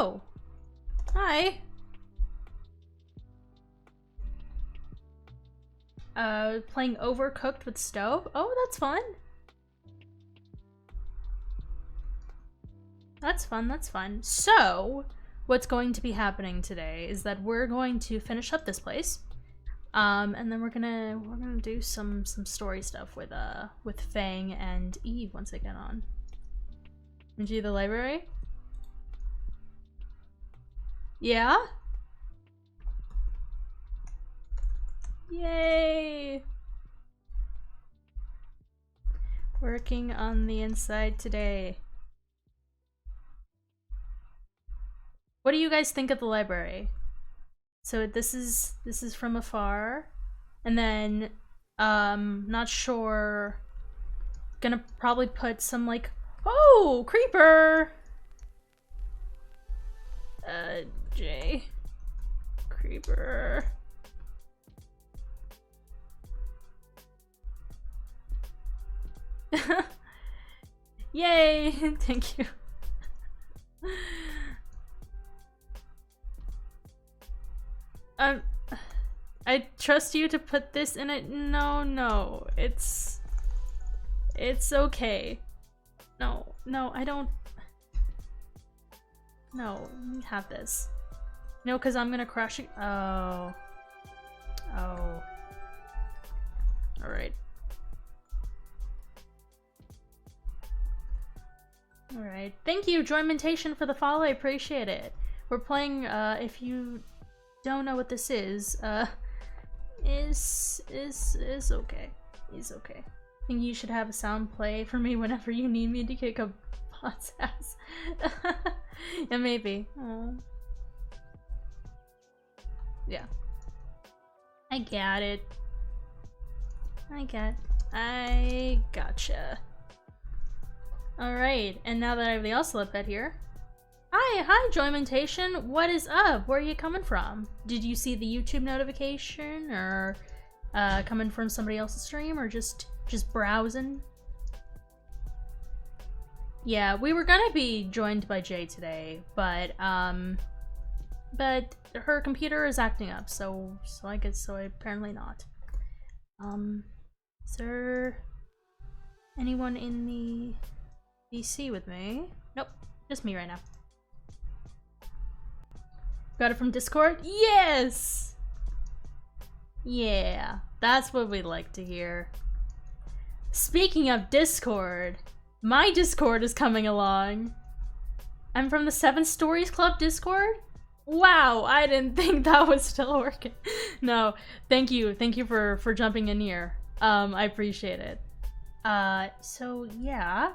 Oh. Hi. Playing Overcooked with Stove? Oh, that's fun. That's fun, that's fun. So, what's going to be happening today is that we're going to finish up this place. And then we're gonna do some story stuff with Fang and Eve once they get on. Into the library? Yeah? Yay! Working on the inside today. What do you guys think of the library? So this is from afar, and then not sure. Gonna probably put some like, oh, creeper. J. Creeper. Yay! Thank you. I trust you to put this in it. No, it's okay. No, I don't. No, let me have this. No, because I'm gonna crash it. Oh. Alright. Alright. Thank you, Joymentation, for the follow. I appreciate it. We're playing, if you don't know what this is okay. Is okay. I think you should have a sound play for me whenever you need me to kick a bot's ass. Yeah, maybe. Yeah. I got it. I gotcha. Alright, and now that I have the Ocelot bed here. Hi, Joymentation. What is up? Where are you coming from? Did you see the YouTube notification, or coming from somebody else's stream, or just browsing? Yeah, we were gonna be joined by Jay today, but her computer is acting up, so apparently not. Is there anyone in the PC with me? Nope, just me right now. Got it from Discord? Yes! Yeah, that's what we'd like to hear. Speaking of Discord, my Discord is coming along. I'm from the 7 Stories Club Discord? Wow, I didn't think that was still working. No, thank you for jumping in here. I appreciate it. So yeah.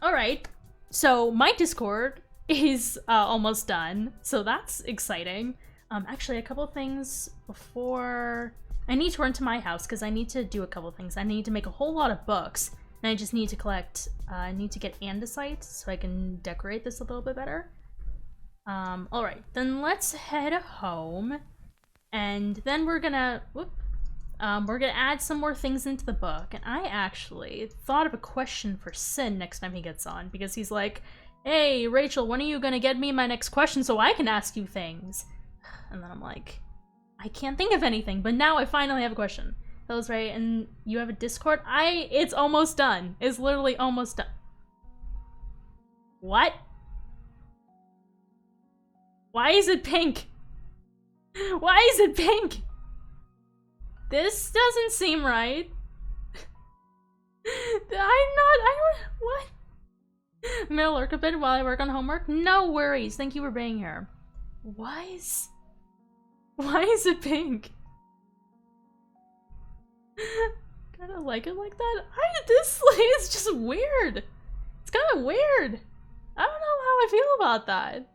Alright, so my Discord is almost done, so that's exciting. Actually, a couple things before I need to run to my house, because I need to do a couple things. I need to make a whole lot of books, and I just need to collect, I need to get andesite so I can decorate this a little bit better. Alright, then let's head home, and then we're gonna add some more things into the book. And I actually thought of a question for Sin next time he gets on, because he's like, hey, Rachel, when are you gonna get me my next question so I can ask you things? And then I'm like, I can't think of anything, but now I finally have a question. That was right, and you have a Discord? It's almost done. It's literally almost done. What? Why is it pink? Why is it pink? This doesn't seem right. What? I'm gonna lurk a bit while I work on homework. No worries, thank you for being here. Why is it pink? Kinda like it like that? This is just weird. It's kinda weird. I don't know how I feel about that.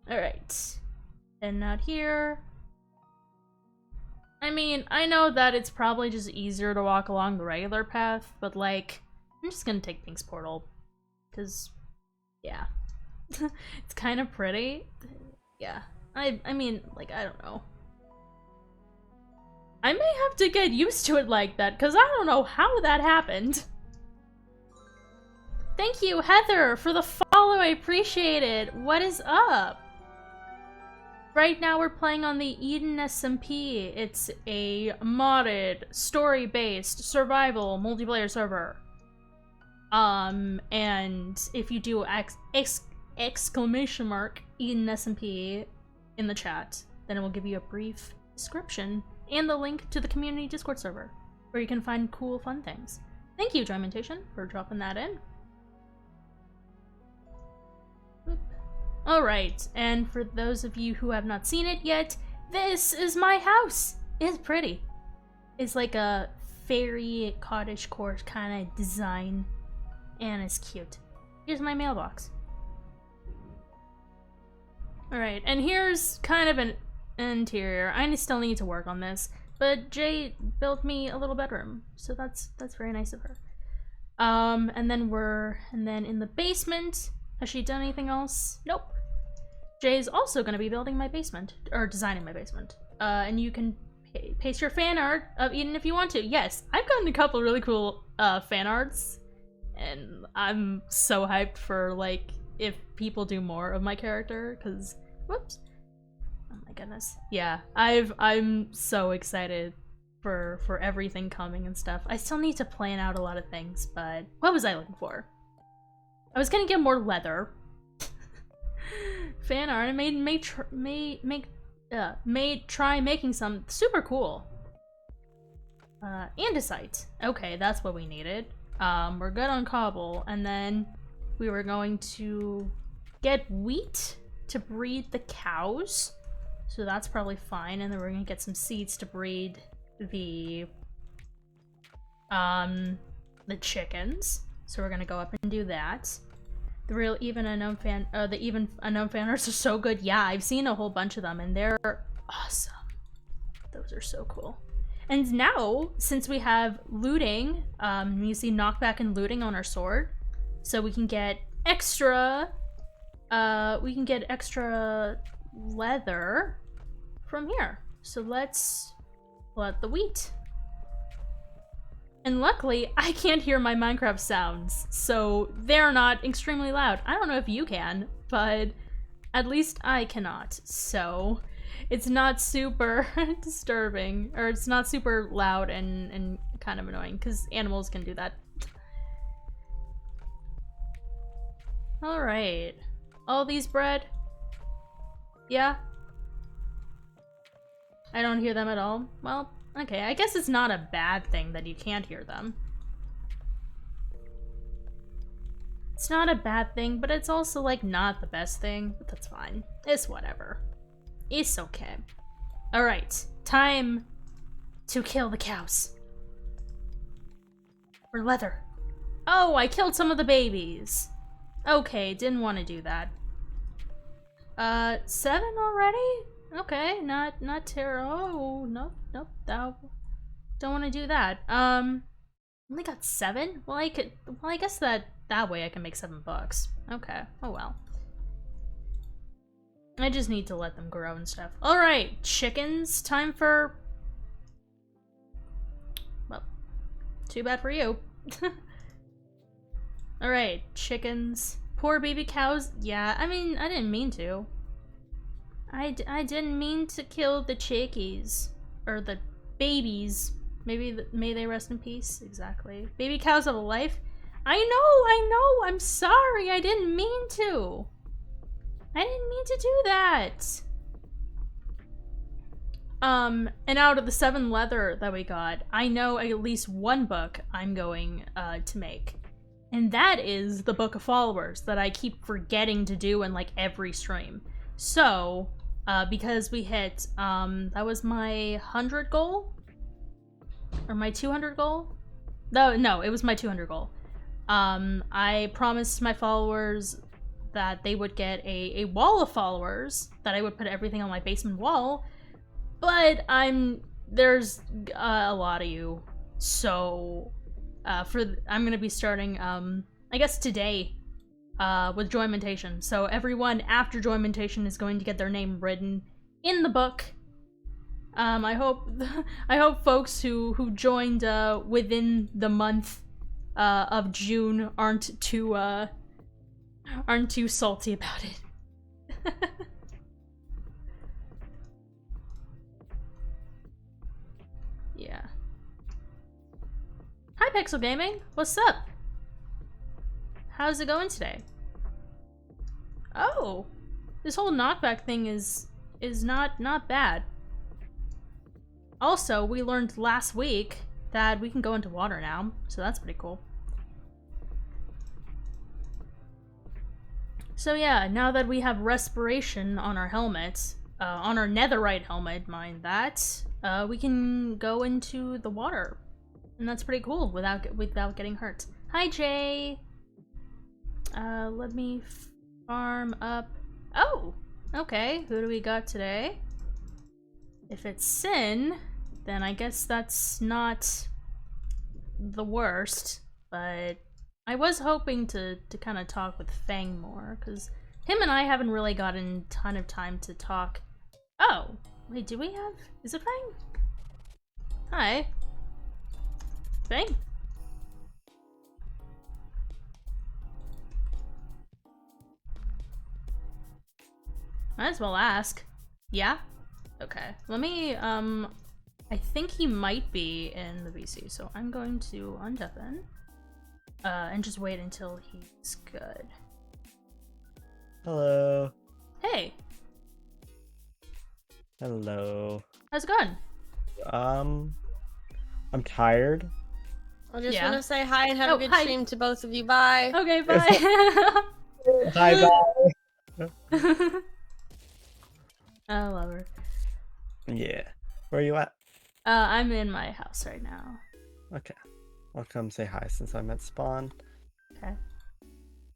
Alright. And not here. I mean, I know that it's probably just easier to walk along the regular path, but like, I'm just gonna take Pink's portal. Cause, yeah. It's kind of pretty. Yeah. I mean, like, I don't know. I may have to get used to it like that, because I don't know how that happened. Thank you, Heather, for the follow! follow, I appreciate it. What is up? Right now we're playing on the EdenSMP. It's a modded, story-based, survival, multiplayer server. And if you do exclamation mark EdenSMP in the chat, then it will give you a brief description and the link to the community Discord server, where you can find cool, fun things. Thank you, Joymentation, for dropping that in. Alright, and for those of you who have not seen it yet, this is my house! It's pretty. It's like a fairy cottagecore kind of design, and it's cute. Here's my mailbox. Alright, and here's kind of an interior. I still need to work on this, but Jay built me a little bedroom, so that's very nice of her. And then in the basement, has she done anything else? Nope. Jay's also going to be building my basement, or designing my basement. And you can paste your fan art of Eden if you want to. Yes, I've gotten a couple really cool fan arts, and I'm so hyped for, like, if people do more of my character, because, whoops. Oh my goodness. Yeah, I'm so excited for everything coming and stuff. I still need to plan out a lot of things, but what was I looking for? I was gonna get more leather. Fan art. I try making some super cool. Andesite. Okay, that's what we needed. We're good on cobble, and then we were going to get wheat to breed the cows, so that's probably fine. And then we're gonna get some seeds to breed the chickens. So we're gonna go up and do that. The real even unknown fan arts are so good. Yeah, I've seen a whole bunch of them, and they're awesome. Those are so cool. And now, since we have looting, you see knockback and looting on our sword, so we can get extra. We can get extra leather from here. So let's let the wheat. And luckily, I can't hear my Minecraft sounds, so they're not extremely loud. I don't know if you can, but at least I cannot. So it's not super disturbing, or it's not super loud and kind of annoying, because animals can do that. Alright. All these bread? Yeah? I don't hear them at all? Well, okay, I guess it's not a bad thing that you can't hear them. It's not a bad thing, but it's also, like, not the best thing, but that's fine. It's whatever. It's okay. Alright, time to kill the cows. For leather. Oh, I killed some of the babies. Okay, didn't want to do that. 7 already? Okay, not terrible. Oh, nope, don't want to do that. Only got 7? Well, I guess that way I can make $7. Okay, oh well. I just need to let them grow and stuff. Alright, chickens, time for... Well, too bad for you. Alright, chickens. Poor baby cows. Yeah, I mean, I didn't mean to. I didn't mean to kill the chickies. Or the babies. May they rest in peace. Exactly. Baby cows have a life. I know, I'm sorry. I didn't mean to. I didn't mean to do that. And out of the 7 leather that we got, I know at least one book I'm going to make. And that is the Book of Followers that I keep forgetting to do in, like, every stream. So, because we hit, that was my 100 goal? Or my 200 goal? No, it was my 200 goal. I promised my followers that they would get a wall of followers, that I would put everything on my basement wall, but there's a lot of you, so I'm gonna be starting I guess today with Joymentation. So everyone after Joymentation is going to get their name written in the book. I hope folks who joined within the month of June aren't too aren't too salty about it. Yeah. Hi, Pixel Gaming. What's up? How's it going today? Oh, this whole knockback thing is not bad. Also, we learned last week that we can go into water now, so that's pretty cool. So yeah, now that we have respiration on our helmet, on our netherite helmet, mind that, we can go into the water. And that's pretty cool without getting hurt. Hi, Jay! Let me farm up. Oh! Okay, who do we got today? If it's Sin, then I guess that's not the worst, but I was hoping to kind of talk with Fang more, because him and I haven't really gotten a ton of time to talk. Oh! Wait, do we have... Is it Fang? Hi. Fang? Might as well ask. Yeah? Okay. Let me, I think he might be in the VC, so I'm going to undeafen. And just wait until he's good. Hello. Hey! Hello. How's it going? I'm tired. I just want to say hi and have a good stream to both of you. Bye. Okay, bye. Hi, bye. I love her. Yeah. Where are you at? I'm in my house right now. Okay. I'll come say hi since I'm at spawn. Okay.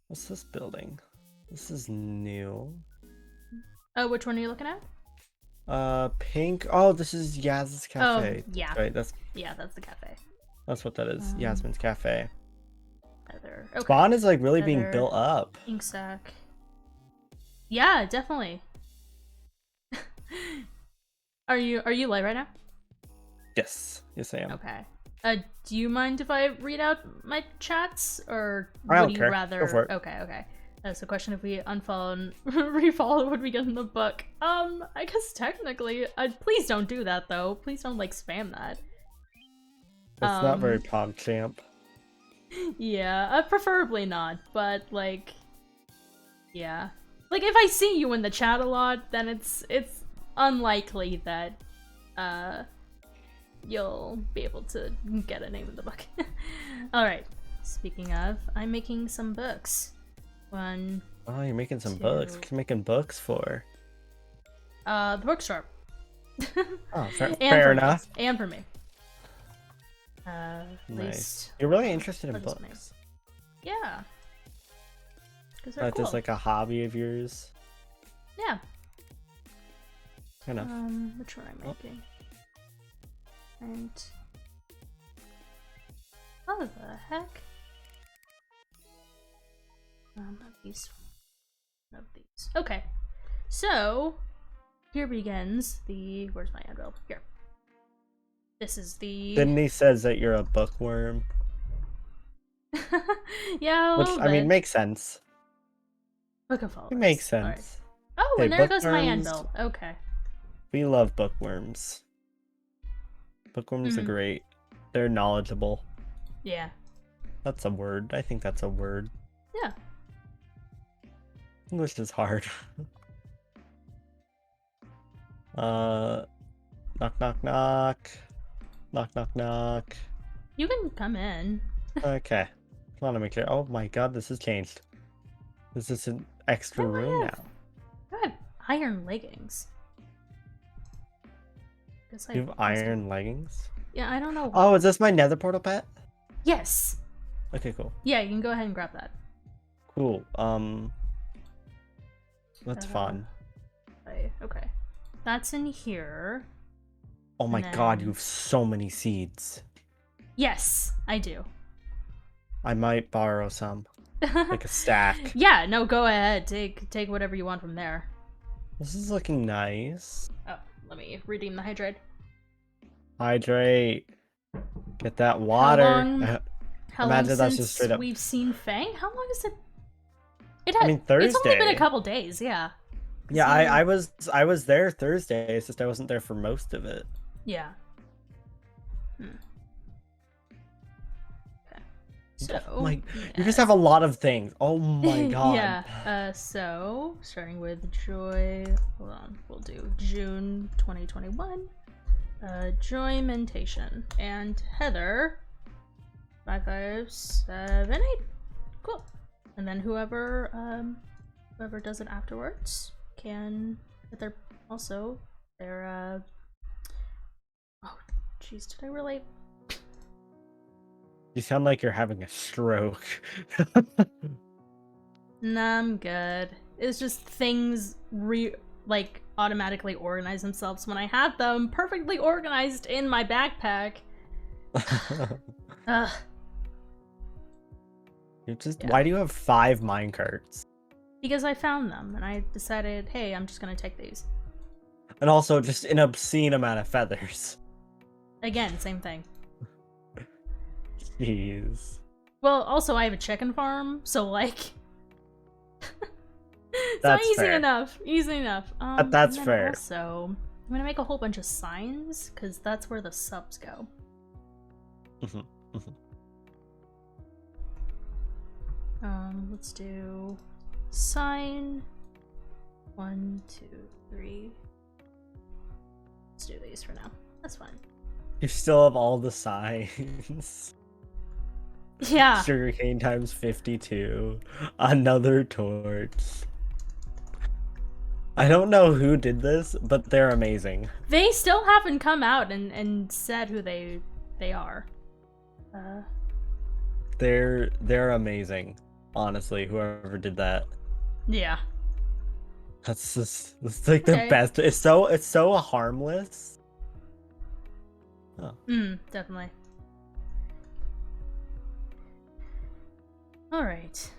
What's this building? This is new. Oh, which one are you looking at? Pink. Oh, this is Yaz's cafe. Oh, yeah. Right, that's the cafe. That's what that is. Yasmin's cafe. Other. Okay. Spawn is like really being built up. Ink sac. Yeah, definitely. Are you live right now? Yes. Yes, I am. Okay. Do you mind if I read out my chats, or I don't would you care. rather? Go for it. Okay, okay. That's the question. If we unfollow and refollow, would we get in the book? I guess technically. Please don't do that though. Please don't like spam that. That's not very PogChamp. Yeah, preferably not. But like, yeah, like if I see you in the chat a lot, then it's unlikely that you'll be able to get a name in the book. Alright, speaking of, I'm making some books. One. Oh, you're making some books. What are you making books for? The bookstore. Oh, fair enough. And for me. Nice. You're really interested in books. Yeah. Because they're That's cool. just like a hobby of yours. Yeah. Fair enough. Which one am I making? And oh, the heck? Not these. Not these. Okay. So here begins the. Where's my envelope? Here. This is the. Didn't he says that you're a bookworm? Yeah, a Which little I mean bit. makes sense. Book of followers. It makes sense. Right. Oh, Hey, and there goes my bookworms. anvil. Okay. We love bookworms. Bookworms are great. They're knowledgeable. Yeah. That's a word. I think that's a word. Yeah. English is hard. Knock, knock, knock. Knock, knock, knock. You can come in. Okay. Just want to make sure. Oh my god, this has changed. This is an extra room now. I have iron leggings. You have iron leggings? Yeah, I don't know. Oh, is this my nether portal pet? Yes. Okay, cool. Yeah, you can go ahead and grab that. Cool. That's fun. Okay. That's in here. Oh my god, you have so many seeds. Yes, I do. I might borrow some. Like a stack. Yeah, no, go ahead. Take whatever you want from there. This is looking nice. Oh, let me redeem the hydrate. Hydrate. Get that water. How long Imagine that's since just straight up. we've seen Fang? How long is it? I mean, Thursday. It's only been a couple days, yeah. Yeah, I was there Thursday. It's just I wasn't there for most of it. Yeah. Okay. So, you just have a lot of things. Oh my god. Yeah. So starting with Joy. Hold on. We'll do June 2021. Joy Mentation and Heather. 5578. Cool. And then whoever does it afterwards can get their oh jeez, did I really? You sound like you're having a stroke. Nah, I'm good. It's just things automatically organize themselves when I have them perfectly organized in my backpack. Ugh. Why do you have 5 minecarts? Because I found them and I decided, hey, I'm just gonna take these. And also just an obscene amount of feathers. Again, same thing. Jeez. Well, also I have a chicken farm, so like That's easy fair. enough. Easy enough. That's and then fair. Also, I'm gonna make a whole bunch of signs, because that's where the subs go. Let's do sign 1, 2, 3. Let's do these for now. That's fine. You still have all the signs. Yeah. Sugarcane times 52. Another torch. I don't know who did this, but they're amazing. They still haven't come out and said who they are. They're amazing. Honestly, whoever did that. Yeah. It's like the best. It's so harmless. Oh. Definitely. Alright.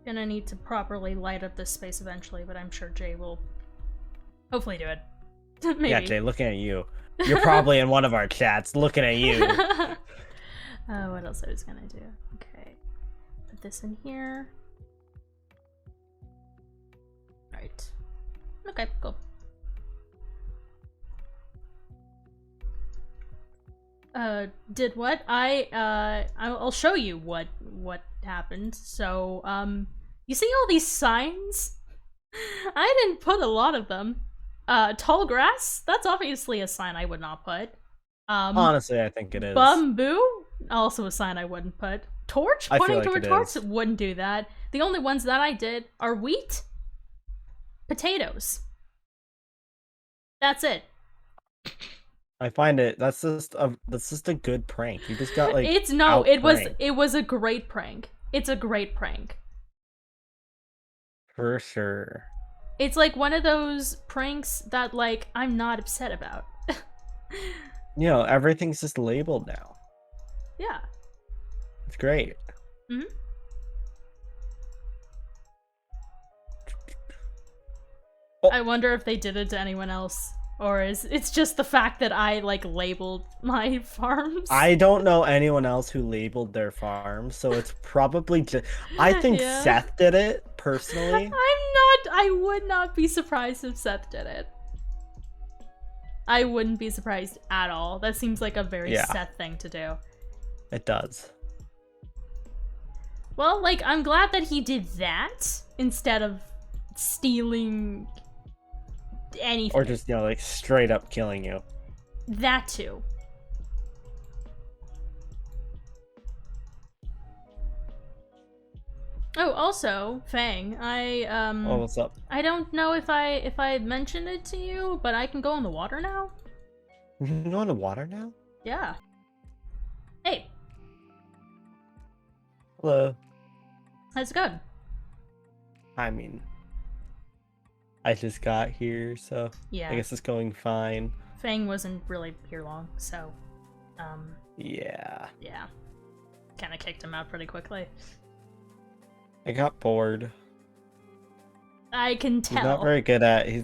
Gonna need to properly light up this space eventually, but I'm sure Jay will hopefully do it. Maybe. Yeah, Jay, looking at you. You're probably in one of our chats looking at you. What else I was gonna do? Okay. Put this in here. Right. Okay, cool. Did what? I'll show you what happened. So, you see all these signs? I didn't put a lot of them. Tall grass? That's obviously a sign I would not put. Honestly, I think it is. Bamboo? Also a sign I wouldn't put. Torch? Pointing like toward it torch? is. Wouldn't do that. The only ones that I did are wheat, potatoes. That's it. I find that's just a good prank. You just got like it was a great prank. It's a great prank. For sure. It's like one of those pranks that like I'm not upset about. You know, everything's just labeled now. Yeah. It's great. Mm-hmm. Oh. I wonder if they did it to anyone else. Or it's just the fact that I like labeled my farms? I don't know anyone else who labeled their farms, so it's probably just I think Seth did it personally. I would not be surprised if Seth did it. I wouldn't be surprised at all. That seems like a very Seth thing to do. It does. Well, like, I'm glad that he did that instead of stealing anything. Or just, you know, like, straight up killing you. That too. Oh, also, Fang, Oh, what's up? I don't know if I mentioned it to you, but I can go in the water now. You can go in the water now? Yeah. Hey. Hello. How's it going? I mean, I just got here, so yeah. I guess it's going fine. Fang wasn't really here long, so yeah. Kind of kicked him out pretty quickly. I got bored. I can tell. He's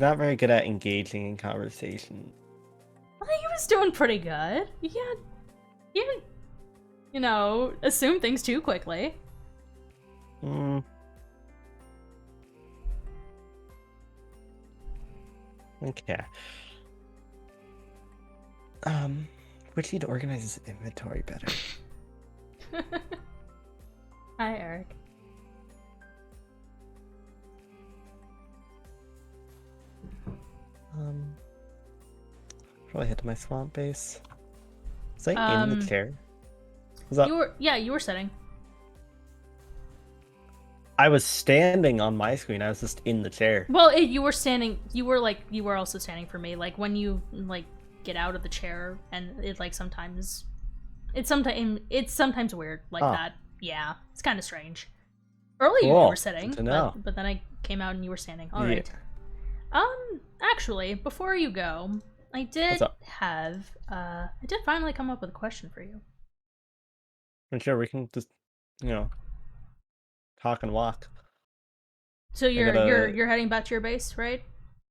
not very good at engaging in conversation. I think he was doing pretty good. He didn't, you know, assume things too quickly. Okay. We need to organize his inventory better. Hi, Eric. Probably head to my swamp base. Was I in the chair? Was that... You were sitting. I was standing on my screen. I was just in the chair. Well, you were standing. You were also standing for me. Like when you get out of the chair, and it's sometimes weird like that. Yeah, it's kind of strange. Earlier you were sitting, but then I came out and you were standing. All right. Actually, before you go, I did finally come up with a question for you. I'm sure we can just, talk and walk. So you're heading back to your base, right?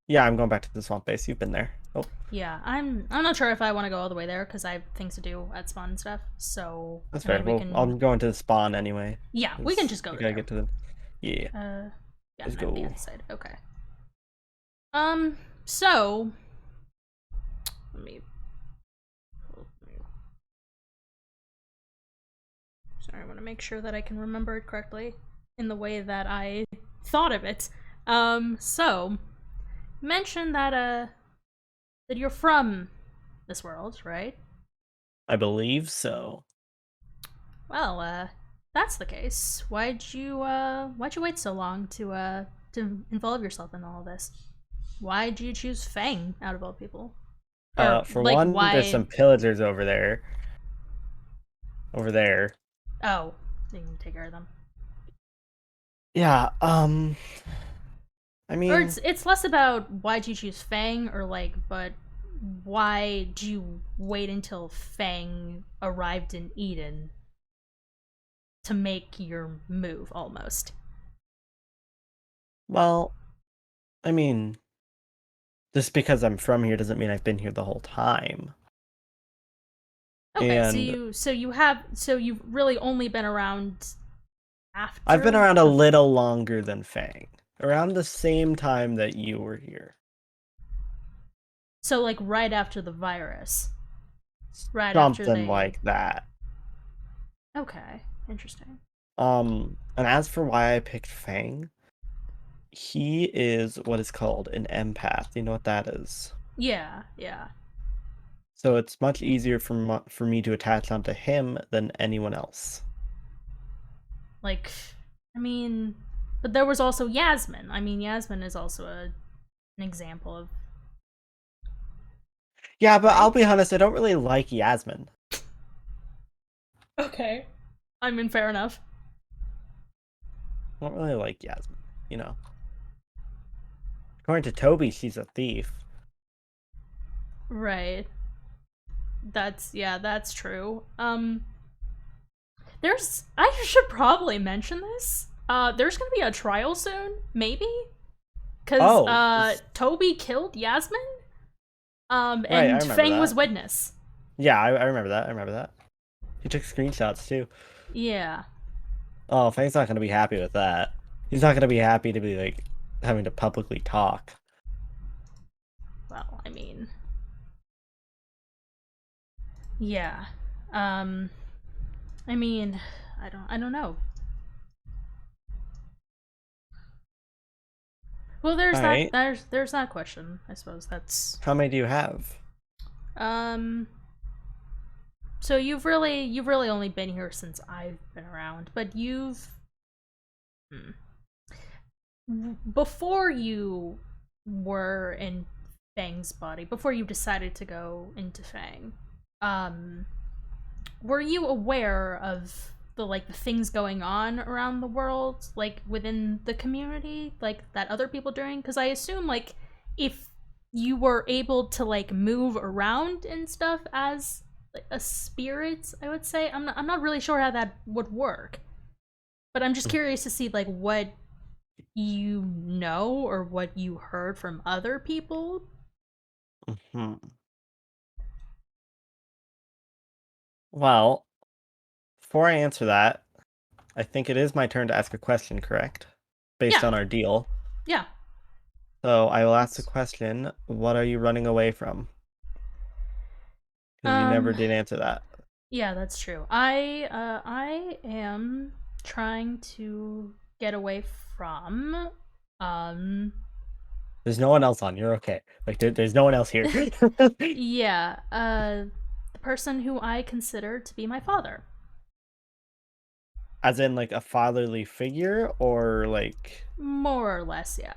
Yeah, I'm going back to the swamp base. You've been there. Oh. Yeah, I'm not sure if I want to go all the way there because I have things to do at spawn and stuff. So that's fair. Well, I'm going to the spawn anyway. Yeah, we can just go there. Gotta get to the. Yeah. Yeah, let's go. The other side. Okay. So let me. Sorry, I want to make sure that I can remember it correctly in the way that I thought of it. So mention that you're from this world, right? I believe so. Well, that's the case. Why'd you wait so long to involve yourself in all this? Why'd you choose Fang out of all people? For one, there's some pillagers over there. Oh, you can take care of them. Yeah, I mean... Or it's less about why'd you choose Fang, but why'd you wait until Fang arrived in Eden to make your move, almost? Well, I mean, just because I'm from here doesn't mean I've been here the whole time. Okay, and so you've really only been around after? I've been around a little longer than Fang. Around the same time that you were here. So right after the virus. Right Something after like that. Okay, interesting. And as for why I picked Fang, he is what is called an empath. You know what that is? Yeah. So it's much easier for me to attach onto him than anyone else. I mean, but there was also Yasmin. I mean, Yasmin is also an example of... Yeah, but I'll be honest, I don't really like Yasmin. Okay. I mean, fair enough. I don't really like Yasmin, According to Toby, she's a thief. Right. That's true. I should probably mention this. There's gonna be a trial soon, maybe? Because Toby killed Yasmin. And Fang was witness. Yeah, I remember that. He took screenshots too. Yeah. Oh, Fang's not gonna be happy with that. He's not gonna be happy to be having to publicly talk. Well, I mean, yeah. I mean, I don't know. Well, there's there's that question. I suppose that's... How many do you have? So you've really only been here since I've been around, but before you were in Fang's body, before you decided to go into Fang, were you aware of the things going on around the world, within the community, that other people doing? Because I assume if you were able to move around and stuff as a spirit, I would say. I'm not really sure how that would work, but I'm just curious to see what you know or what you heard from other people. Well, before I answer that, I think it is my turn to ask a question, correct? Based on our deal. Yeah. So I will ask the question, what are you running away from? Because you never did answer that. Yeah, that's true. I am trying to get away from There's no one else on. You're okay. Like there's no one else here. yeah, the person who I consider to be my father. As in like a fatherly figure, or like More or less, yeah.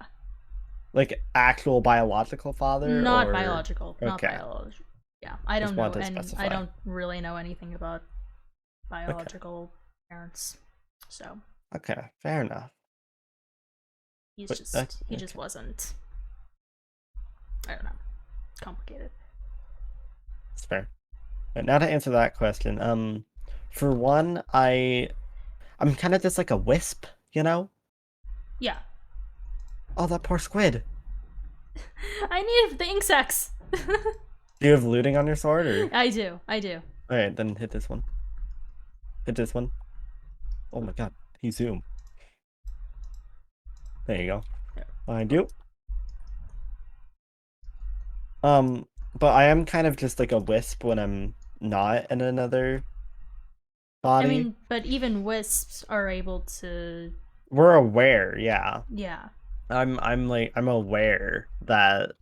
like actual biological father? Not or... biological. Okay. Not biological. Yeah, I don't know, and specify. I don't really know anything about biological parents, so. Okay, fair enough. He just wasn't. I don't know. It's complicated. It's fair. But now to answer that question, for one, I'm kind of just like a wisp, you know? Yeah. Oh, that poor squid. I need the insects. Do you have looting on your sword, or? I do. Alright, then hit this one. Hit this one. Oh my god, he zoomed. There you go. Behind you. But I am kind of just like a wisp when I'm not in another body. I mean, but even wisps are able to. We're aware, yeah. Yeah. I'm aware that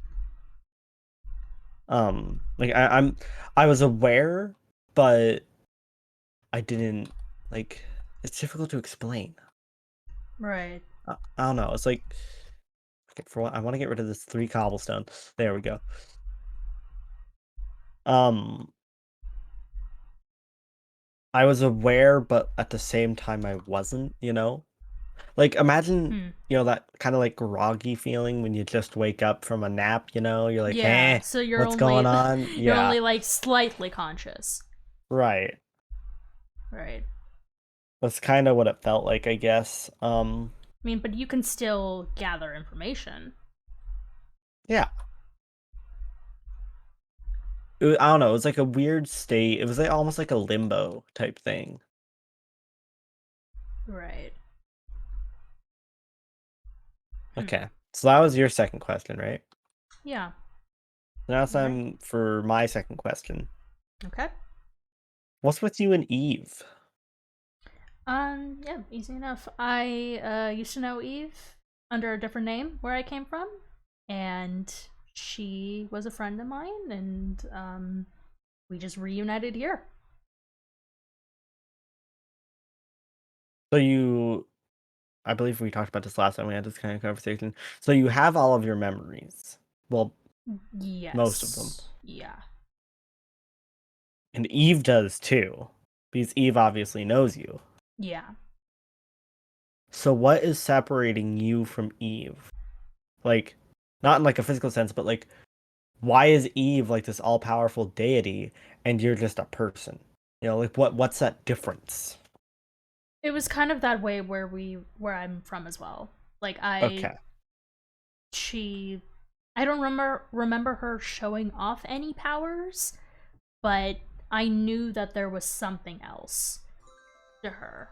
like I was aware, but I didn't like. It's difficult to explain. Right. I don't know. It's like, okay, for what I want to get rid of this 3 cobblestone. There we go. I was aware, but at the same time I wasn't, you know? Like, imagine, you know, that kind of like groggy feeling when you just wake up from a nap, you know? You're like, yeah, so you're what's only, going on? You're Yeah. only like slightly conscious. Right. Right. That's kind of what it felt like, I guess. I mean, but you can still gather information. Yeah. I don't know. It was like a weird state. It was like almost like a limbo type thing. Right. Okay. So that was your second question, right? Yeah. Now it's time for my second question. Okay. What's with you and Eve? Yeah, easy enough. I used to know Eve under a different name where I came from, and she was a friend of mine, and we just reunited here. So I believe we talked about this last time we had this kind of conversation. So you have all of your memories. Well, yes. Most of them. Yeah. And Eve does too. Because Eve obviously knows you. Yeah. So what is separating you from Eve? Like, not in like a physical sense, but like, why is Eve like this all-powerful deity and you're just a person? You know, like what's that difference? It was kind of that way where I'm from as well. Like Okay. I don't remember her showing off any powers, but I knew that there was something else to her.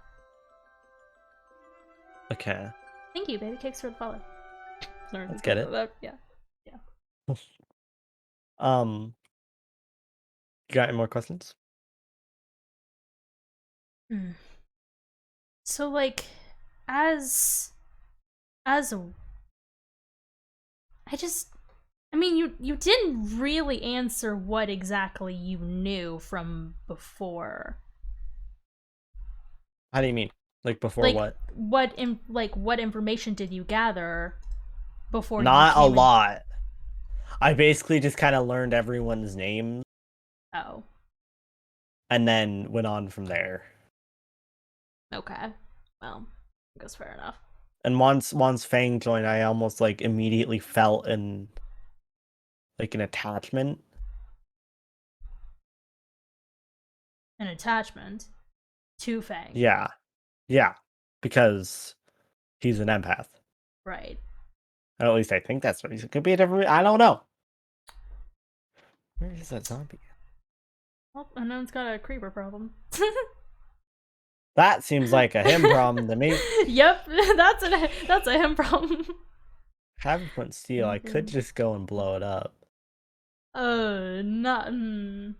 Okay. Thank you, baby cakes for the follow. Let's get it. Yeah. You got any more questions? So like, as a, I mean, you didn't really answer what exactly you knew from before. How do you mean? Like before what? What information did you gather before? Not a lot. I basically just kind of learned everyone's names. Oh. And then went on from there. Okay. Well, I guess fair enough. And once Fang joined, I almost like immediately felt an attachment. An attachment to Fang. Yeah. Yeah. Because he's an empath. Right. Or at least I think that's what he's. It could be a different. I don't know. Where is that zombie? Well, I know it's got a creeper problem. That seems like a him problem to me. Yep, that's a him problem. Have a point steel. I could just go and blow it up. Not. Do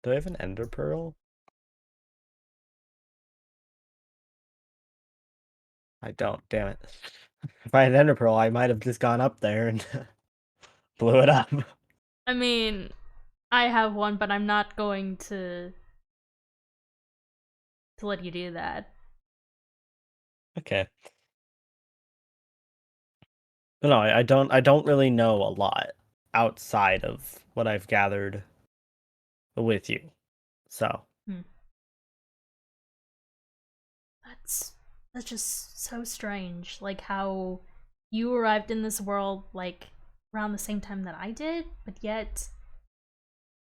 I have an ender pearl? I don't. Damn it. If I had an ender pearl, I might have just gone up there and blew it up. I mean, I have one, but I'm not going to let you do that. Okay. But no, I don't really know a lot outside of what I've gathered with you. So. That's just so strange. Like how you arrived in this world like around the same time that I did, but yet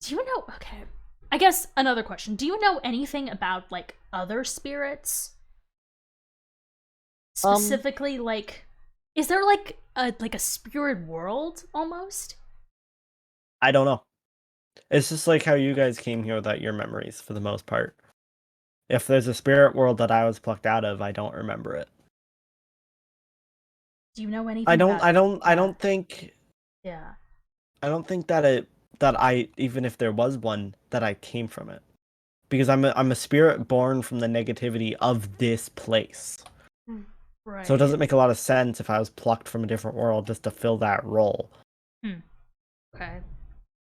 do you know okay. I guess another question. Do you know anything about like other spirits? Specifically, like is there like a spirit world almost? I don't know. It's just like how you guys came here without your memories for the most part. If there's a spirit world that I was plucked out of, I don't remember it. Do you know anything I don't think Yeah. I don't think that I even if there was one that I came from it. Because I'm a spirit born from the negativity of this place. Right. So it doesn't make a lot of sense if I was plucked from a different world just to fill that role. Okay.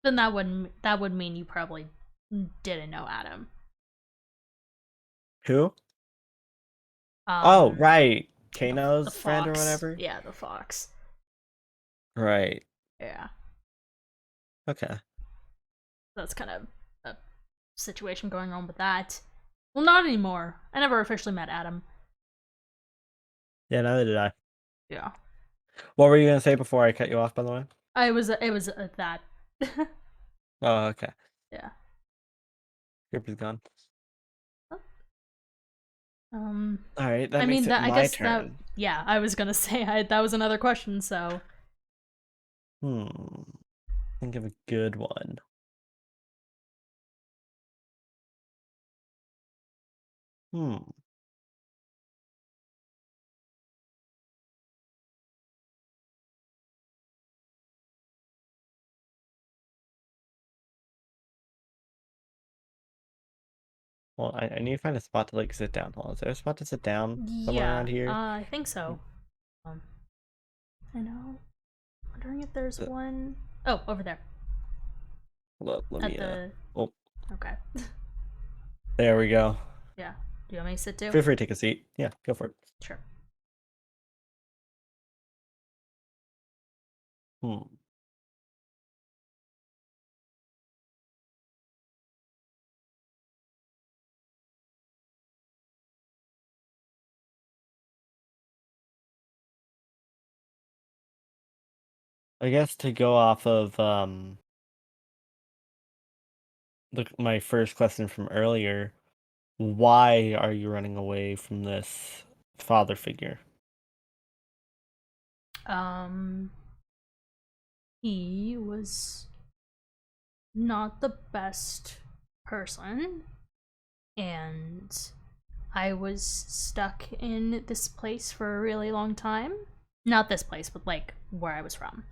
Then that would mean you probably didn't know Adam. Who? Oh, right. Kano's friend or whatever? Yeah, the fox. Right. Yeah. Okay. That's kind of a situation going on with that. Well, not anymore. I never officially met Adam. Yeah, neither did I. Yeah. What were you gonna say before I cut you off, by the way? It was that. Oh, okay. Yeah. Grip is gone. All right, that makes it my turn. Yeah, I was gonna say that was another question, so. Think of a good one. Well, I need to find a spot to like sit down. Hold on, is there a spot to sit down somewhere around here? I think so. I know. Wondering if there's one. Oh, over there. Let me. Oh. Okay. There we go. Yeah. Do you want me to sit too? Feel free to take a seat. Yeah, go for it. Sure. I guess to go off of my first question from earlier, why are you running away from this father figure? He was not the best person, and I was stuck in this place for a really long time. Not this place, but like where I was from.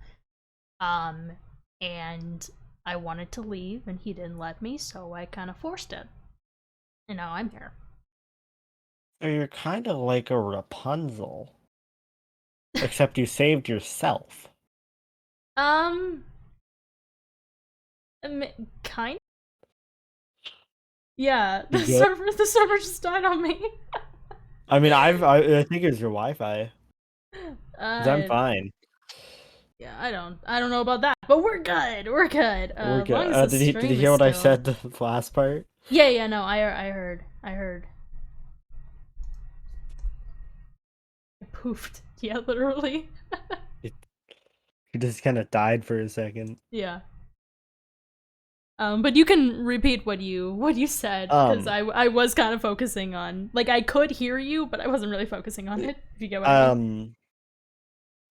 And I wanted to leave and he didn't let me, so I kind of forced it. And now I'm here. So you're kind of like a Rapunzel. Except you saved yourself. Kind. Yeah, the server just died on me. I mean, I think it was your Wi-Fi. 'Cause I'm fine. Yeah, I don't know about that, but we're good. We're good. We're good. Did you hear what I said the last part? Yeah, no, I heard. I poofed. Yeah, literally. He just kind of died for a second. Yeah. But you can repeat what you said, because I was kind of focusing on, like, I could hear you, but I wasn't really focusing on it, if you get what I mean.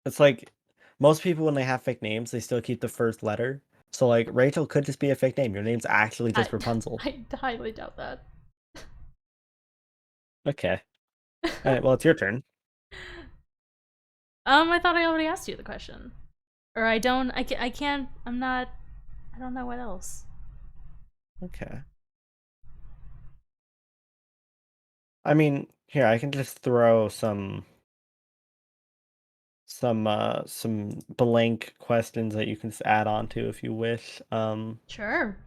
It's like, most people when they have fake names, they still keep the first letter. So, like, Rachel could just be a fake name. Your name's actually just Rapunzel. I highly doubt that. Okay. All right. Well, it's your turn. I thought I already asked you the question. Or I don't. I can't. I'm not. I don't know what else. Okay. I mean, here I can just throw some blank questions that you can just add on to if you wish. Sure.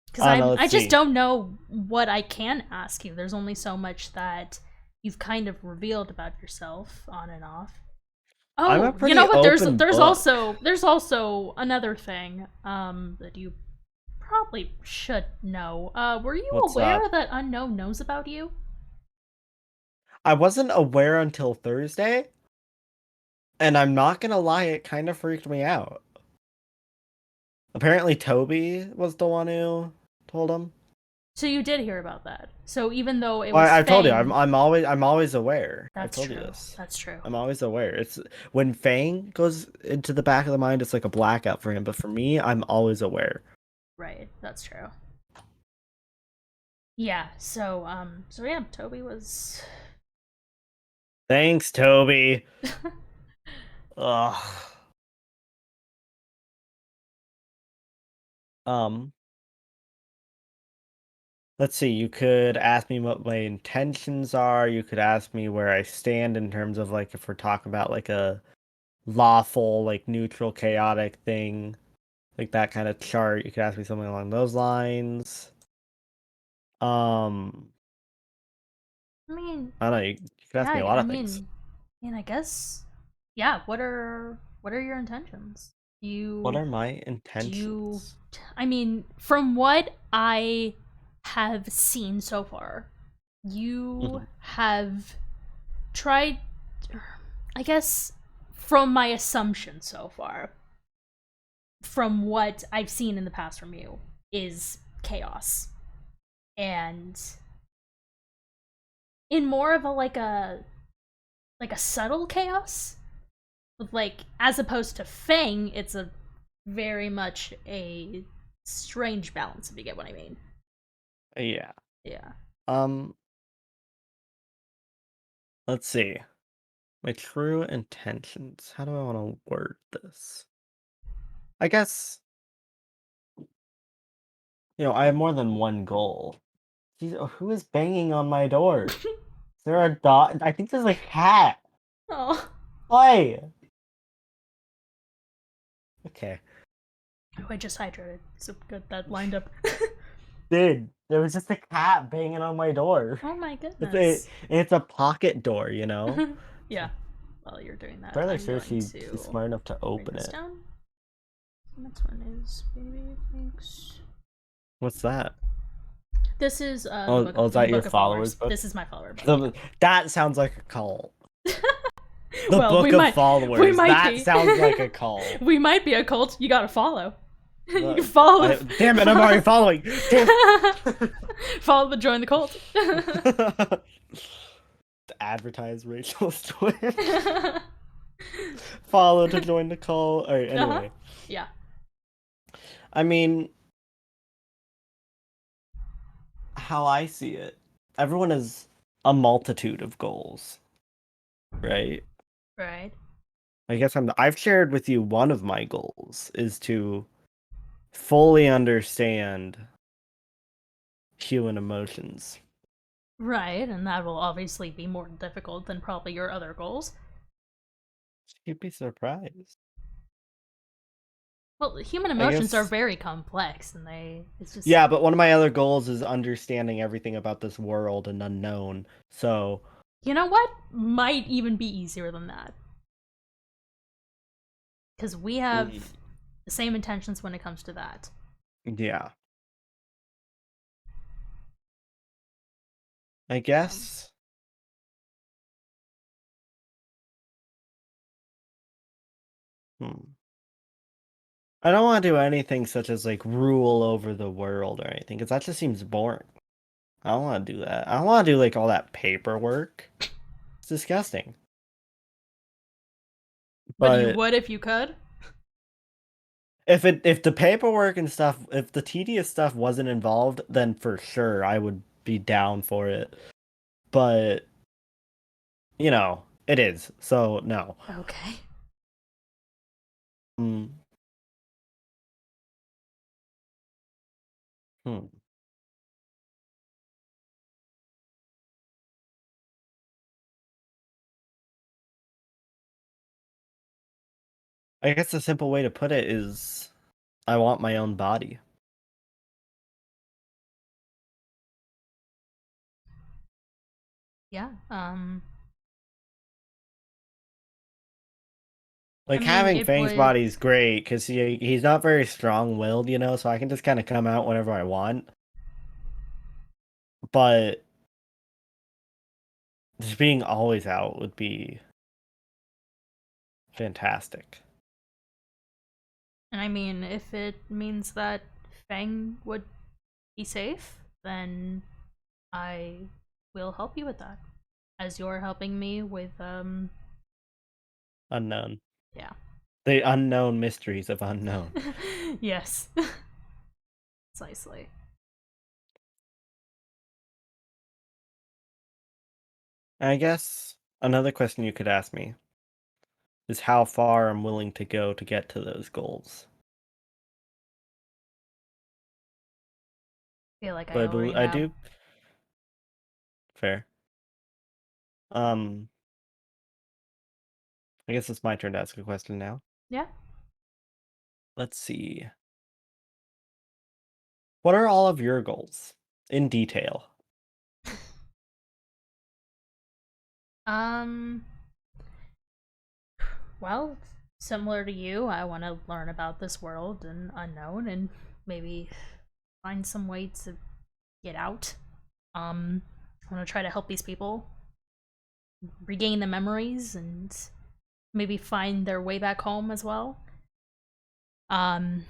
Because I don't know. I Let's just see. don't know what I can ask you. There's only so much that you've kind of revealed about yourself on and off. I'm a Oh, you pretty know what? open There's book. also another thing that you probably should know. Were you What's aware up? that Unknown knows about you? I wasn't aware until Thursday, and I'm not gonna lie, it kind of freaked me out. Apparently, Toby was the one who told him. So you did hear about that. So even though it Well, was I've told you, Fang, I'm always aware. I've that's told you true. this. That's true. I'm always aware. It's when Fang goes into the back of the mind, it's like a blackout for him. But for me, I'm always aware. Right. That's true. Yeah. So yeah, Toby was. Thanks, Toby. Ugh. Um. Let's see. You could ask me what my intentions are. You could ask me where I stand in terms of like if we're talking about like a lawful, like neutral, chaotic thing, like that kind of chart. You could ask me something along those lines. Um, I mean, I don't know. You could ask me a yeah. lot of things. I guess. Yeah. What are your intentions? What You are my do you? intentions? I mean, from what I have seen so far, you Mhm. have tried. I guess from my assumption so far, from what I've seen in the past from you, is chaos. And in more of a like a subtle chaos. With like as opposed to Fang, it's a very much a strange balance, if you get what I mean. Yeah. Yeah. Um, let's see. My true intentions. How do I want to word this? I guess, I have more than one goal. Jeez, who is banging on my door? Is there a dog? I think there's a cat. Oh. Play. Okay. Oh, I just hydrated. So good that lined up. Dude, there was just a cat banging on my door. Oh my It's goodness. a pocket door, you know? Yeah. While you're doing that, Fairly I'm sure going she's to smart enough to write open this it. down. The next one is Baby Thanks. What's that? This is Is the that your book of followers followers. book? This is my follower book. That sounds like a cult. The Well, book of we followers. might That be. sounds like a cult. We might be a cult. You gotta follow. You can follow Damn it, I'm already following. Damn. Follow the join the cult. To advertise Rachel's Twitter. Follow to join the call. Alright, anyway. Yeah. I mean, how I see it, everyone has a multitude of goals, right? Right. I guess I've shared with you one of my goals is to fully understand human emotions. Right, and that will obviously be more difficult than probably your other goals. You'd be surprised. Well, human I emotions are guess. very complex, and it's just. Yeah, but one of my other goals is understanding everything about this world and unknown. So. You know what? Might even be easier than that. Because we have the same intentions when it comes to that. Yeah. I guess. I don't want to do anything such as like rule over the world or anything, because that just seems boring. I don't want to do that. I don't want to do like all that paperwork. It's disgusting. But you But would if you could? if the paperwork and stuff, if the tedious stuff wasn't involved, then for sure I would be down for it. but you know, it is. So no. Okay. Hmm. I guess the simple way to put it is I want my own body. Yeah. Like, I mean, having it Fang's would. body is great because he's not very strong-willed, you know, so I can just kind of come out whenever I want. But just being always out would be fantastic. And I mean, if it means that Fang would be safe, then I will help you with that. As you're helping me with, Unknown. yeah. The unknown mysteries of unknown. Yes. Precisely. I guess another question you could ask me is how far I'm willing to go to get to those goals. I feel like I But already I know. do. Fair. Um, I guess it's my turn to ask a question now. Yeah. Let's see. What are all of your goals in detail? Um, well, similar to you, I want to learn about this world and unknown and maybe find some way to get out. I want to try to help these people regain the memories and maybe find their way back home as well. Um,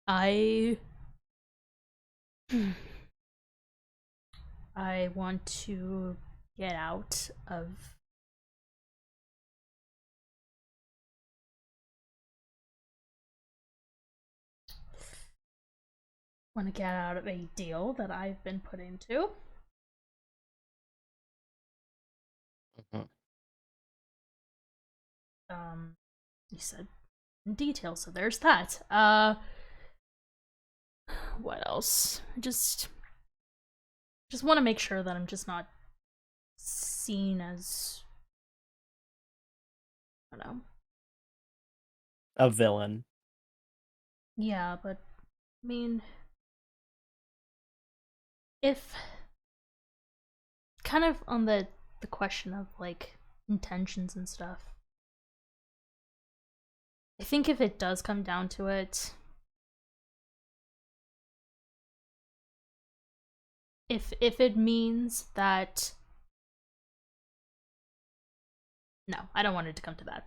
I I want to get out of a deal that I've been put into. Mhm. You said in detail, so there's that. What else? Just want to make sure that I'm just not seen as, I don't know. A villain. Yeah, but I mean, if kind of on the question of like intentions and stuff. I think if it does come down to it, if it means that, no, I don't want it to come to that.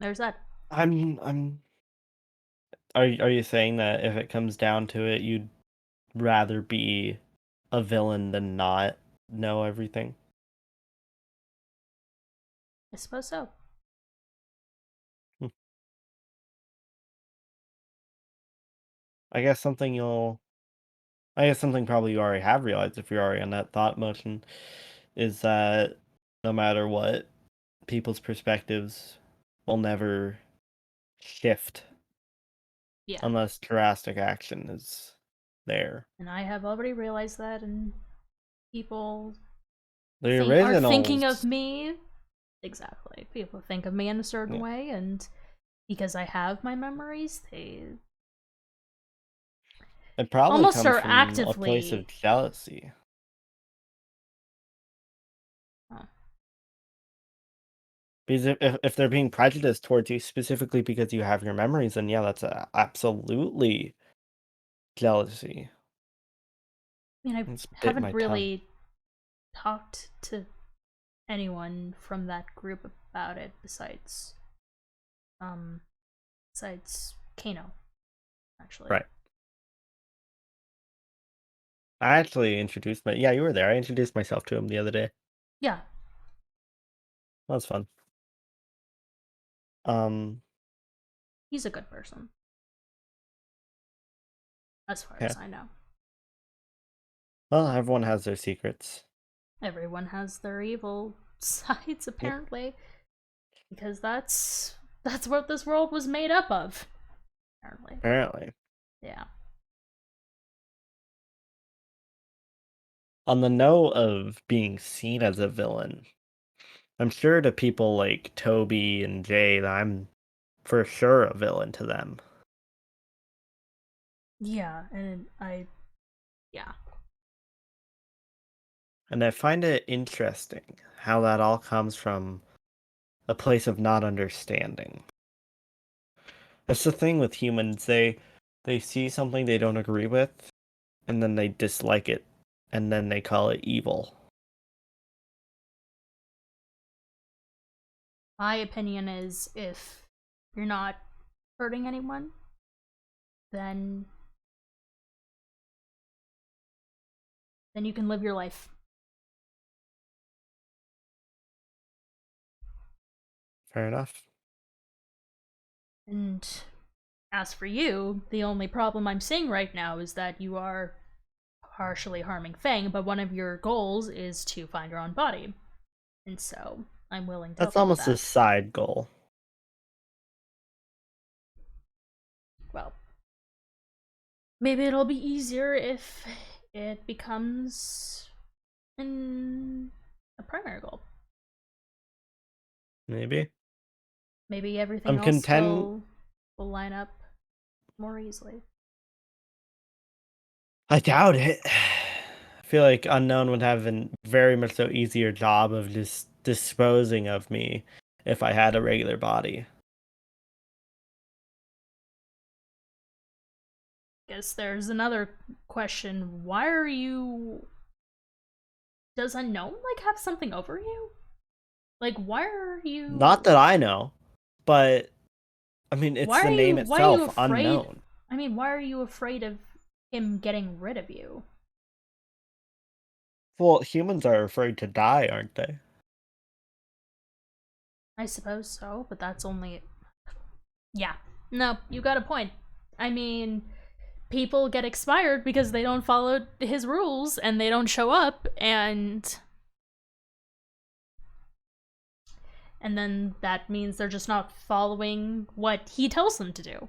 There's that. I'm are you saying that if it comes down to it, you'd rather be a villain than not know everything? I suppose so. Hmm. I guess something probably you already have realized if you're already on that thought motion is that no matter what, people's perspectives will never shift Yeah. unless drastic action is there. And I have already realized that, and people The are thinking of originals. me. Exactly. People think of me in a certain Yeah. way, and because I have my memories, they It probably almost comes are from a place actively. of jealousy. Oh, Because if they're being prejudiced towards you specifically because you have your memories, then yeah, that's absolutely jealousy. I mean, I It's bit haven't my tongue. really talked to anyone from that group about it um besides Kano, actually. Right. I actually introduced yeah, you were there. I introduced myself to him the other day. Yeah. That was fun. Um, He's a good person, as far yeah. as I know. Well, everyone has their secrets. Everyone has their evil sides, apparently. Yep. Because that's what this world was made up of. Apparently. Yeah. On the note of being seen as a villain, I'm sure to people like Toby and Jay that I'm for sure a villain to them. Yeah, and yeah. And I find it interesting how that all comes from a place of not understanding. That's the thing with humans, they see something they don't agree with, and then they dislike it, and then they call it evil. My opinion is if you're not hurting anyone, then you can live your life. Fair enough. And as for you, the only problem I'm seeing right now is that you are partially harming Fang, but one of your goals is to find your own body. And so I'm willing to That's help you with almost that. a side goal. Well, maybe it'll be easier if it becomes a primary goal. Maybe. Maybe everything else will line up more easily. I doubt it. I feel like Unknown would have a very much so easier job of just disposing of me if I had a regular body. Guess there's another question. Why are you... Does Unknown, like, have something over you? Like, why are you... Not that I know, but, I mean, it's the name itself, Unknown. I mean, why are you afraid of him getting rid of you? Well, humans are afraid to die, aren't they? I suppose so, but that's only... Yeah. No, you got a point. I mean, people get expired because they don't follow his rules and they don't show up, and then that means they're just not following what he tells them to do.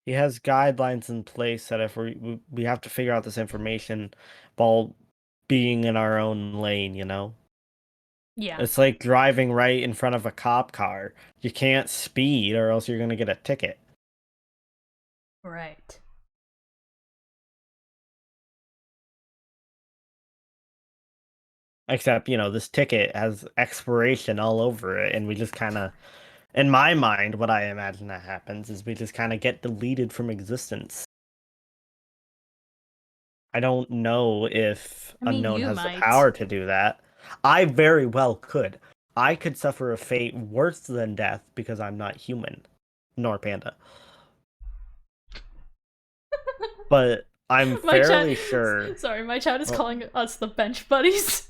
He has guidelines in place that if we have to figure out this information while being in our own lane, you know? Yeah. It's like driving right in front of a cop car. You can't speed or else you're going to get a ticket. Right. Except, you know, this ticket has expiration all over it, and we just kind of, in my mind, what I imagine that happens is we just kind of get deleted from existence. I don't know if Unknown has the power to do that. I very well could. I could suffer a fate worse than death because I'm not human, nor panda. But I'm fairly sure. Sorry, my chat is calling us the bench buddies.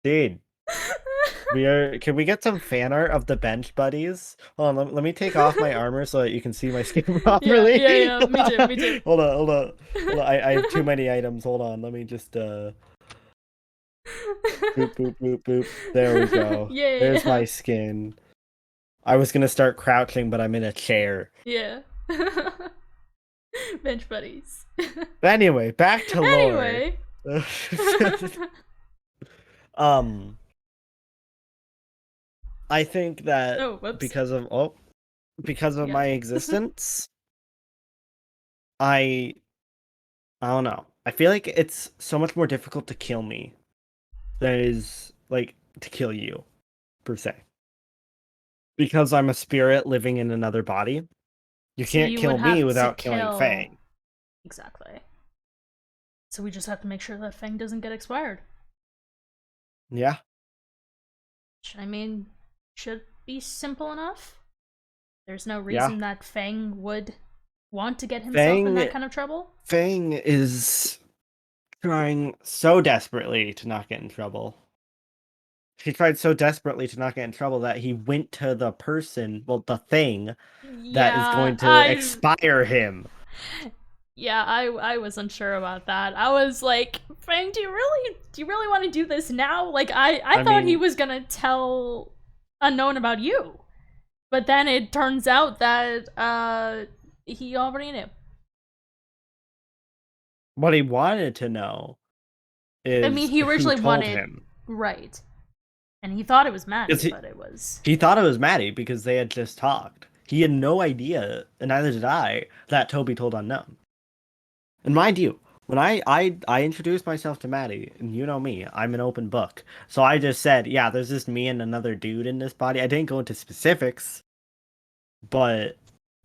Dude, can we get some fan art of the bench buddies? Hold on, let me take off my armor so that you can see my skin properly. Yeah, me too. Hold on. I have too many items. Hold on, let me just boop, boop. There we go. Yeah. There's my skin. I was gonna start crouching, but I'm in a chair. Yeah. Bench buddies. But anyway, back to lore. I think that because of my existence, I don't know. I feel like it's so much more difficult to kill me than it is like to kill you, per se. Because I'm a spirit living in another body. You can't kill me without killing Fang. Exactly. So we just have to make sure that Fang doesn't get expired. Yeah. I mean, should be simple enough. There's no reason that Fang would want to get himself in that kind of trouble. Fang is trying so desperately to not get in trouble. He tried so desperately to not get in trouble that he went to the person, well, the thing that is going to expire him. Yeah, I wasn't sure about that. I was like, Fang, do you really want to do this now? Like, I thought he was gonna tell Unknown about you. But then it turns out that he already knew. What he wanted to know is I mean, he who originally told wanted him. right. And he thought it was Maddie, but it was... He thought it was Maddie because they had just talked. He had no idea, and neither did I, that Toby told Unknown. And mind you, when I introduced myself to Maddie, and you know me, I'm an open book. So I just said, yeah, there's just me and another dude in this body. I didn't go into specifics, but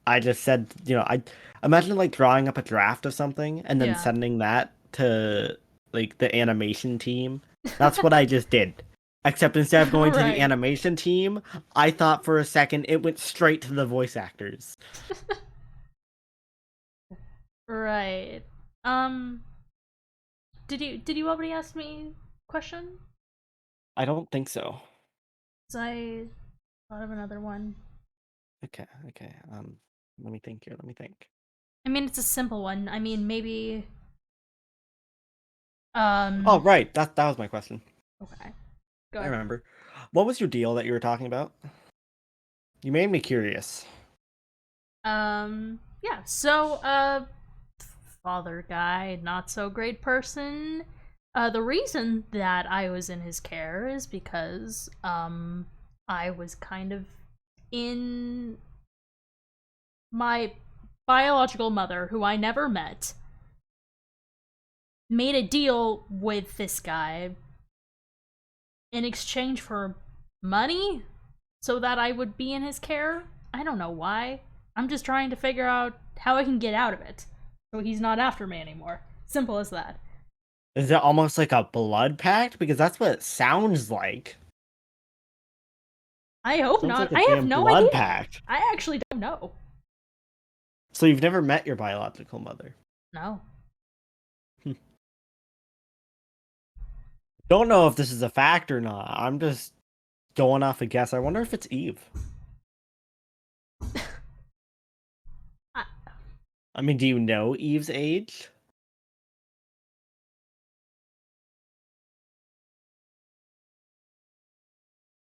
I just said, I imagine like drawing up a draft of something and then sending that to like the animation team. That's what I just did. Except instead of going to the animation team, I thought for a second it went straight to the voice actors. Right. Did you already ask me a question? I don't think so. So I thought of another one. Okay. Let me think here. I mean, it's a simple one. I mean, maybe... Oh, right. That was my question. Okay. Go ahead. I remember. What was your deal that you were talking about? You made me curious. Yeah, so, father guy, not so great person. The reason that I was in his care is because, I was kind of in my biological mother, who I never met, made a deal with this guy in exchange for money so that I would be in his care. I don't know why. I'm just trying to figure out how I can get out of it so he's not after me anymore. Simple as that. Is it almost like a blood pact? Because that's what it sounds like. I hope not. Like I have no blood idea. Pact. I actually don't know. So you've never met your biological mother? No. Don't know if this is a fact or not. I'm just going off a guess. I wonder if it's Eve. I mean, do you know Eve's age?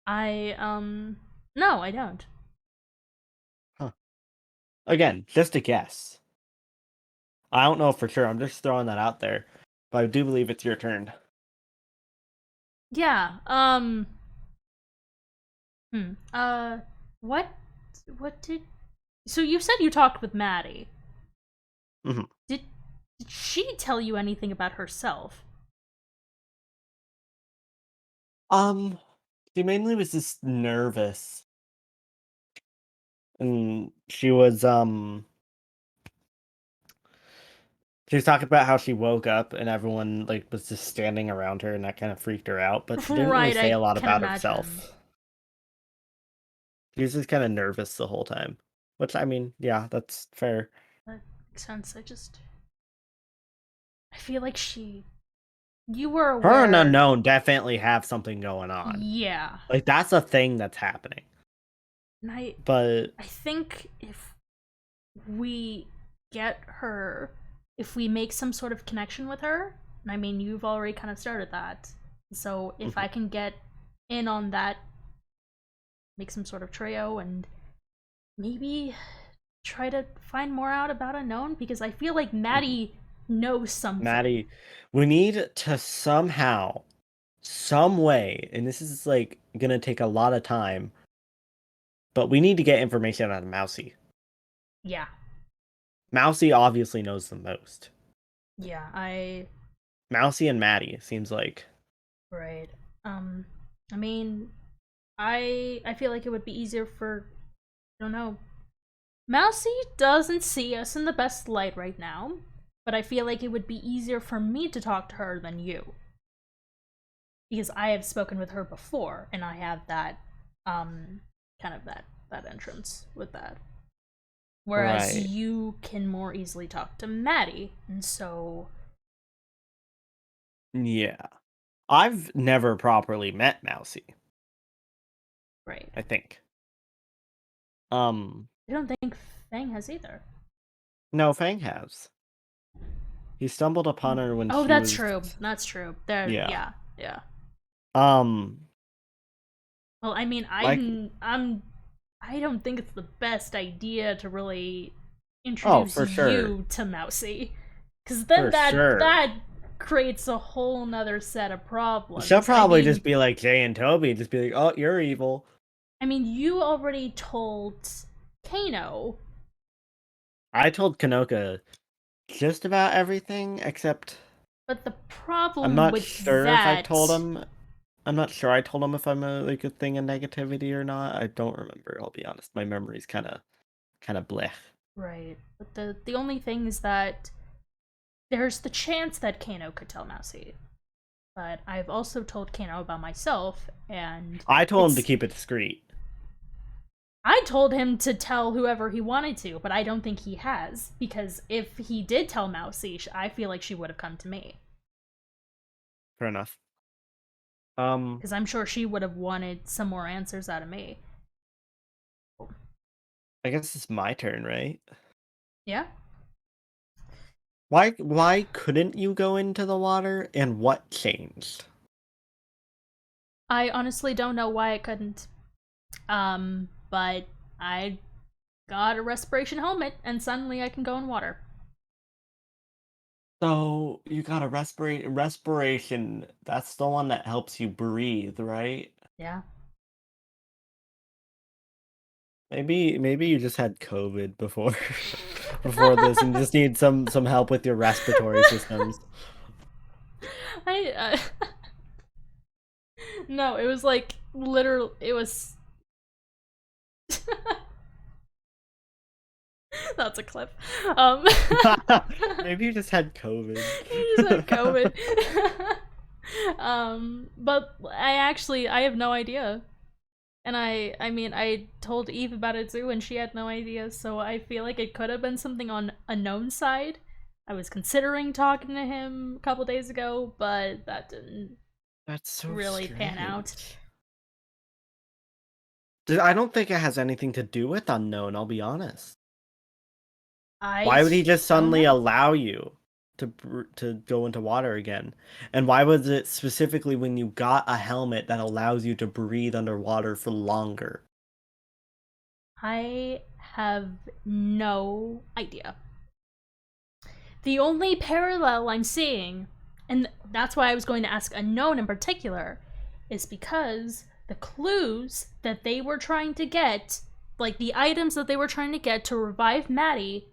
No, I don't. Huh. Again, just a guess. I don't know for sure. I'm just throwing that out there. But I do believe it's your turn. Yeah, what did... So you said you talked with Maddie. Mm-hmm. Did she tell you anything about herself? She mainly was just nervous. And she was talking about how she woke up and everyone like was just standing around her and that kind of freaked her out, but she didn't really say a lot about herself. She was just kind of nervous the whole time. Which, I mean, yeah, that's fair. That makes sense. I feel like you were aware... Her and Unknown definitely have something going on. Yeah. Like, that's a thing that's happening. And I think if we get her, if we make some sort of connection with her, and I mean, you've already kind of started that, so if I can get in on that, make some sort of trio, and maybe try to find more out about Unknown, because I feel like Maddie knows something. Maddie, we need to somehow, some way, and this is like gonna take a lot of time, but we need to get information out of Mousy. Yeah. Mousy obviously knows the most. Yeah, Mousy and Maddie, seems like. Right. I mean, I feel like it would be easier for... I don't know. Mousy doesn't see us in the best light right now, but I feel like it would be easier for me to talk to her than you. Because I have spoken with her before, and I have that, kind of that entrance with that. Whereas you can more easily talk to Maddie, and so... Yeah. I've never properly met Mousy. Right. I think. I don't think Fang has either. No, Fang has. He stumbled upon her when Oh, she that's was... true. That's true. There. Yeah. Yeah. Um, Well, I mean, like, I don't think it's the best idea to really oh, introduce for sure. you to Mousy, because then For sure. that creates a whole nother set of problems. She'll probably I mean, just be like Jay and Toby, just be like, oh, you're evil. I mean, you already told Kano. I told Kanoka just about everything, except... But the problem I'm not with sure if I that... told him... I'm not sure I told him if I'm a thing of negativity or not. I don't remember, I'll be honest. My memory's kind of blech. Right. But the only thing is that there's the chance that Kano could tell Mousy. But I've also told Kano about myself, and I told him to keep it discreet. I told him to tell whoever he wanted to, but I don't think he has, because if he did tell Mousy, I feel like she would have come to me. Fair enough. Because I'm sure she would have wanted some more answers out of me. I guess it's my turn, right? Yeah? Why couldn't you go into the water, and what changed? I honestly don't know why I couldn't. But I got a respiration helmet, and suddenly I can go in water. So, you got a respiration, that's the one that helps you breathe, right? Yeah. Maybe you just had COVID before before this and just need some help with your respiratory systems. No, it was like literal. It was. That's a clip. Maybe you just had COVID. You just had COVID. But I have no idea. And I mean, I told Eve about it too, and she had no idea, so I feel like it could have been something on Unknown's side. I was considering talking to him a couple days ago, but that didn't That's so really pan out. I don't think it has anything to do with Unknown, I'll be honest. Why Why would he just suddenly allow you to go into water again? And why was it specifically when you got a helmet that allows you to breathe underwater for longer? I have no idea. The only parallel I'm seeing, and that's why I was going to ask Unknown in particular, is because the clues that they were trying to get, like the items that they were trying to get to revive Maddie,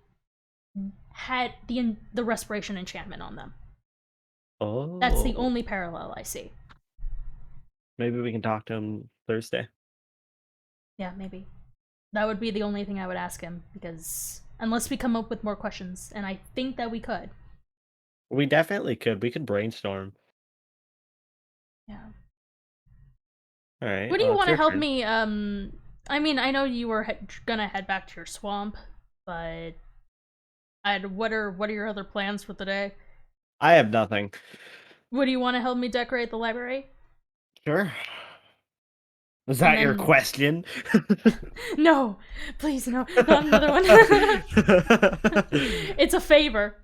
had the respiration enchantment on them. Oh. That's the only parallel I see. Maybe we can talk to him Thursday. Yeah, maybe. That would be the only thing I would ask him, because unless we come up with more questions, and I think that we could. We definitely could. We could brainstorm. Yeah. All right. What do you want to help me? I mean, I know you were gonna head back to your swamp, but what are your other plans for the day? I have nothing. What do you want to help me decorate the library? Sure. Was that your question? No, please no, not another one. It's a favor.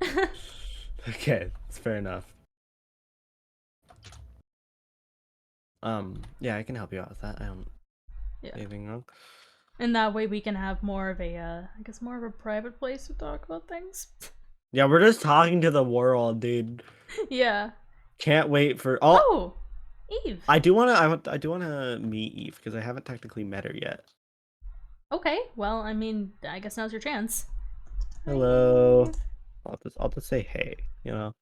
Okay, that's fair enough. Yeah, I can help you out with that. I don't do anything wrong. And that way we can have more of a, I guess more of a private place to talk about things. Yeah, we're just talking to the world, dude. Yeah. Can't wait for Eve. I do wanna meet Eve because I haven't technically met her yet. Okay, well, I mean, I guess now's your chance. Hello. I'll just say hey, you know.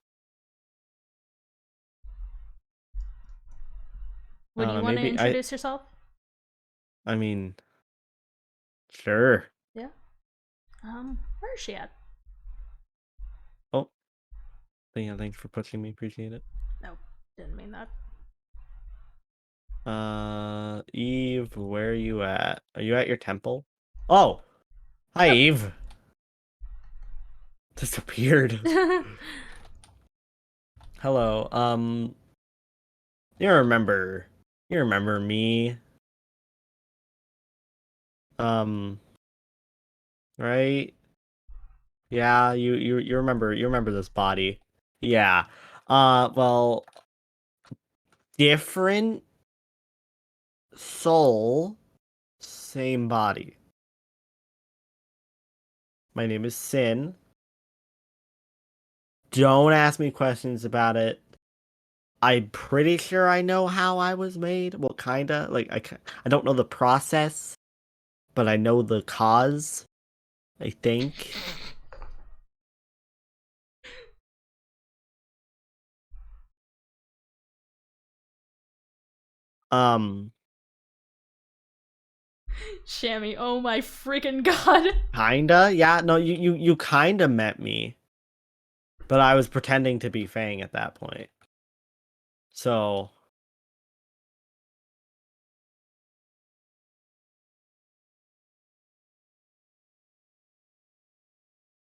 Would you want to introduce yourself? I mean, sure. Yeah. Where is she at? Oh. Yeah, thanks for pushing me. Appreciate it. No, didn't mean that. Eve, where are you at? Are you at your temple? Oh! Hi, Eve! Disappeared. Hello, you remember me? Right? Yeah, you remember this body. Yeah. Well, different soul, same body. My name is Sin. Don't ask me questions about it. I'm pretty sure I know how I was made. Well, kinda. Like, I don't know the process, but I know the cause, I think. Um, Shammy, oh my freaking god. kinda. Yeah, no, you kinda met me. But I was pretending to be Fang at that point. So,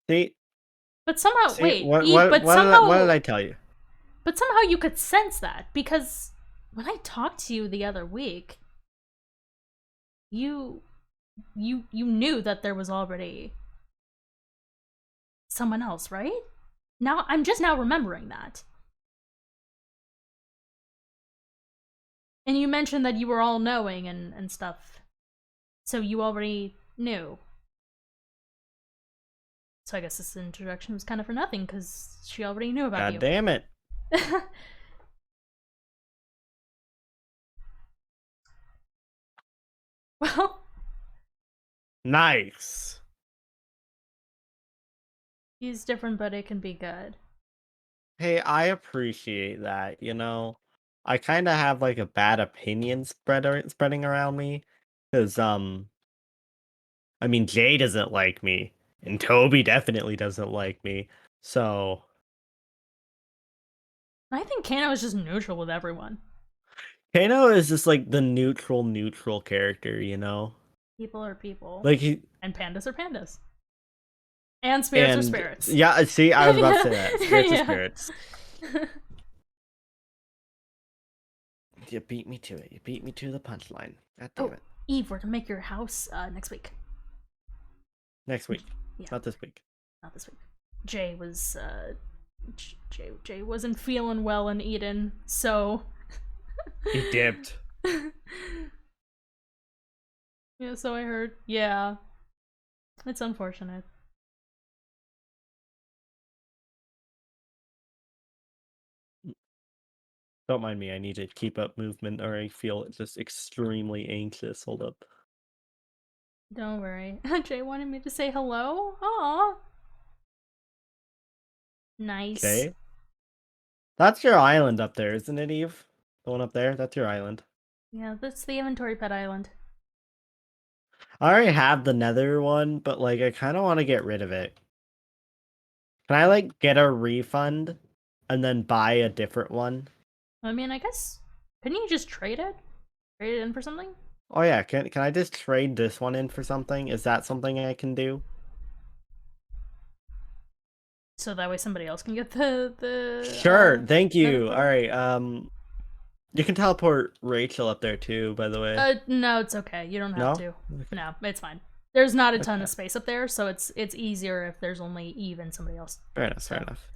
see, But somehow, see, wait, Eve, but what did somehow, I tell you? but somehow you could sense that, because when I talked to you the other week, you knew that there was already someone else, right? Now, I'm just now remembering that. And you mentioned that you were all knowing and stuff. So you already knew. So I guess this introduction was kind of for nothing, because she already knew about God you. damn it. Well, Nice. he's different, but it can be good. Hey, I appreciate that, you know? I kind of have like a bad opinion spreading around me cuz I mean Jay doesn't like me and Toby definitely doesn't like me. So, I think Kano is just neutral with everyone. Kano is just like the neutral character, you know? People are people. Like he And pandas are pandas. And spirits are and spirits. yeah, see, I was about to say that. Spirits are Yeah. spirits. You beat me to it. You beat me to the punchline. God damn it. Eve, we're gonna make your house next week. Next week. Yeah. Not this week. Not this week. Jay was Jay wasn't feeling well in Eden, so He dipped. Yeah, so I heard. Yeah. It's unfortunate. Don't mind me, I need to keep up movement or I feel just extremely anxious. Hold up. Don't worry. Jay wanted me to say hello? Aw. Nice. Okay. That's your island up there, isn't it, Eve? The one up there? That's your island. Yeah, that's the inventory pet island. I already have the nether one, but like I kind of want to get rid of it. Can I like get a refund and then buy a different one? I mean, I guess, couldn't you just trade it? Trade it in for something? Oh yeah, can I just trade this one in for something? Is that something I can do? So that way somebody else can get the Sure, thank you. nether All right, you can teleport Rachel up there too, by the way. No, it's okay. You don't have No? to. No, it's fine. There's not a ton Okay. of space up there, so it's easier if there's only Eve and somebody else. Fair enough, fair enough.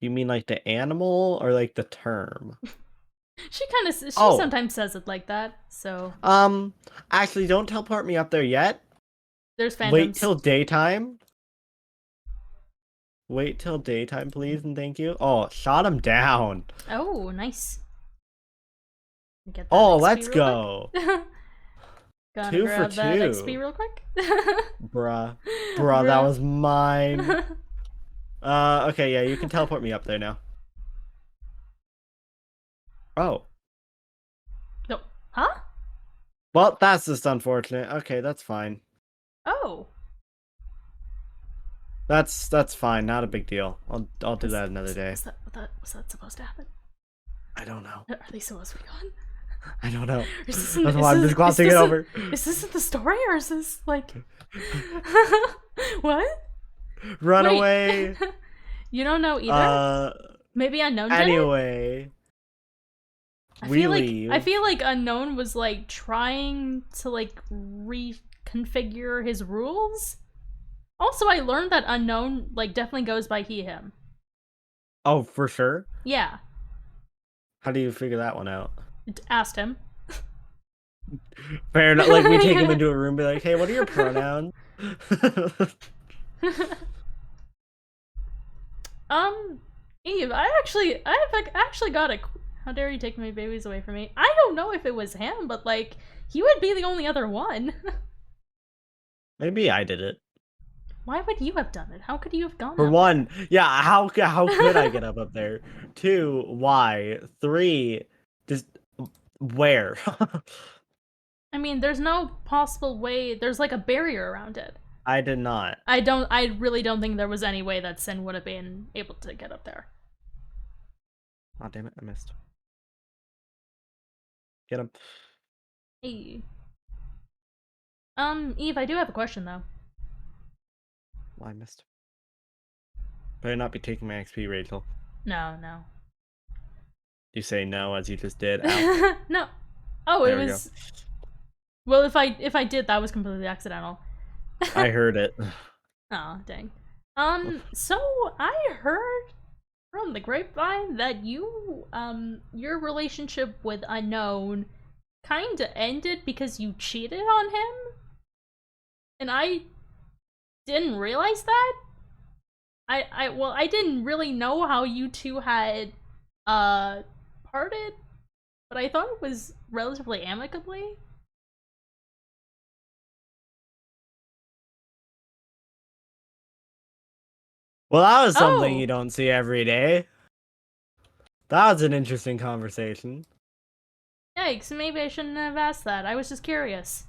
You mean like the animal or like the term? She sometimes says it like that, so. Actually, don't teleport me up there yet. There's phantoms. Wait till daytime. Wait till daytime, please, and thank you. Oh, shot him down. Oh, nice. Get that Oh, XP let's real go. Gonna 2 for grab that 2. XP real quick. Bruh, that was mine. Okay, yeah, you can teleport me up there now. Oh. No. Huh? Well, that's just unfortunate. Okay, that's fine. Oh. That's fine. Not a big deal. I'll do that another day. Was that supposed to happen? I don't know. Are they supposed to be gone? I don't know. That's why I'm just glossing it over. Is this in the story, or is this like what? Run Wait. away. You don't know either. Maybe Unknown did anyway. it? We leave. I feel like Unknown was like trying to like reconnect configure his rules. Also, I learned that unknown, like, definitely goes by he, him. Oh, for sure? Yeah. How do you figure that one out? Asked him. Fair enough. Like, we take him into a room and be like, hey, what are your pronouns? Eve, I actually got a... How dare you take my babies away from me? I don't know if it was him, but, like, he would be the only other one. Maybe I did it. Why would you have done it? How could you have gone For up one, there? yeah, how could I get up there? 2, why? 3, just where? I mean, there's no possible way. There's like a barrier around it. I did not. I really don't think there was any way that Sin would have been able to get up there. Oh, damn it, I missed. Get him. Hey. Eve, I do have a question though. Well, I missed. Better not be taking my XP, Rachel. No, no. You say no as you just did. No. Oh, there it was. Well, if I did, that was completely accidental. I heard it. Oh, dang. So I heard from the grapevine that you, your relationship with Unknown kinda ended because you cheated on him? And I didn't realize that? Well, I didn't really know how you two had, parted, but I thought it was relatively amicably. Well, that was something Oh. you don't see every day. That was an interesting conversation. Yikes, maybe I shouldn't have asked that. I was just curious.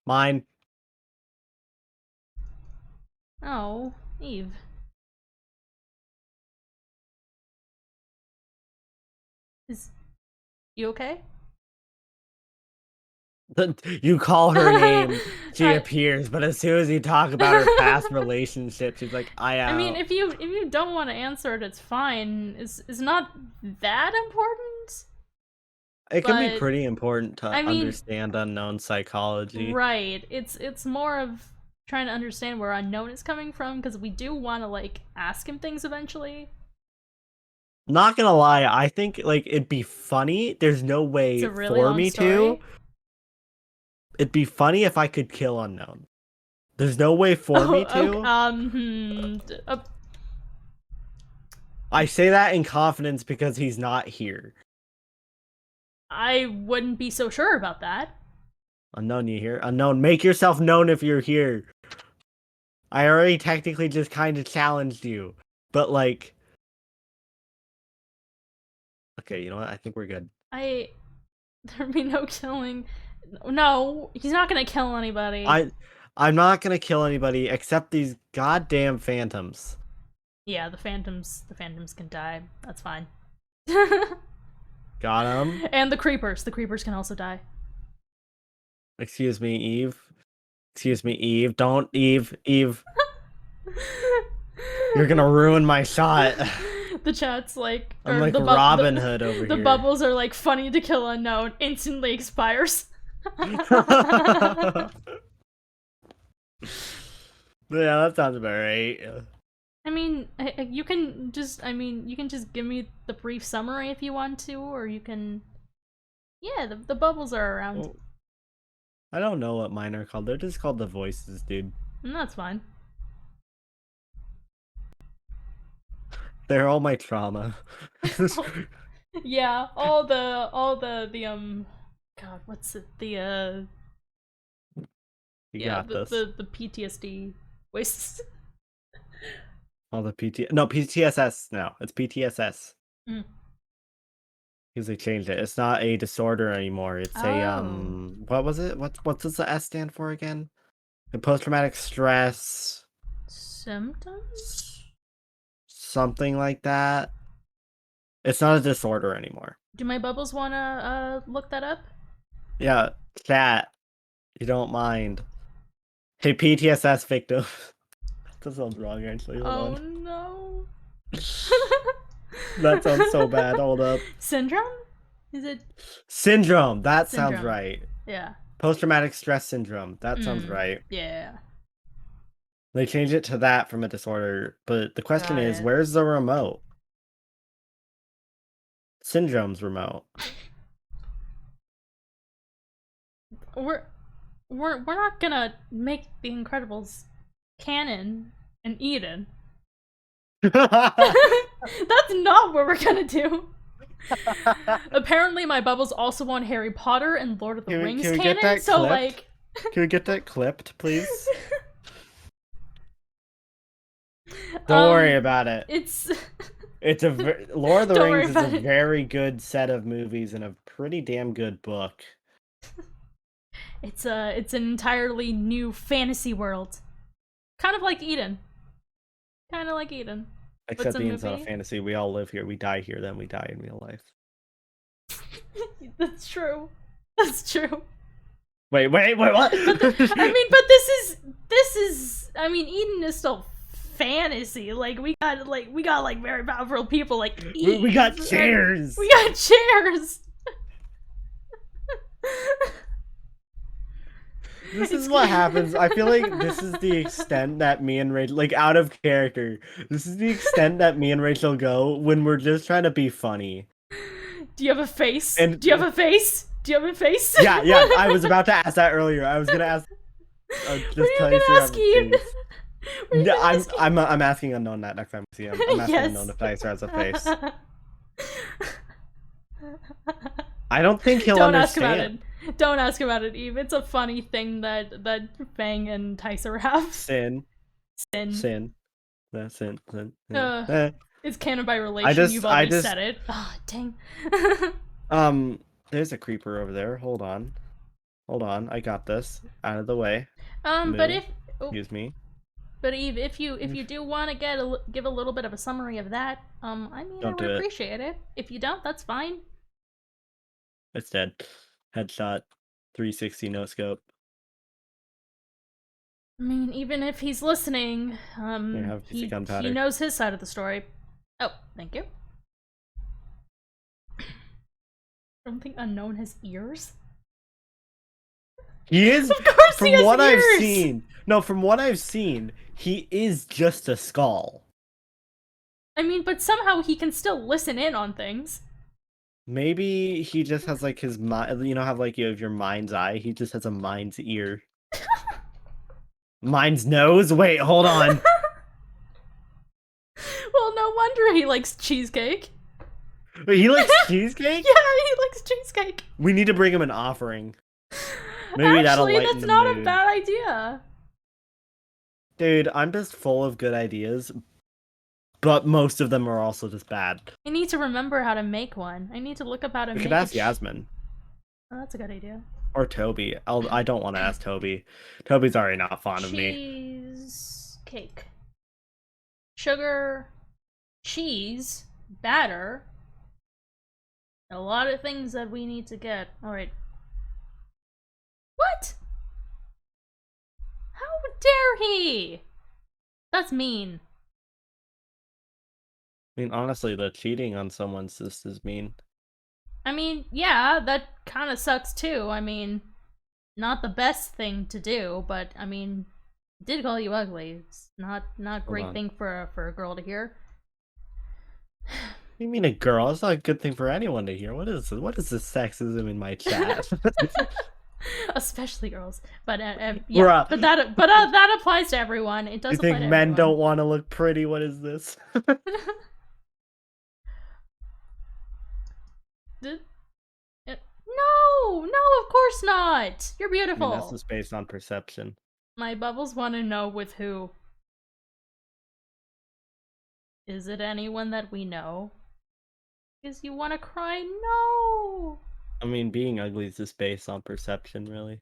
Mine. Oh, Eve. Is you okay? You call her name, she appears, but as soon as you talk about her past relationship, she's like, I mean, if you don't want to answer it, it's fine. It's not that important. It can be pretty important to understand Unknown psychology. Right. It's more of trying to understand where Unknown is coming from, because we do want to, like, ask him things eventually. Not gonna lie, I think, like, it'd be funny. There's no way really for me to. It'd be funny if I could kill Unknown. There's no way for me to. I say that in confidence because he's not here. I wouldn't be so sure about that. Unknown, you here? Unknown, make yourself known if you're here. I already technically just kind of challenged you. But, like... Okay, you know what? I think we're good. There'd be no killing... No, he's not gonna kill anybody. I'm not gonna kill anybody except these goddamn phantoms. Yeah, the phantoms can die. That's fine. Got him. And the creepers can also die. Excuse me, Eve. Excuse me, Eve. Don't, Eve. You're gonna ruin my shot. The chat's like... I'm like Robin Hood over here. The bubbles are like, funny to kill Unknown, instantly expires. Yeah, that sounds about right. I mean, you can just give me the brief summary if you want to, or you can... Yeah, the bubbles are around. Well, I don't know what mine are called. They're just called the voices, dude. And that's fine. They're all my trauma. Yeah, all the God, what's it? You got this. The PTSD voices. All the PTSS now. It's PTSS. Mm. Because they changed it. It's not a disorder anymore. It's a what was it? What does the S stand for again? The post-traumatic stress symptoms? Something like that. It's not a disorder anymore. Do my bubbles wanna look that up? Yeah, chat. You don't mind. Hey, PTSS victim. That sounds wrong, actually. Hold on. No. That sounds so bad. Hold up. Syndrome? Is it? Syndrome. That sounds right. Yeah. Post-traumatic stress syndrome. That sounds right. Yeah. They changed it to that from a disorder, but the question Got is, it. where's the remote? Syndrome's remote. We're not gonna make The Incredibles canon in Eden. That's not what we're gonna do. Apparently, my bubbles also want Harry Potter and Lord of the Rings can we canon. get that so clipped? like, Can we get that clipped, please? Don't worry about it. It's Lord of the Don't worry Rings is a about it. very good set of movies and a pretty damn good book. It's an entirely new fantasy world, kind of like Eden. Kind of like Eden. Except Eden's not a fantasy. We all live here. We die here, then we die in real life. That's true. That's true. Wait, what? But this is. I mean, Eden is still fantasy. Like we got very powerful people. Like Eve, we got chairs. We got chairs. This is what happens. I feel like this is the extent that me and Rachel, like out of character, this is the extent that me and Rachel go when we're just trying to be funny. Do you have a face? Do you have a face? Do you have a face? Yeah, I was about to ask that earlier. I was gonna ask. Were you gonna ask Eve? No, I'm asking Unknown that next time we see him. I'm asking Unknown if Dicer has a face. I don't think he'll understand. Don't ask about it, Eve. It's a funny thing that Fang and Tycer have. Sin. Sin. It's canon by relation. You've already said it. Oh, dang. There's a creeper over there. Hold on. I got this. Out of the way. But if excuse me. But Eve, if you do want to give a little bit of a summary of that, I mean, I would appreciate it. If you don't, that's fine. It's dead. Headshot. 360 no scope. I mean, even if he's listening, he knows his side of the story. Oh, thank you. I don't think Unknown has ears. He is. Of course he has ears. From what I've seen, he is just a skull. I mean, but somehow he can still listen in on things. Maybe he just has like his mind. You know how like you have your mind's eye. He just has a mind's ear. Mind's nose. Wait, hold on. Well, no wonder he likes cheesecake. Wait, he likes cheesecake? Yeah, he likes cheesecake. We need to bring him an offering. Maybe that'll lighten the mood. That's not a bad idea. Dude, I'm just full of good ideas, but most of them are also just bad. I need to remember how to make one. I need to look up how to make it. We could ask Yasmin. Oh, that's a good idea. Or Toby. I don't want to ask Toby. Toby's already not fond of me. Cheesecake. Sugar, cheese, batter. A lot of things that we need to get. Alright. What? How dare he? That's mean. I mean, honestly, the cheating on someone's just is mean. I mean, yeah, that kind of sucks too. I mean, not the best thing to do, but I mean, did call you ugly. It's not a great thing for a girl to hear. You mean a girl? It's not a good thing for anyone to hear. What is this sexism in my chat? Especially girls, but yeah, but that applies to everyone. It does. You think men don't want to look pretty? What is this? No, of course not. You're beautiful. I mean, that's just based on perception. My bubbles want to know with who. Is it anyone that we know? Because you want to cry? No. I mean, being ugly is just based on perception, really.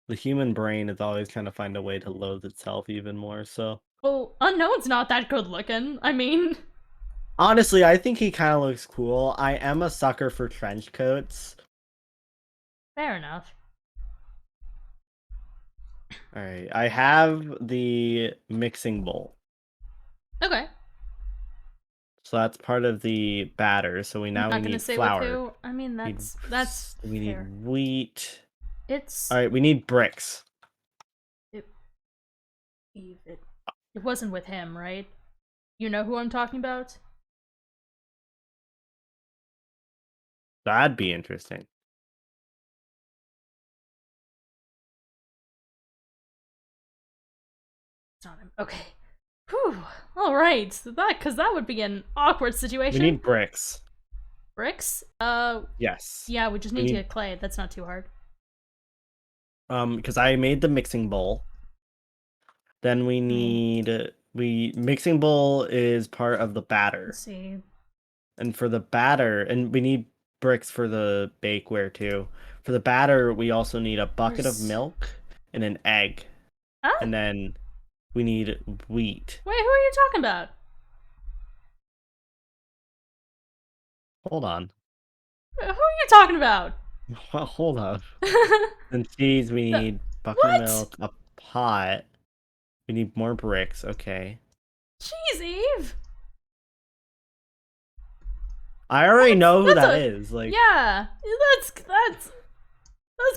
The human brain is always trying to find a way to loathe itself even more, so... Well, Unknown's not that good looking. I mean... Honestly, I think he kind of looks cool. I am a sucker for trench coats. Fair enough. Alright, I have the mixing bowl. Okay. So that's part of the batter. So we need flour. I mean, that's we fair. need wheat. It's... Alright, we need bricks. It wasn't with him, right? You know who I'm talking about? That'd be interesting. It's not him. Okay. Whew. Alright. Because that would be an awkward situation. We need bricks. Bricks? Yes. Yeah, we just need to get clay. That's not too hard. Because I made the mixing bowl. Then we need... Mixing bowl is part of the batter. Let's see. And for the batter... And we need bricks for the bakeware, too. For the batter, we also need a bucket of milk and an egg. Huh? And then we need wheat. Wait, who are you talking about? Hold on. Who are you talking about? Well, hold on. And cheese, we need bucket of milk, a pot. We need more bricks, okay. Jeez, Eve! I already know who that is. Like, yeah, that's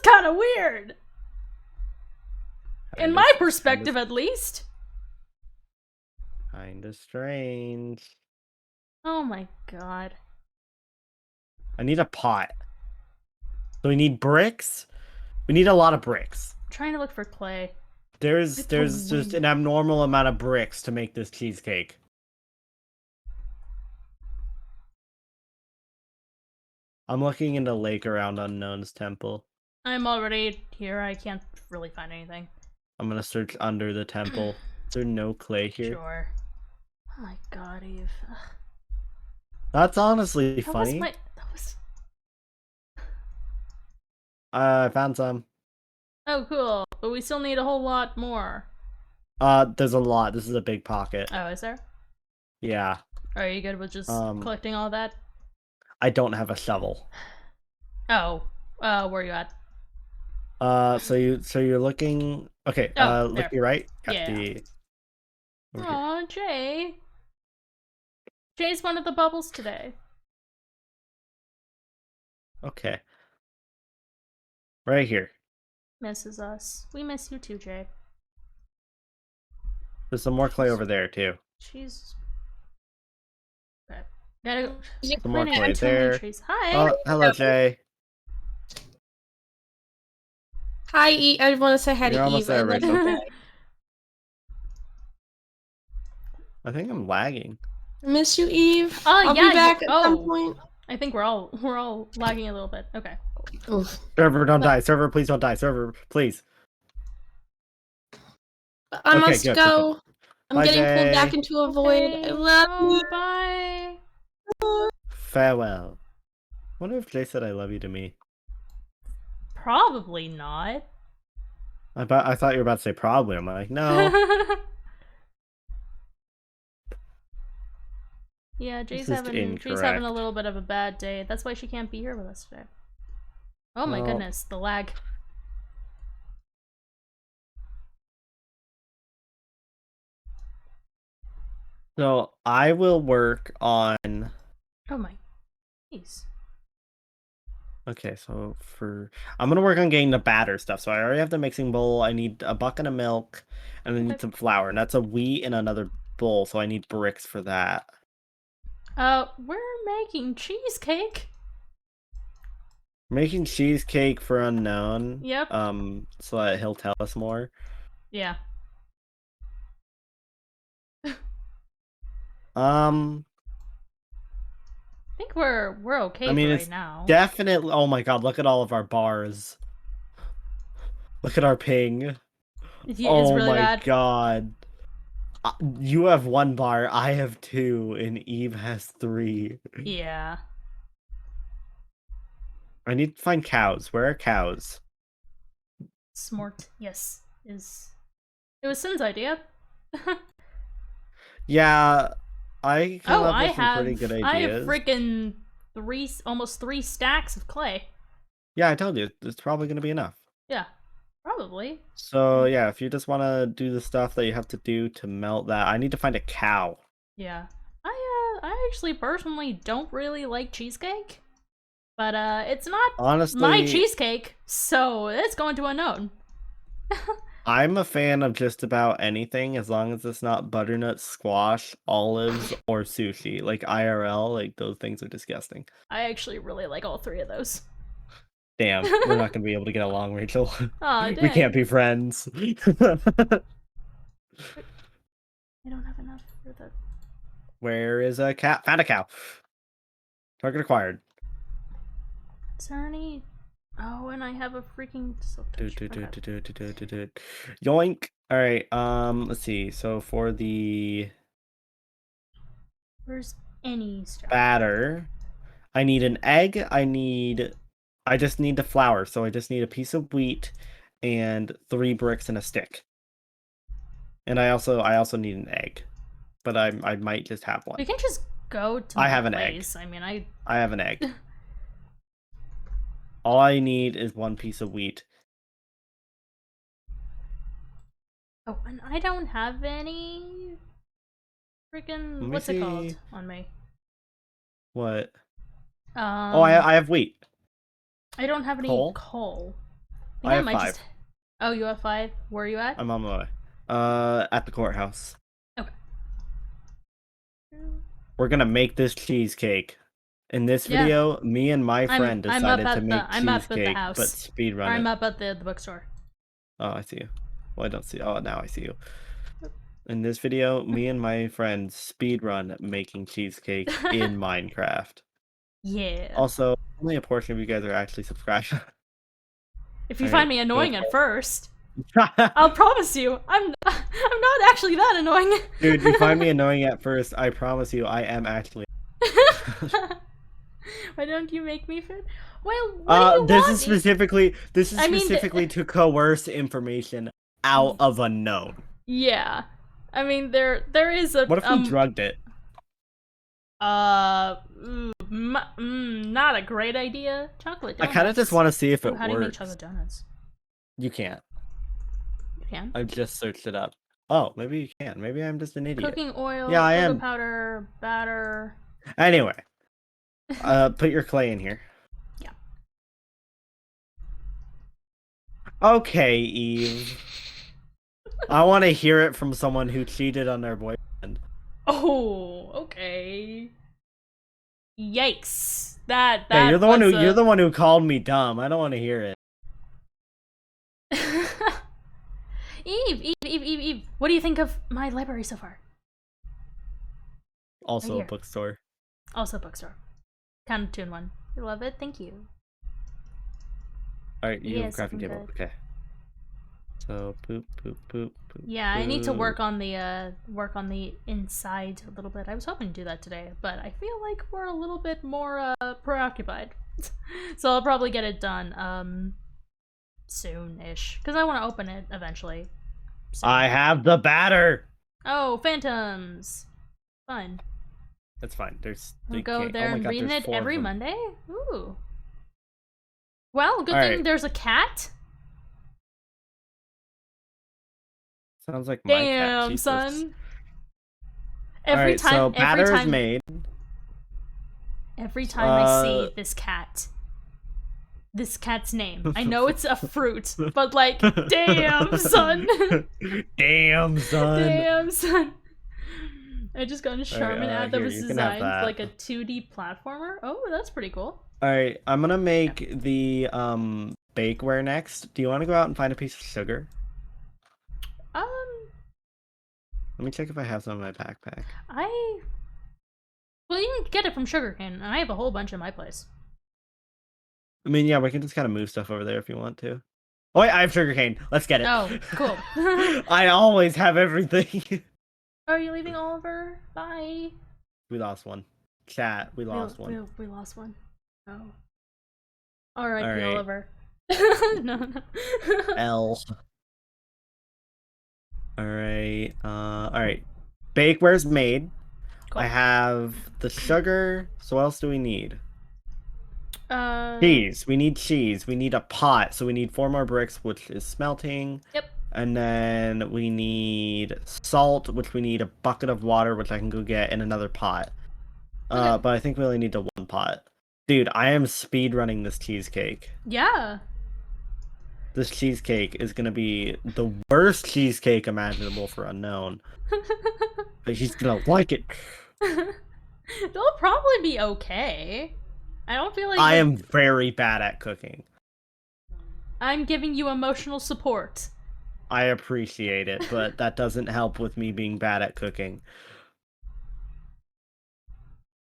kind of weird. In my perspective, at least. Kinda strange. Oh my god. I need a pot. So we need bricks. We need a lot of bricks. I'm trying to look for clay. There's just an abnormal amount of bricks to make this cheesecake. I'm looking into Lake Around Unknown's temple. I'm already here. I can't really find anything. I'm gonna search under the temple. Is there no clay here? Sure. Oh my god, Eve. Ugh. That's honestly funny. I found some. Oh, cool. But we still need a whole lot more. There's a lot. This is a big pocket. Oh, is there? Yeah. Are you good with just collecting all that? I don't have a shovel. Oh. Where are you at? So you're looking. Okay. Look to your right. Yeah. Aw, Jay. Jay's one of the bubbles today. Okay. Right here. Misses us. We miss you too, Jay. There's some more clay over there too. She's... Okay. Gotta go. Some more clay there. Hi! Oh, hello, Jay. Hi, Eve. I want to say hi You're to almost Eve. there, Rachel. I think I'm lagging. I miss you, Eve. Oh, I'll yeah, be back at some point. I think we're all lagging a little bit. Okay, cool. Oof. Server, don't die. Server, please don't die. Server, please. I must go. Good. I'm Bye, getting pulled Jay. back into a void. I love you. Bye. Farewell. I wonder if Jay said I love you to me. Probably not. I thought you were about to say probably. I'm like, no. Yeah, Jay's having a little bit of a bad day. That's why she can't be here with us today. Oh my goodness, the lag. So I will work on. Oh my, jeez. Okay, so I'm gonna work on getting the batter stuff. So I already have the mixing bowl. I need a bucket of milk, and I need some flour, and that's a wheat in another bowl. So I need bricks for that. We're making cheesecake. Making cheesecake for Unknown. Yep. So that he'll tell us more. Yeah. I think we're okay right now. Definitely. Oh my god! Look at all of our bars. Look at our ping. Yeah, oh really my bad. God! You have 1 bar. I have 2, and Eve has 3. Yeah. I need to find cows. Where are cows? Smart. Yes. It was Sin's idea. Yeah. I came up with some pretty good ideas. I have freaking almost 3 stacks of clay. Yeah, I told you. It's probably going to be enough. Yeah, probably. So, yeah, if you just want to do the stuff that you have to do to melt that, I need to find a cow. Yeah. I actually personally don't really like cheesecake. But it's not honestly my cheesecake, so it's going to unknown. I'm a fan of just about anything as long as it's not butternut squash, olives, or sushi. Like IRL, like those things are disgusting. I actually really like all three of those. Damn, we're not gonna be able to get along, Rachel. Aw, We can't be dang. friends. I don't have enough for the... Where is a cat? Found a cow. Target acquired. Is there any... Oh, and I have a freaking silk touch. Yoink. Alright, let's see. So for the Where's any stuff? batter, I need an egg. I just need the flour, so I just need a piece of wheat and 3 bricks and a stick. And I also need an egg. But I might just have one. We can just go to I have an egg. I mean, I have an egg. All I need is 1 piece of wheat. Oh, and I don't have any freaking what's it called on me? What? Oh, I have wheat. I don't have any coal. I have 5. Oh, you have 5? Where are you at? I'm on my way. At the courthouse. Okay. We're gonna make this cheesecake. In this video, me and my friend decided to make cheesecake, but speedrun it. I'm up at the bookstore. Oh, I see you. Well, I don't see. Oh, now I see you. In this video, me and my friend speedrun making cheesecake in Minecraft. Yeah. Also, only a portion of you guys are actually subscribed. If you find me annoying at first, I'll promise you, I'm not actually that annoying. Dude, you find me annoying at first, I promise you, I am actually. Why don't you make me fit? Well, what do you this want? is specifically to coerce information out of a known. Yeah, I mean there is a. What if we drugged it? Not a great idea. Chocolate donuts. I kind of just want to see if it works. How do you make chocolate donuts? You can't. You can? I just searched it up. Oh, maybe you can. Maybe I'm just an idiot. Cooking oil, yeah, I am. powder, batter. Anyway, put your clay in here. Yeah. Okay, Eve. I want to hear it from someone who cheated on their boyfriend. Oh, okay. Yikes! That hey, you're the one who called me dumb. I don't want to hear it. Eve, what do you think of my library so far? Also a bookstore. Also a bookstore. Count of 2 in 1. I love it. Thank you. All right, you have a crafting table. Good. Okay. So poop. Yeah, I need to work on the inside a little bit. I was hoping to do that today, but I feel like we're a little bit more preoccupied. So I'll probably get it done soon-ish, because I want to open it eventually. So. I have the batter. Oh, phantoms. Fun. That's fine. We'll go there and read it every Monday. Ooh. Well, good thing there's a cat. Sounds like my cat. Damn, son. Every time made. Every time I see this cat's name, I know it's a fruit, but like, damn, son. Damn, son. Damn, son. I just got a Charmin ad that was designed like a 2D platformer. Oh, that's pretty cool. Alright, I'm gonna make the bakeware next. Do you want to go out and find a piece of sugar? Let me check if I have some in my backpack. Well, you can get it from sugarcane, and I have a whole bunch in my place. I mean, yeah, we can just kind of move stuff over there if you want to. Oh wait, I have sugarcane. Let's get it. Oh, cool. I always have everything. Are you leaving, Oliver? Bye. We lost one. Chat, we lost one. We lost one. Oh. Alright, Oliver. No. L. Alright. Alright. Bakeware's made. Cool. I have the sugar. So what else do we need? Cheese. We need cheese. We need a pot. So we need 4 more bricks, which is smelting. Yep. And then we need salt, which we need a bucket of water, which I can go get in another pot. Okay. But I think we only need the 1 pot. Dude, I am speedrunning this cheesecake. Yeah. This cheesecake is gonna be the worst cheesecake imaginable for Unknown. But he's gonna like it. They'll probably be okay. I don't feel like I am very bad at cooking. I'm giving you emotional support. I appreciate it, but that doesn't help with me being bad at cooking.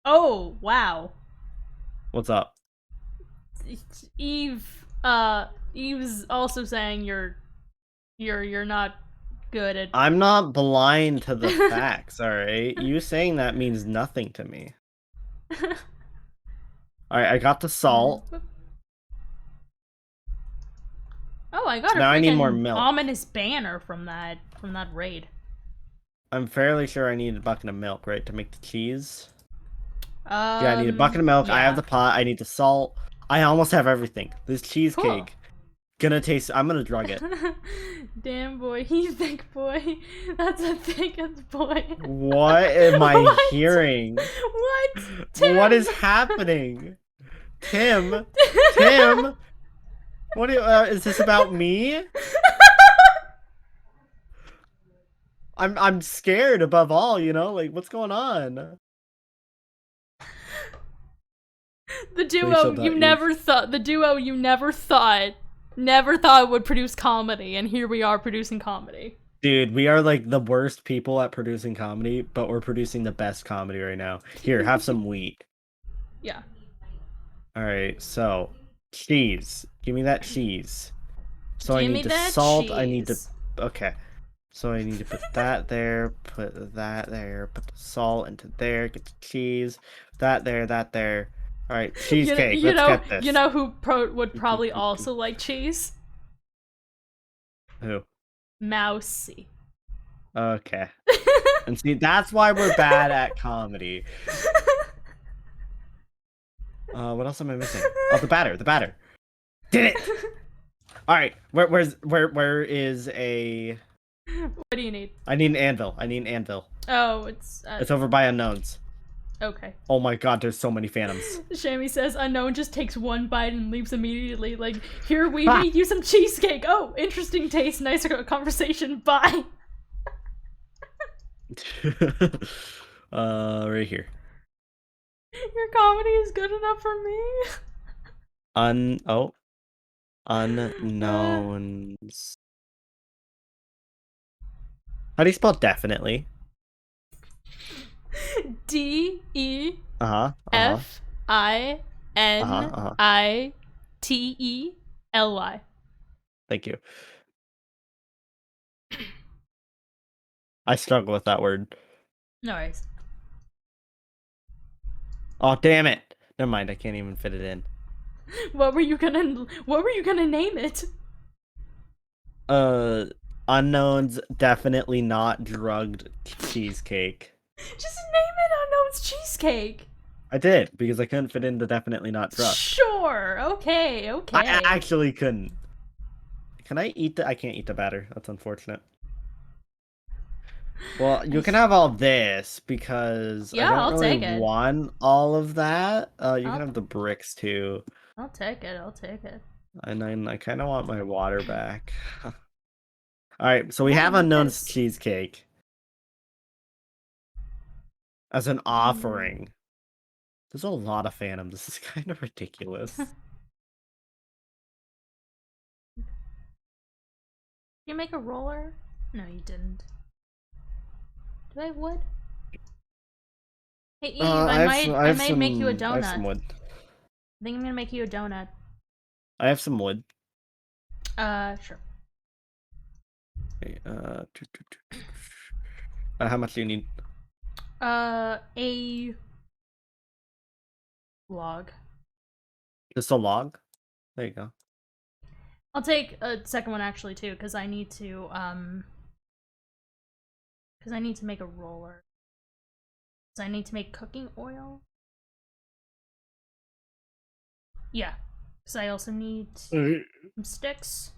Oh, wow. What's up? Eve's also saying you're not good at. I'm not blind to the facts, alright? You saying that means nothing to me. Alright, I got the salt. Oh, I got so a now I need more freaking milk. ominous banner from that raid. I'm fairly sure I need a bucket of milk, right, to make the cheese? Yeah, I need a bucket of milk. Yeah. I have the pot. I need the salt. I almost have everything. This cheesecake gonna taste. I'm gonna drug it. Damn boy, he's thick boy. That's a thickest boy. What am I hearing? What? Tim? What is happening? Tim? Tim? What is this about me? I'm scared above all, you know? Like, what's going on? The duo you never thought would produce comedy, and here we are producing comedy. Dude, we are like the worst people at producing comedy, but we're producing the best comedy right now. Here, have some wheat. Yeah. Alright, so cheese. Give me that cheese. So Give I me need the that salt, cheese. I need to okay. So I need to put that there, put that there, put the salt into there, get the cheese, that there. Alright, cheesecake, let's get this. You know who would probably also like cheese? Who? Mousy. Okay. And see, that's why we're bad at comedy. What else am I missing? Oh, the batter. Did it! Alright, where is a... What do you need? I need an anvil. Oh, it's over by Unknowns. Okay. Oh my god, there's so many phantoms. Shammy says Unknown just takes one bite and leaves immediately. Like, here, we made you some cheesecake. Oh, interesting taste, nice conversation, bye. Right here. Your comedy is good enough for me. Unknowns. How do you spell definitely? DEFINITELY. Thank you. I struggle with that word. No worries. Oh, damn it. Never mind, I can't even fit it in. What were you gonna name it? Unknowns definitely not drugged cheesecake. Just name it Unknown's cheesecake. I did, because I couldn't fit in the definitely not drugged. Sure, okay. I actually couldn't. Can I eat I can't eat the batter. That's unfortunate. Well, you can have all this, because I don't really want all of that. You can have the bricks, too. I'll take it. And I kind of want my water back. Alright, so we have Unknown's cheesecake. As an offering. There's a lot of phantoms. This is kind of ridiculous. You make a roller? No, you didn't. Do I have wood? Hey Eve, I might make you a donut. I have some wood. I think I'm gonna make you a donut. I have some wood. Sure. Okay, how much do you need? A log. Just a log? There you go. I'll take a second one actually too, because I need to make a roller. So I need to make cooking oil. Yeah. Because I also need some sticks.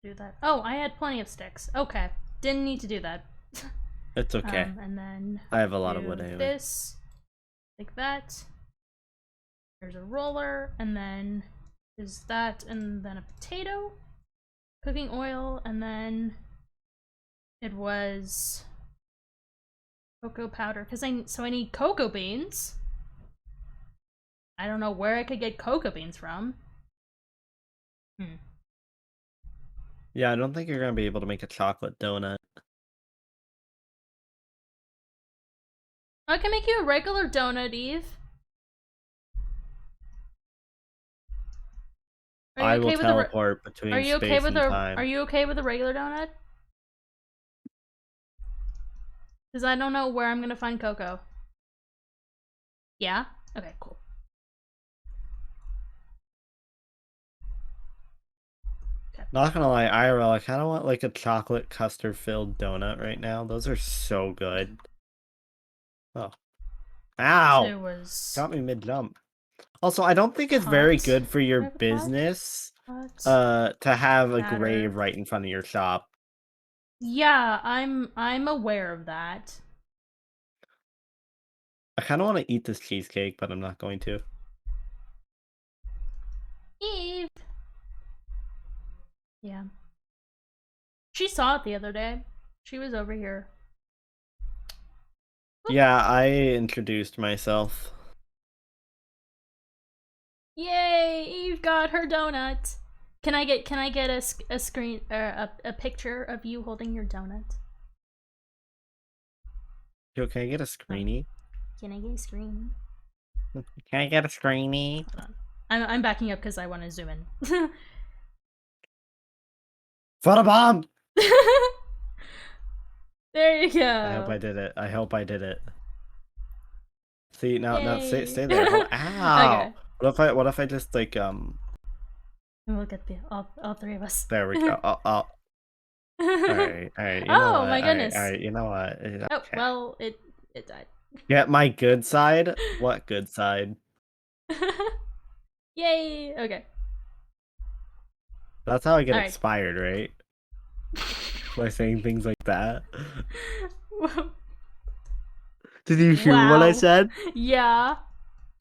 Do that. Oh, I had plenty of sticks. Okay. Didn't need to do that. It's okay. And then I have a lot of wood anyway. This. like that. There's a roller, and then there's that, and then a potato, cooking oil, and then it was cocoa powder, because I need cocoa beans. I don't know where I could get cocoa beans from. Yeah, I don't think you're gonna be able to make a chocolate donut. I can make you a regular donut, Eve. I will teleport between space and time. Are you okay with a regular donut? Because I don't know where I'm gonna find cocoa. Yeah? Okay, cool. Okay. Not gonna lie, IRL, I kind of want like a chocolate custard-filled donut right now. Those are so good. Oh. Ow! It was... Got me mid-jump. Also, I don't think it's very good for your business to have a grave right in front of your shop. Yeah, I'm aware of that. I kind of want to eat this cheesecake, but I'm not going to. Eve! Yeah. She saw it the other day. She was over here. Yeah, I introduced myself. Yay! Eve got her donut. Can I get a screen or a picture of you holding your donut? Yo, can I get a screeny? Can I get a screen? Can I get a screeny? Hold on. I'm backing up because I want to zoom in. Photobomb! There you go. I hope I did it. I hope I did it. See, now stay there. Oh, ow! Okay. What if I just like And we'll get all three of us. There we go. All right. You know Oh what? my goodness. All right. You know what? Okay. Oh well, it died. Get my good side. What good side? Yay! Okay. That's how I get All right. expired, right? By saying things like that. Did you hear what I said? Yeah.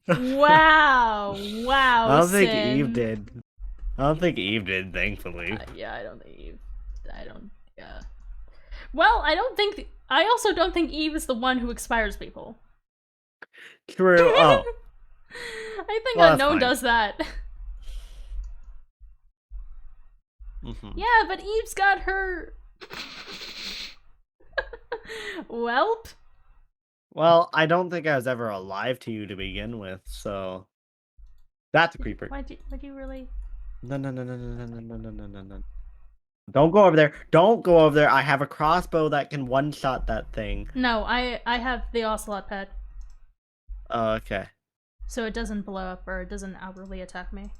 Wow. Wow. I don't think Eve did. I don't think Eve did, thankfully. Yeah, I don't think Eve. Yeah. Well, I also don't think Eve is the one who expires people. True. Oh. I think Well, Unknown does that. Yeah, but Eve's got her. Welp. Well, I don't think I was ever alive to you to begin with, so that's a creeper. Why'd you really? No. Don't go over there. Don't go over there. I have a crossbow that can one-shot that thing. No, I have the ocelot pet. Oh, okay. So it doesn't blow up or it doesn't outwardly attack me.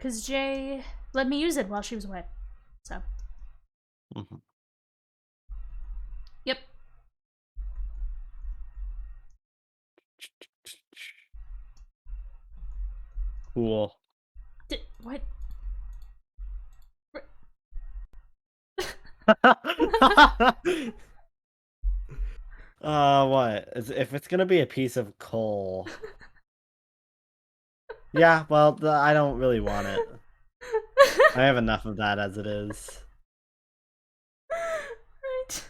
Cause Jay let me use it while she was away. So. Yep. Cool. What? What? If it's gonna be a piece of coal. Yeah, well, I don't really want it. I have enough of that as it is. Right.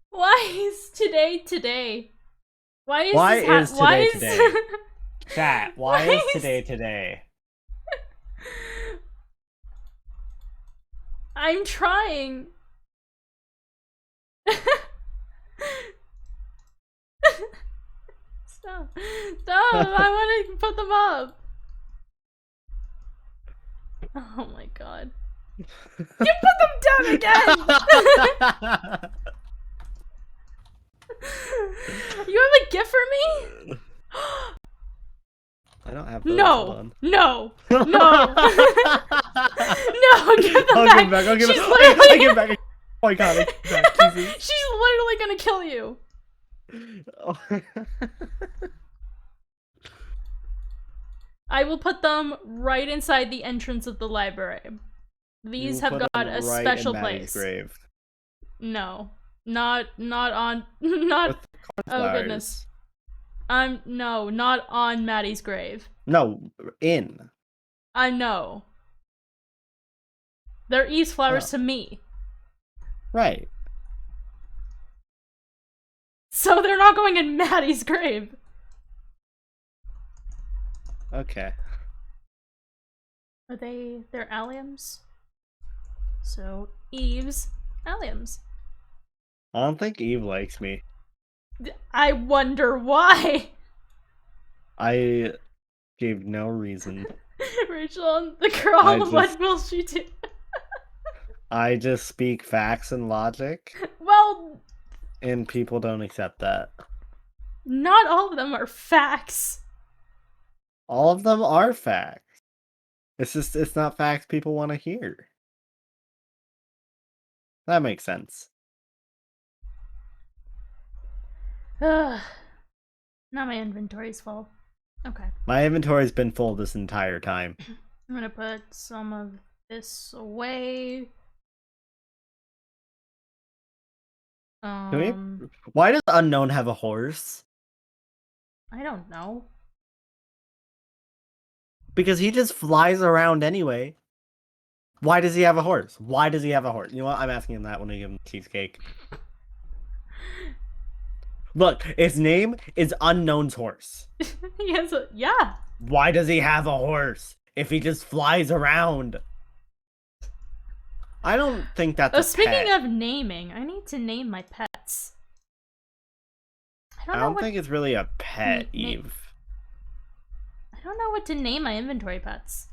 Why is today? Why is today? Chat, why is today? I'm trying. Stop. I want to put them up. Oh my god. You put them down again! You have a gift for me? I don't have those. No! No! Give them back! I'll give She's it literally... I give it back. Oh my god, I give it back. Jesus. She's literally gonna kill you. Oh. I will put them right inside the entrance of the library. These have got a special place. Grave. No. Not on not oh goodness. No, not on Maddie's grave. No, in. No. They're Eve's flowers to me. Right. So they're not going in Maddie's grave. Okay. They're alliums? So, Eve's alliums. I don't think Eve likes me. I wonder why. I gave no reason. Rachel, the girl, what will she do? I just speak facts and logic. Well... And people don't accept that. Not all of them are facts. All of them are facts. It's not facts people want to hear. That makes sense. Not my inventory's full. Okay. My inventory's been full this entire time. I'm gonna put some of this away. Why does Unknown have a horse? I don't know. Because he just flies around anyway. Why does he have a horse? Why does he have a horse? You know what? I'm asking him that when I give him cheesecake. Look, his name is Unknown's horse. He has a... Yeah. Why does he have a horse if he just flies around? I don't think that's a speaking pet. of naming, I need to name my pets. I don't think it's really a pet, Eve. I don't know what to name my inventory pets.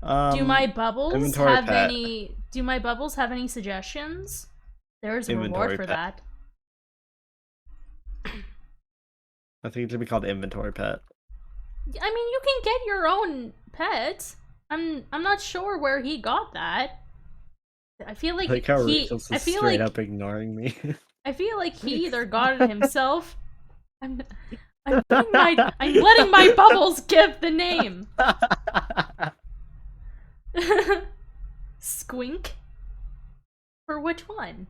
Do my bubbles have any? Do my bubbles have any suggestions? There's a reward for that. I think it should be called inventory pet. I mean, you can get your own pet. I'm not sure where he got that. I feel like I feel like up ignoring me. I feel like he either got it himself. I'm letting my bubbles give the name. Squink? For which one?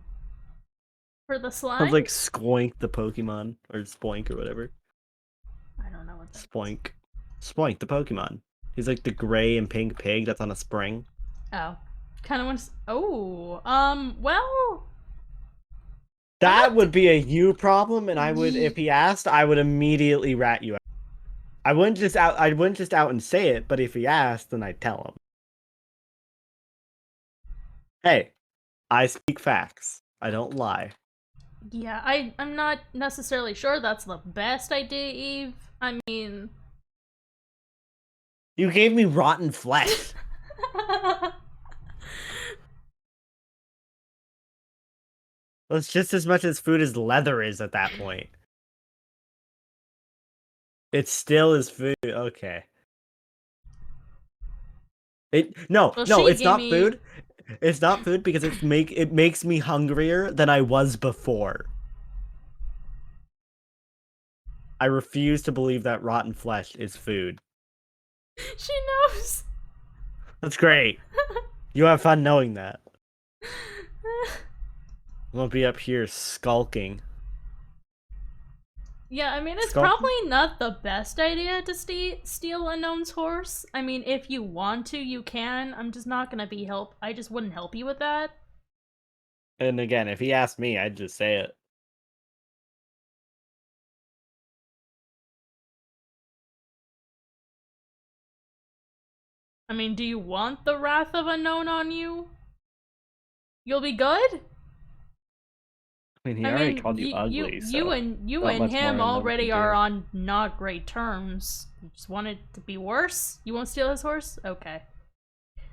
For the slime? Sounds like Skoink the Pokemon, or Spoink or whatever. I don't know what that Spoink. Spoink the Pokemon. He's like the gray and pink pig that's on a spring. Oh. Kind of want to... Oh. Well... That would be a you problem, and I would, if he asked, I would immediately rat you out. I wouldn't just out and say it, but if he asked, then I'd tell him. Hey, I speak facts. I don't lie. Yeah, I'm not necessarily sure that's the best idea, Eve. I mean... You gave me rotten flesh. Well, it's just as much as food as leather is at that point. It still is food. Okay. It's not food. It's not food because it makes me hungrier than I was before. I refuse to believe that rotten flesh is food. She knows. That's great. You have fun knowing that. I won't be up here skulking. Yeah, I mean, it's probably not the best idea to steal Unknown's horse. I mean, if you want to, you can. I'm just not gonna be I just wouldn't help you with that. And again, if he asked me, I'd just say it. I mean, do you want the wrath of Unknown on you? You'll be good? I mean, he already called you ugly, you and him already are on not great terms. You just want it to be worse? You won't steal his horse? Okay.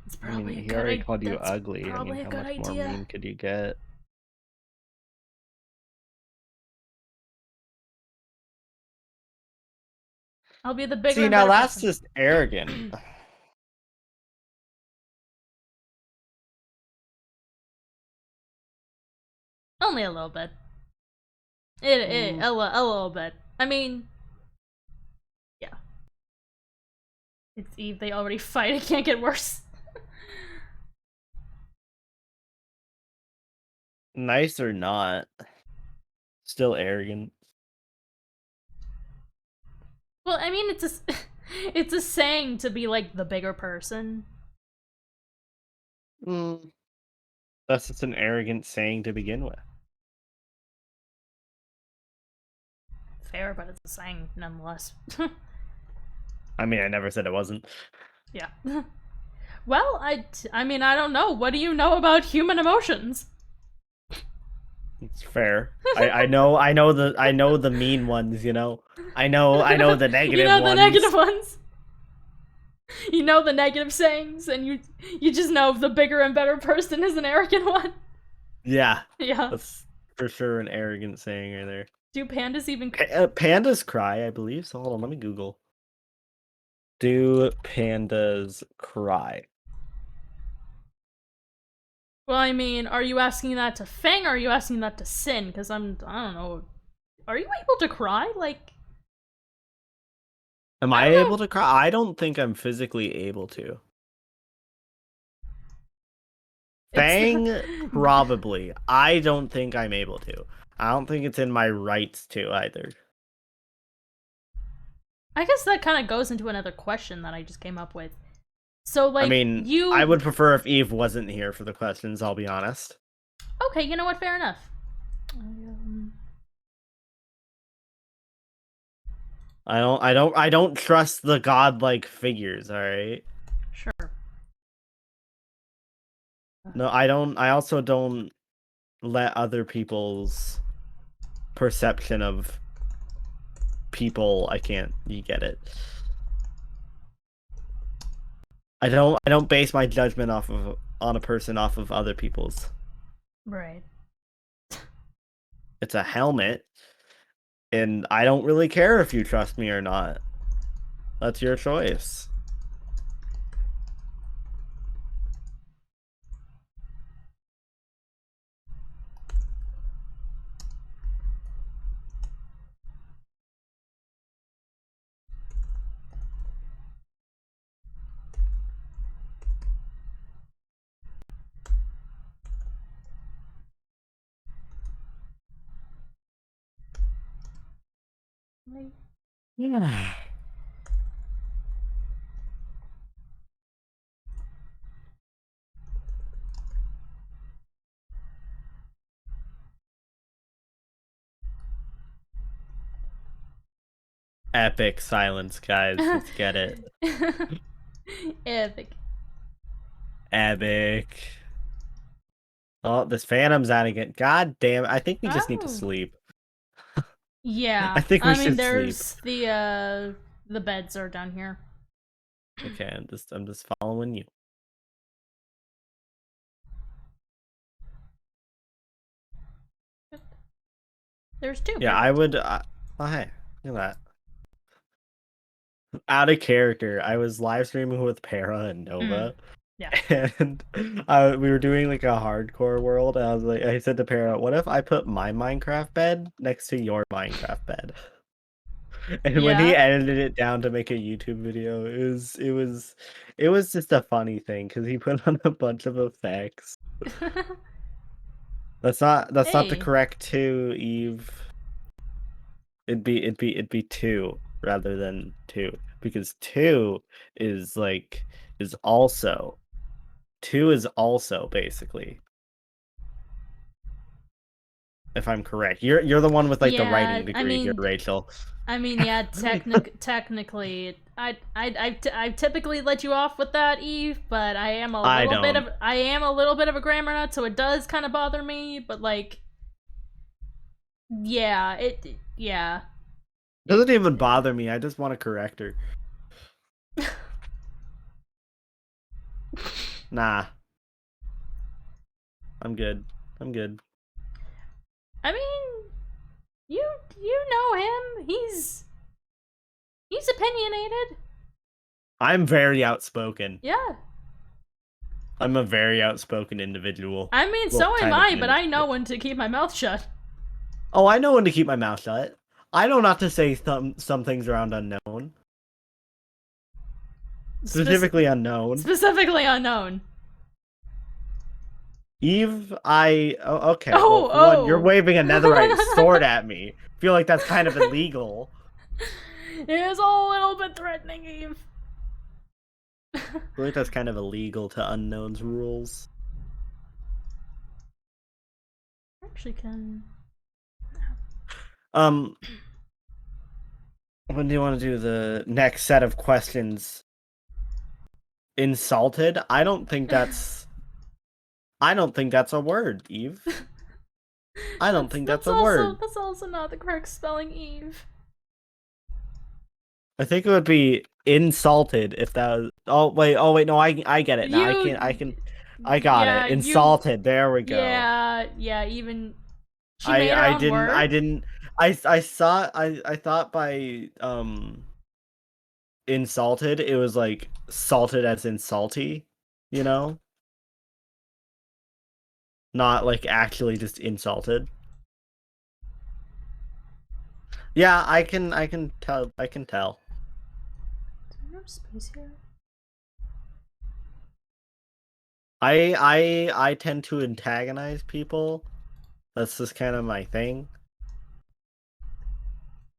It's probably he already called you ugly. I mean, how much more mean could you get? I'll be the bigger. See, now that's just arrogant. Only a little bit. A little bit. I mean, yeah. It's Eve. They already fight. It can't get worse. Nice or not, still arrogant. Well, I mean, it's a saying to be like the bigger person. That's just an arrogant saying to begin with. Fair, but it's a saying nonetheless. I mean, I never said it wasn't. Yeah. Well, I mean, I don't know. What do you know about human emotions? It's fair. I know the mean ones, you know. I know the negative You know ones. the negative ones. You know the negative sayings, and you just know the bigger and better person is an arrogant one. Yeah. Yeah. That's for sure an arrogant saying right there. Do pandas even pandas cry, I believe. So hold on, let me Google. Do pandas cry? Well, I mean, are you asking that to Fang or are you asking that to Sin? Because I don't know. Are you able to cry? Like, am I able to cry? I don't think I'm physically able to. Fang, probably. I don't think I'm able to. I don't think it's in my rights to either. I guess that kind of goes into another question that I just came up with. So, like, I mean, I would prefer if Eve wasn't here for the questions, I'll be honest. Okay, you know what? Fair enough. I don't trust the godlike figures, alright? Sure. No, I don't. I also don't let other people's perception of people. You get it. I don't base my judgment on a person off of other people's. Right. It's a helmet, and I don't really care if you trust me or not. That's your choice. Yeah. Epic silence, guys. Let's get it. Epic. Epic. Oh, this Phantom's out again. God damn it. I think we just need to sleep. Yeah. I think we should there's sleep. the beds are down here. Okay, I'm just following you. There's two. Yeah, I would. Oh, hey, look at that. Out of character, I was live streaming with Para and Nova. Yeah. And we were doing like a hardcore world. And I said to Para, "What if I put my Minecraft bed next to your Minecraft bed?" And when he edited it down to make a YouTube video, it was just a funny thing because he put on a bunch of effects. That's not the correct 2, Eve. It'd be 2 rather than 2 because 2 is also 2 is also basically, if I'm correct. You're the one with like the writing degree here, Rachel. I mean, yeah, technically, I typically let you off with that, Eve, but I am a little bit of a grammar nut, so it does kind of bother me. But like, yeah. Doesn't even bother me. I just want to correct her. Nah. I'm good. I mean, you know him. He's opinionated. I'm very outspoken. Yeah. I'm a very outspoken individual. I mean, so am I, but I know when to keep my mouth shut. Oh, I know when to keep my mouth shut. I know not to say some things around unknown. Specifically unknown. Specifically unknown. Eve, okay. Oh, well, for one, you're oh. waving a netherite sword at me. I feel like that's kind of illegal. It is a little bit threatening, Eve. I feel like that's kind of illegal to unknown's rules. Actually can. When do you want to do the next set of questions? Insulted? I don't think that's a word, Eve. I don't think that's a word. That's also not the correct spelling, Eve. I think it would be insulted if that was. Oh wait, no, I get it now. I got it. Insulted. There we go. Yeah. Even she made her own word. I thought by insulted it was like salted as in salty, you know? Not like actually just insulted. Yeah, I can tell. Is there no space here? I tend to antagonize people. That's just kind of my thing.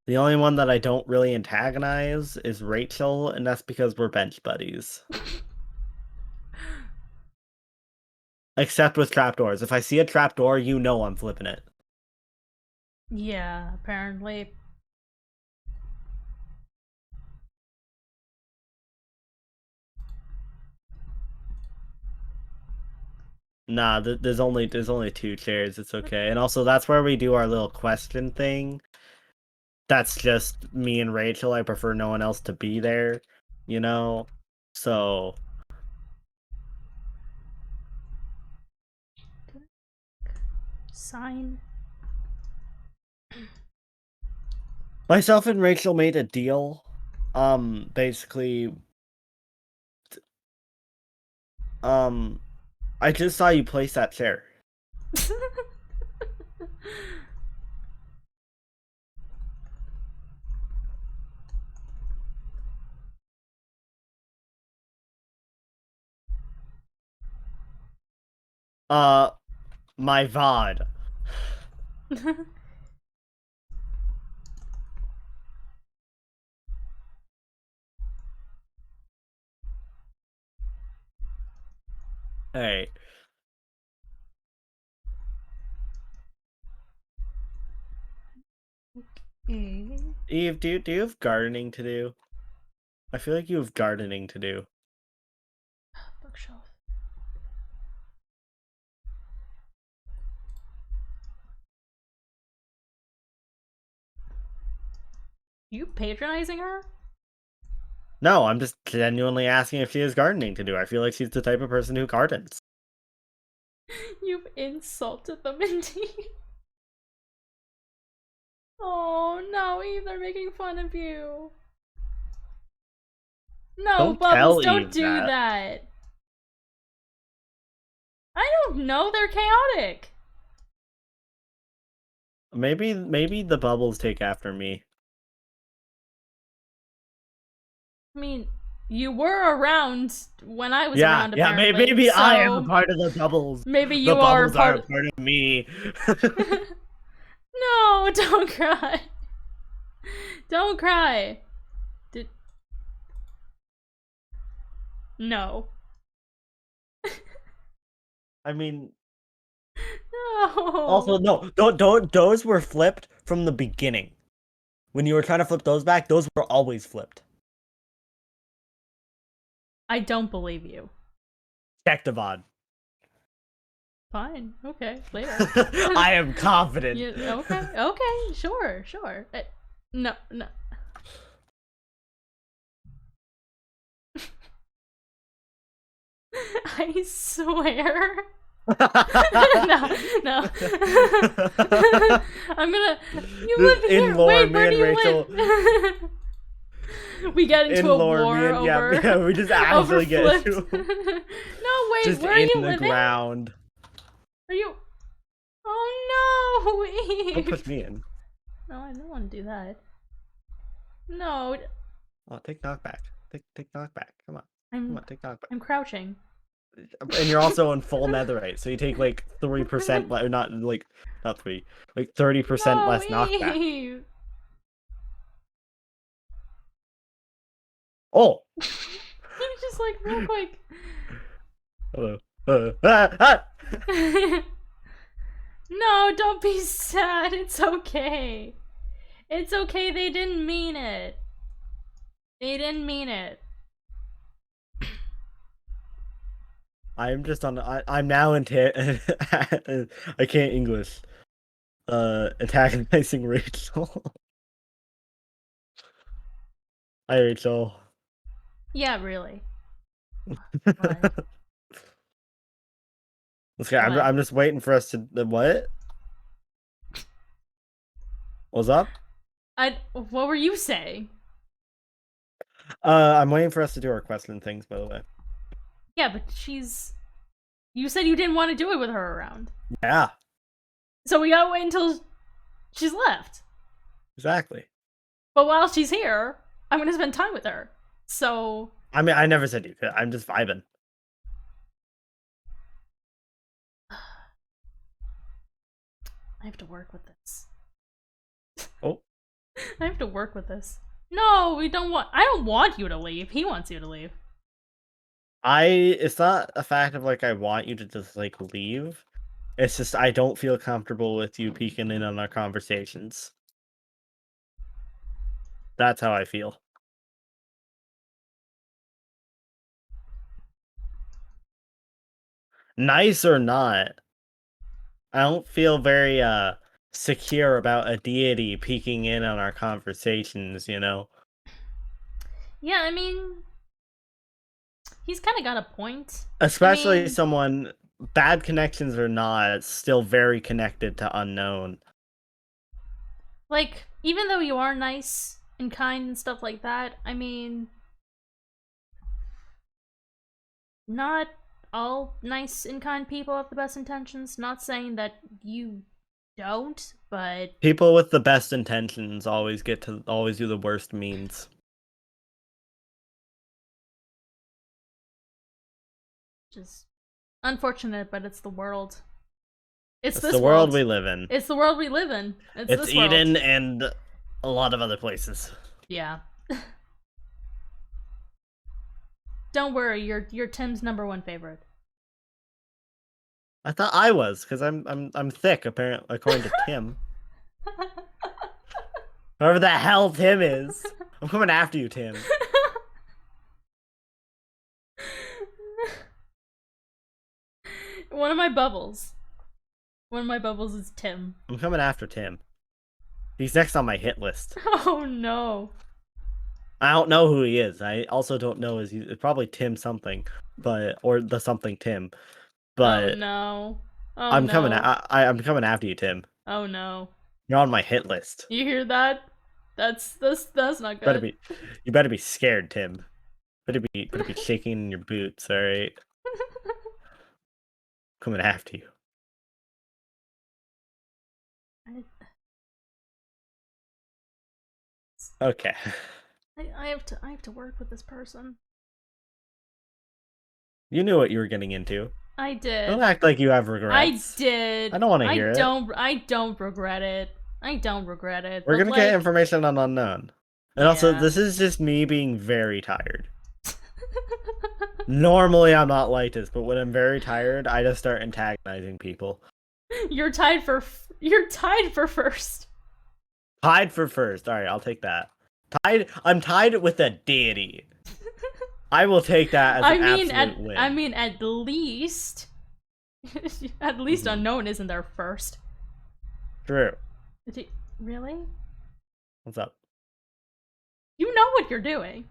The only one that I don't really antagonize is Rachel, and that's because we're bench buddies. Except with trapdoors. If I see a trapdoor, you know I'm flipping it. Yeah, apparently. Nah, there's only 2 chairs. It's okay. And also, that's where we do our little question thing. That's just me and Rachel. I prefer no one else to be there, you know? So... Sign. Myself and Rachel made a deal. Basically... I just saw you place that chair. My VOD. Alright. Eve, do you have gardening to do? I feel like you have gardening to do. Bookshelf. You patronizing her? No, I'm just genuinely asking if she has gardening to do. I feel like she's the type of person who gardens. You've insulted them indeed. Oh no, Eve, they're making fun of you. No, Bubbles, don't do that. I don't know, they're chaotic. Maybe the bubbles take after me. I mean, you were around when I was around, apparently. Yeah, maybe so I am a part of the bubbles. Maybe you are a part of me. No, don't cry. Don't cry. No. I mean... No. Also, no, those were flipped from the beginning. When you were trying to flip those back, those were always flipped. I don't believe you. Check the VOD. Fine. Okay. Later. I am confident. Yeah, okay. Sure. No. I swear. No. I'm gonna. You live here. Wait, where do you live? We get into a war over. Yeah, we just actually get into. No, wait. Just where are you in the living? ground. Are you? Oh no, Eve. Don't push me in. No, I don't want to do that. No. Oh, take knockback. Take knockback. Come on. Come on, take knockback. I'm crouching. And you're also in full netherite, so you take like 3%, or not 3, like 30% less knockback. Eve. Oh! You just like real quick. Hello. No, don't be sad. It's okay. It's okay. They didn't mean it. They didn't mean it. I'm just on. I'm now in. I can't English. Antagonizing Rachel. Hi, Rachel. Yeah, really. Okay, I'm just waiting for us to. What? What's up? What were you saying? I'm waiting for us to do our quest and things, by the way. Yeah, but you said you didn't want to do it with her around. Yeah. So we gotta wait until she's left. Exactly. But while she's here, I'm gonna spend time with her. So. I mean, I never said you could. I'm just vibing. I have to work with this. Oh. I have to work with this. No, I don't want you to leave. He wants you to leave. It's not a fact of like I want you to just like leave. It's just I don't feel comfortable with you peeking in on our conversations. That's how I feel. Nice or not, I don't feel very secure about a deity peeking in on our conversations, you know? Yeah, I mean, he's kind of got a point. Especially someone, bad connections or not, still very connected to unknown. Like, even though you are nice and kind and stuff like that, I mean, not all nice and kind people have the best intentions. Not saying that you don't, but people with the best intentions always do the worst means. Just unfortunate, but it's the world. It's the world we live in. It's the world we live in. It's Eden and a lot of other places. Yeah. Don't worry, you're Tim's #1 favorite. I thought I was, because I'm thick, apparently, according to Tim. Whoever the hell Tim is. I'm coming after you, Tim. One of my bubbles is Tim. I'm coming after Tim. He's next on my hit list. Oh no. I don't know who he is. I also don't know it's probably Tim something, or the something Tim. But oh no. Oh, I'm no. I'm coming after you, Tim. Oh no. You're on my hit list. You hear that? That's not good. You better be scared, Tim. Better be shaking in your boots, alright? Coming after you. Okay. I have to work with this person. You knew what you were getting into. I did. Don't act like you have regrets. I did. I don't want to hear it. I don't regret it. I don't regret it. We're gonna get information on unknown. And also, this is just me being very tired. Normally, I'm not like this, but when I'm very tired, I just start antagonizing people. You're tied for first. Tied for first. All right, I'll take that. I'm tied with a deity. I will take that as an absolute win. I mean, at least unknown isn't there first. True. Really? What's up? You know what you're doing.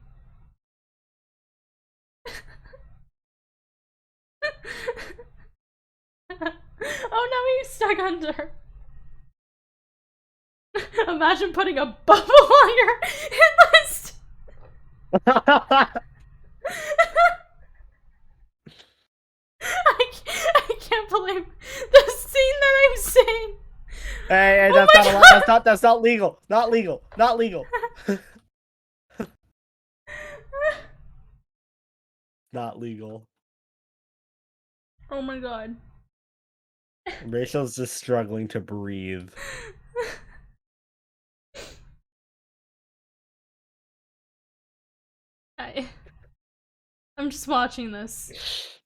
Oh no, he's stuck under. Imagine putting a bubble on your hit list. I can't believe the scene that I'm seeing. Hey, that's not legal. Not legal. Not legal. Not legal. Oh my god. Rachel's just struggling to breathe. I'm just watching this.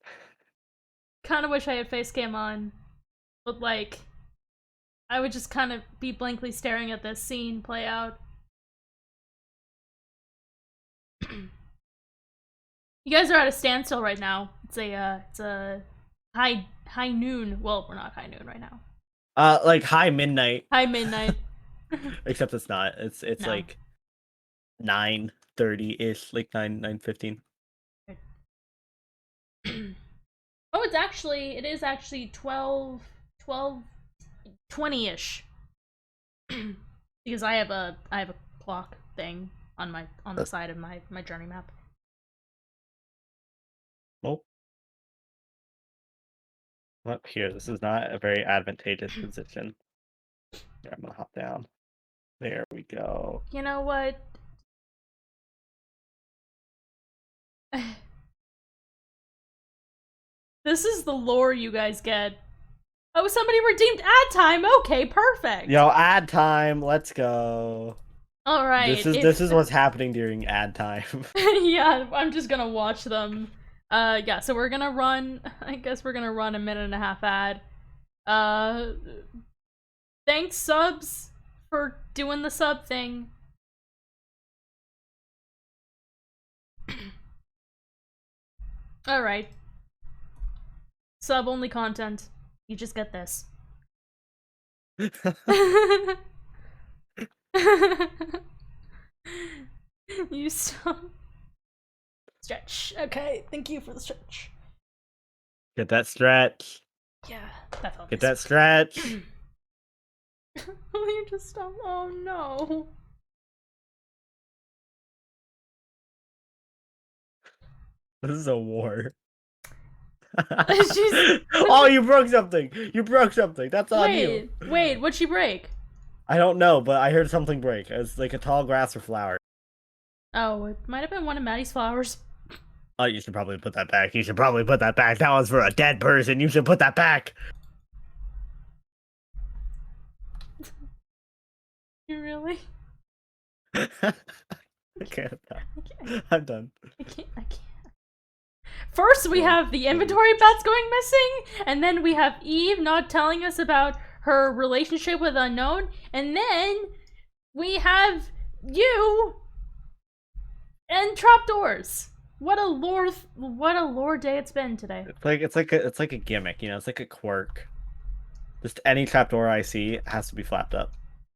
Kind of wish I had face cam on, but like, I would just kind of be blankly staring at this scene play out. You guys are at a standstill right now. It's a high noon. Well, we're not high noon right now. Like high midnight. High midnight. Except it's not. It's No. like 9:30-ish, like 9:15. Oh, it is actually 20-ish. Because I have a clock thing on the side of my journey map. Oh. Up here. This is not a very advantageous position. Here, I'm gonna hop down. There we go. You know what? This is the lore you guys get. Oh, somebody redeemed ad time. Okay, perfect. Yo, ad time. Let's go. All right. This is what's happening during ad time. Yeah, I'm just gonna watch them. Yeah. So we're gonna run. I guess we're gonna run a 1.5 minute ad. Thanks subs for doing the sub thing. All right. Sub only content. You just get this. You stop. Stretch. Okay, thank you for the stretch. Get that stretch. Yeah, that felt Get nice. that stretch. Will you just stop? Oh no. This is a war. She's... Oh, you broke something. You broke something. That's on you. Wait, what'd she break? I don't know, but I heard something break. It's like a tall grass or flower. Oh, it might have been one of Maddie's flowers. Oh, you should probably put that back. You should probably put that back. That was for a dead person. You should put that back. You really? Okay, I'm done. I can't. First, we have the inventory bats going missing, and then we have Eve not telling us about her relationship with Unknown, and then we have you and trapdoors. What a lore day it's been today. It's like a gimmick, you know. It's like a quirk. Just any trapdoor I see has to be flapped up.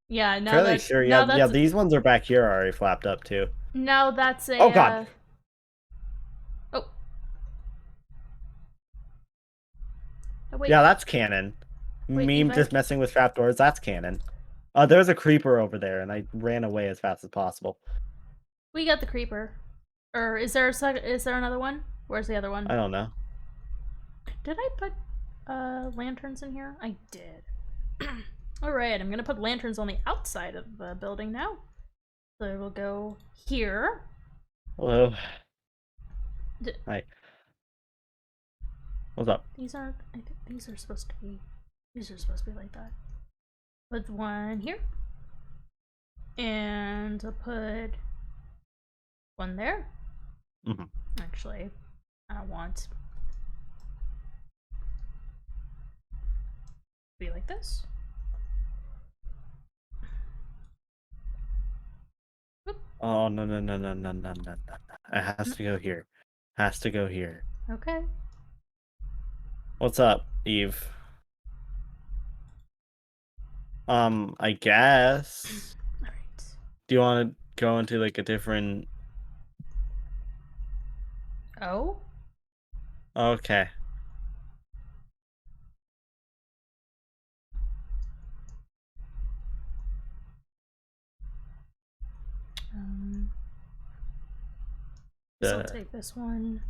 Yeah, now Fairly that's sure. now Yeah, that's, yeah. These ones are back here are already flapped up too. Now that's a. Oh god. Oh, wait. Yeah, that's canon. Wait, Meme just messing with trapdoors. That's canon. There's a creeper over there, and I ran away as fast as possible. We got the creeper. Or is there another one? Where's the other one? I don't know. Did I put lanterns in here? I did. Alright, I'm gonna put lanterns on the outside of the building now. So we'll go here. Hello. Hi. What's up? I think these are supposed to be like that. Put one here. And I'll put one there. Mm-hmm. Actually, I don't want be like this. Oop. Oh no. It has to go here. Has to go here. Okay. What's up, Eve? I guess. All right. Do you want to go into like a different? Oh. Okay. So I'll take this one.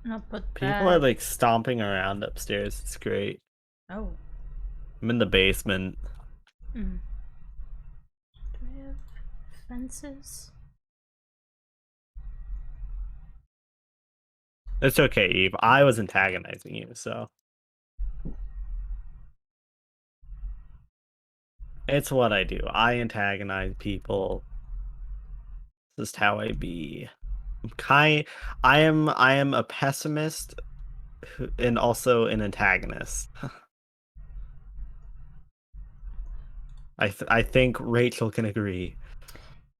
And I'll put People that. are like stomping around upstairs. It's great. Oh. I'm in the basement. Do I have fences? It's okay, Eve. I was antagonizing you, so. It's what I do. I antagonize people. This is how I be. I am a pessimist and also an antagonist. I think Rachel can agree.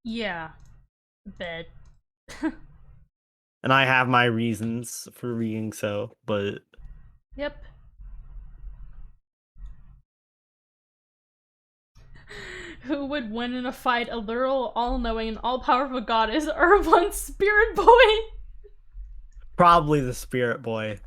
Yeah, bet. And I have my reasons for being so, but Yep. Who would win in a fight? A literal, all-knowing, and all-powerful goddess, or one spirit boy? probably the spirit boy.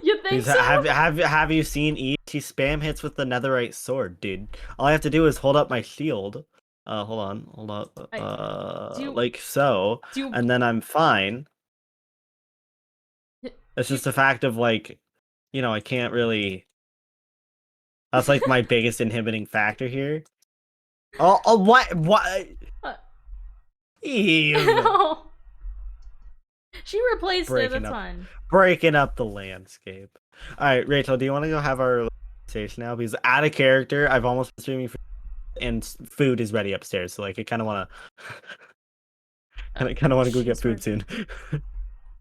You think so? Have you seen Eve? She spam hits with the netherite sword, dude. All I have to do is hold up my shield. Hold up. Like so, and then I'm fine. It's just a fact of like, I can't really. That's like my biggest inhibiting factor here. Oh, what? Eve. She replaced it, that's fine. Breaking up the landscape. Alright, Rachel, do you want to go have our conversation now? Because out of character, I've almost been streaming and food is ready upstairs, so like I kinda wanna go get food soon.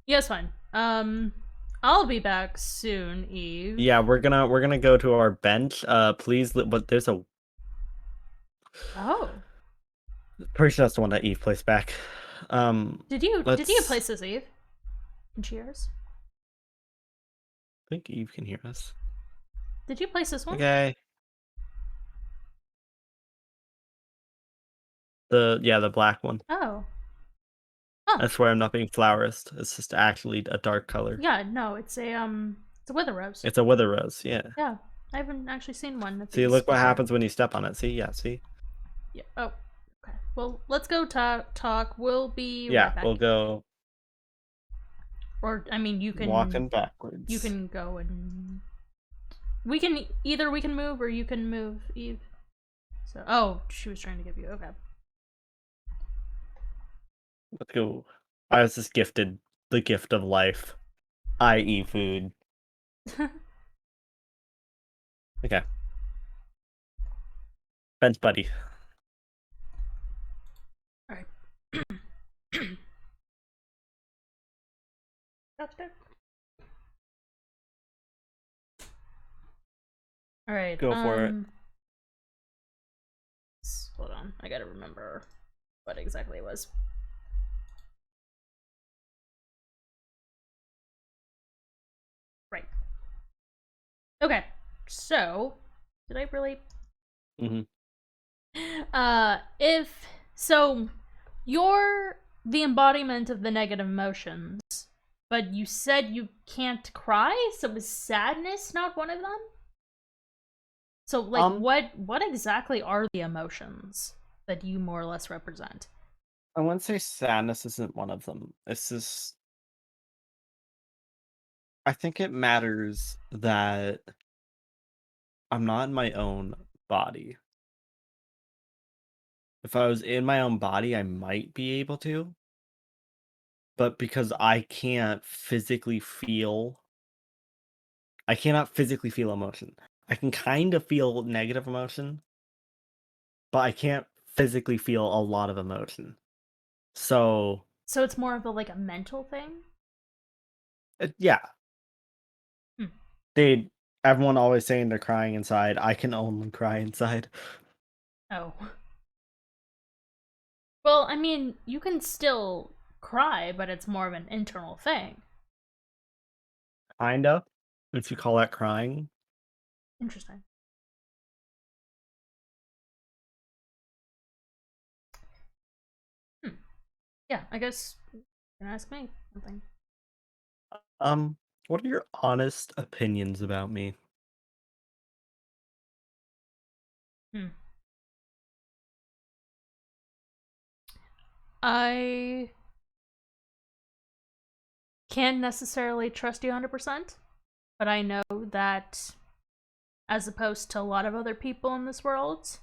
Yeah, it's fine. I'll be back soon, Eve. Yeah, we're gonna go to our bench. Please, but there's a. Oh. Pretty sure that's the one that Eve placed back. Did you place this, Eve? Can she hear us? I think Eve can hear us. Did you place this one? Okay. The black one. Oh. I swear I'm not being flowerist. It's just actually a dark color. Yeah, no, it's a wither rose. It's a wither rose, yeah. Yeah, I haven't actually seen one. See, look what happens when you step on it. See, yeah, see. Yeah. Oh. Okay. Well, let's go talk. We'll be right back. We'll go. Or I mean, you can walking backwards. You can go and we can move or you can move, Eve. So, oh, she was trying to give you. Okay. Let's go. I was just gifted the gift of life, i.e., food. Okay. Bench buddy. Alright. That's good. Alright. Go for it. Hold on. I gotta remember what exactly it was. Right. Okay. So, did I really? If so, you're the embodiment of the negative emotions, but you said you can't cry, so is sadness not one of them? So, like, what exactly are the emotions that you more or less represent? I wouldn't say sadness isn't one of them. It's just, I think it matters that I'm not in my own body. If I was in my own body, I might be able to. But because I cannot physically feel emotion. I can kind of feel negative emotion, but I can't physically feel a lot of emotion. So it's more of a mental thing? Yeah. Everyone always saying they're crying inside. I can only cry inside. Oh. Well, I mean, you can still cry, but it's more of an internal thing. Kinda. If you call that crying. Interesting. Yeah, I guess you can ask me something. What are your honest opinions about me? I can't necessarily trust you 100%, but I know that as opposed to a lot of other people in this world,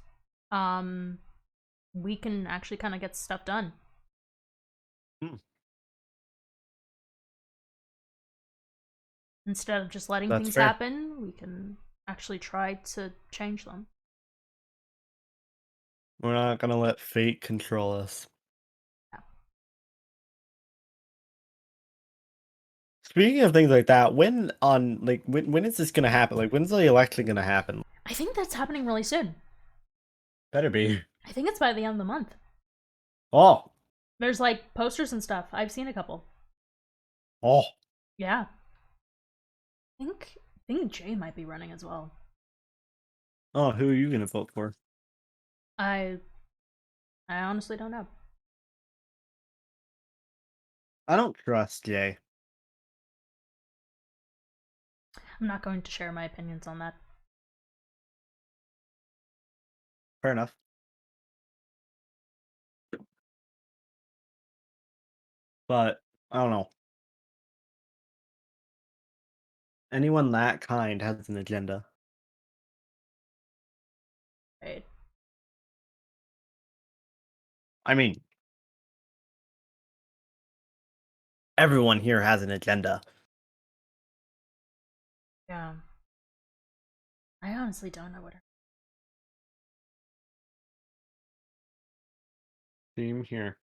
we can actually kind of get stuff done. Instead of just letting That's things fair. happen, we can actually try to change them. We're not gonna let fate control us. Yeah. Speaking of things like that, when is this gonna happen? Like, when's the election gonna happen? I think that's happening really soon. Better be. I think it's by the end of the month. Oh. There's like posters and stuff. I've seen a couple. Oh. Yeah. I think Jay might be running as well. Oh, who are you gonna vote for? I honestly don't know. I don't trust Jay. I'm not going to share my opinions on that. Fair enough. But I don't know. Anyone that kind has an agenda. Right. I mean, everyone here has an agenda. Yeah. I honestly don't know what her... Same here.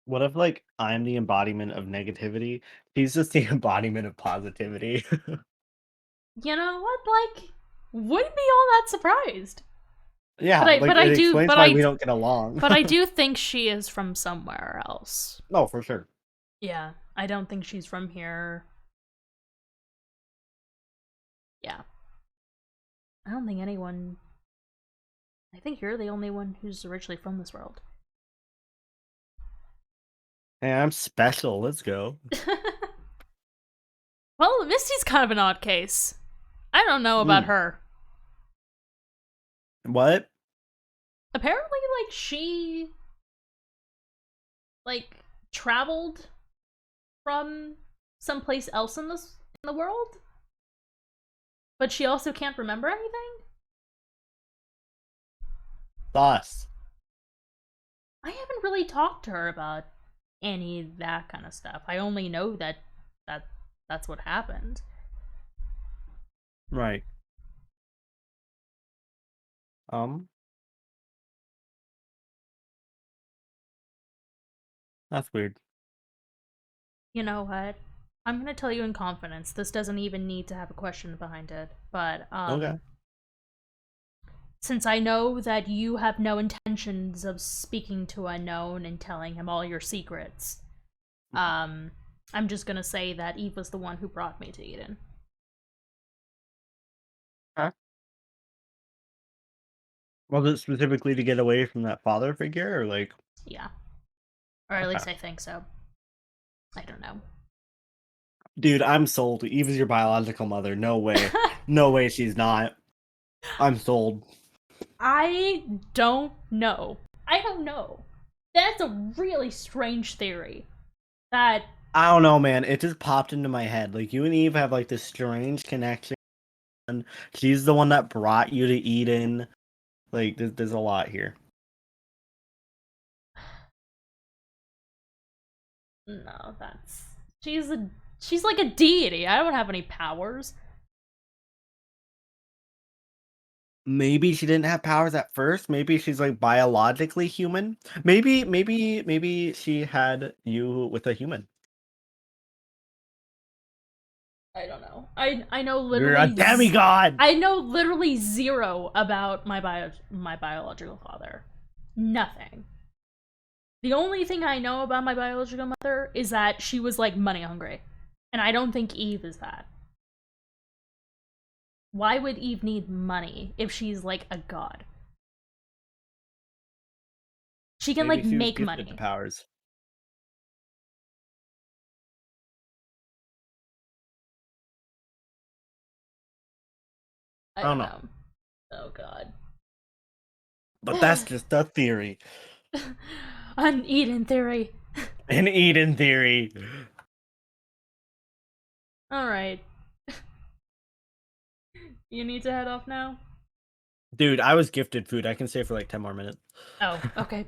What if, like, I'm the embodiment of negativity? He's just the embodiment of positivity. You know what? Like, wouldn't be all that surprised. Yeah, But it explains why we don't get along. But I do think she is from somewhere else. No, for sure. Yeah, I don't think she's from here. Yeah. I don't think anyone... I think you're the only one who's originally from this world. Hey, I'm special. Let's go. Well, Misty's kind of an odd case. I don't know about her. What? Apparently, like, she... like, traveled from someplace else in the world? But she also can't remember anything? Thus. I haven't really talked to her about any of that kind of stuff. I only know that's what happened. Right. That's weird. You know what? I'm gonna tell you in confidence. This doesn't even need to have a question behind it. But, Okay. since I know that you have no intentions of speaking to Unknown and telling him all your secrets, I'm just gonna say that Eve was the one who brought me to Eden. Huh? Was it specifically to get away from that father figure, or like? Yeah. Or at least I think so. I don't know. Dude, I'm sold. Eve is your biological mother. No way. No way she's not. I'm sold. I don't know. I don't know. That's a really strange theory. That... I don't know, man. It just popped into my head. Like, you and Eve have, like, this strange connection. She's the one that brought you to Eden. Like, there's a lot here. No, that's... She's like a deity. I don't have any powers. Maybe she didn't have powers at first. Maybe she's, like, biologically human. Maybe she had you with a human. I don't know. I know literally... You're a demigod! I know literally zero about my biological father. Nothing. The only thing I know about my biological mother is that she was, like, money hungry. And I don't think Eve is that. Why would Eve need money if she's, like, a god? She can, Maybe like, she was make gifted money. to powers. I don't know. Oh, God. But that's just a theory. An Eden theory. An Eden theory. Alright. You need to head off now? Dude, I was gifted food. I can stay for like 10 more minutes. Oh, okay.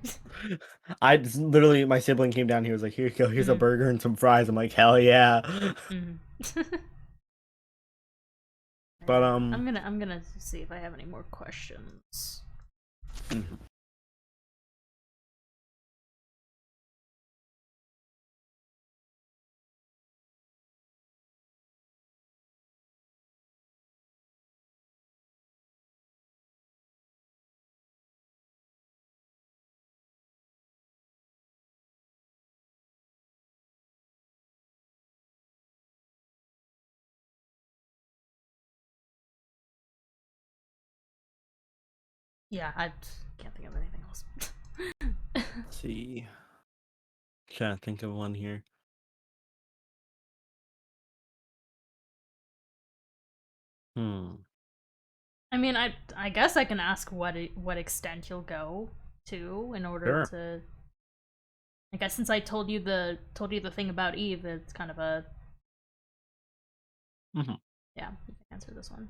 I just, literally, my sibling came down. He was like, "Here you go. Here's a burger and some fries." I'm like, "Hell yeah!" But I'm gonna see if I have any more questions. Yeah, I can't think of anything else. Let's see. Trying to think of one here. I mean, I guess I can ask what extent you'll go to in order to. I guess since I told you the thing about Eve, it's kind of a. Yeah, you can answer this one.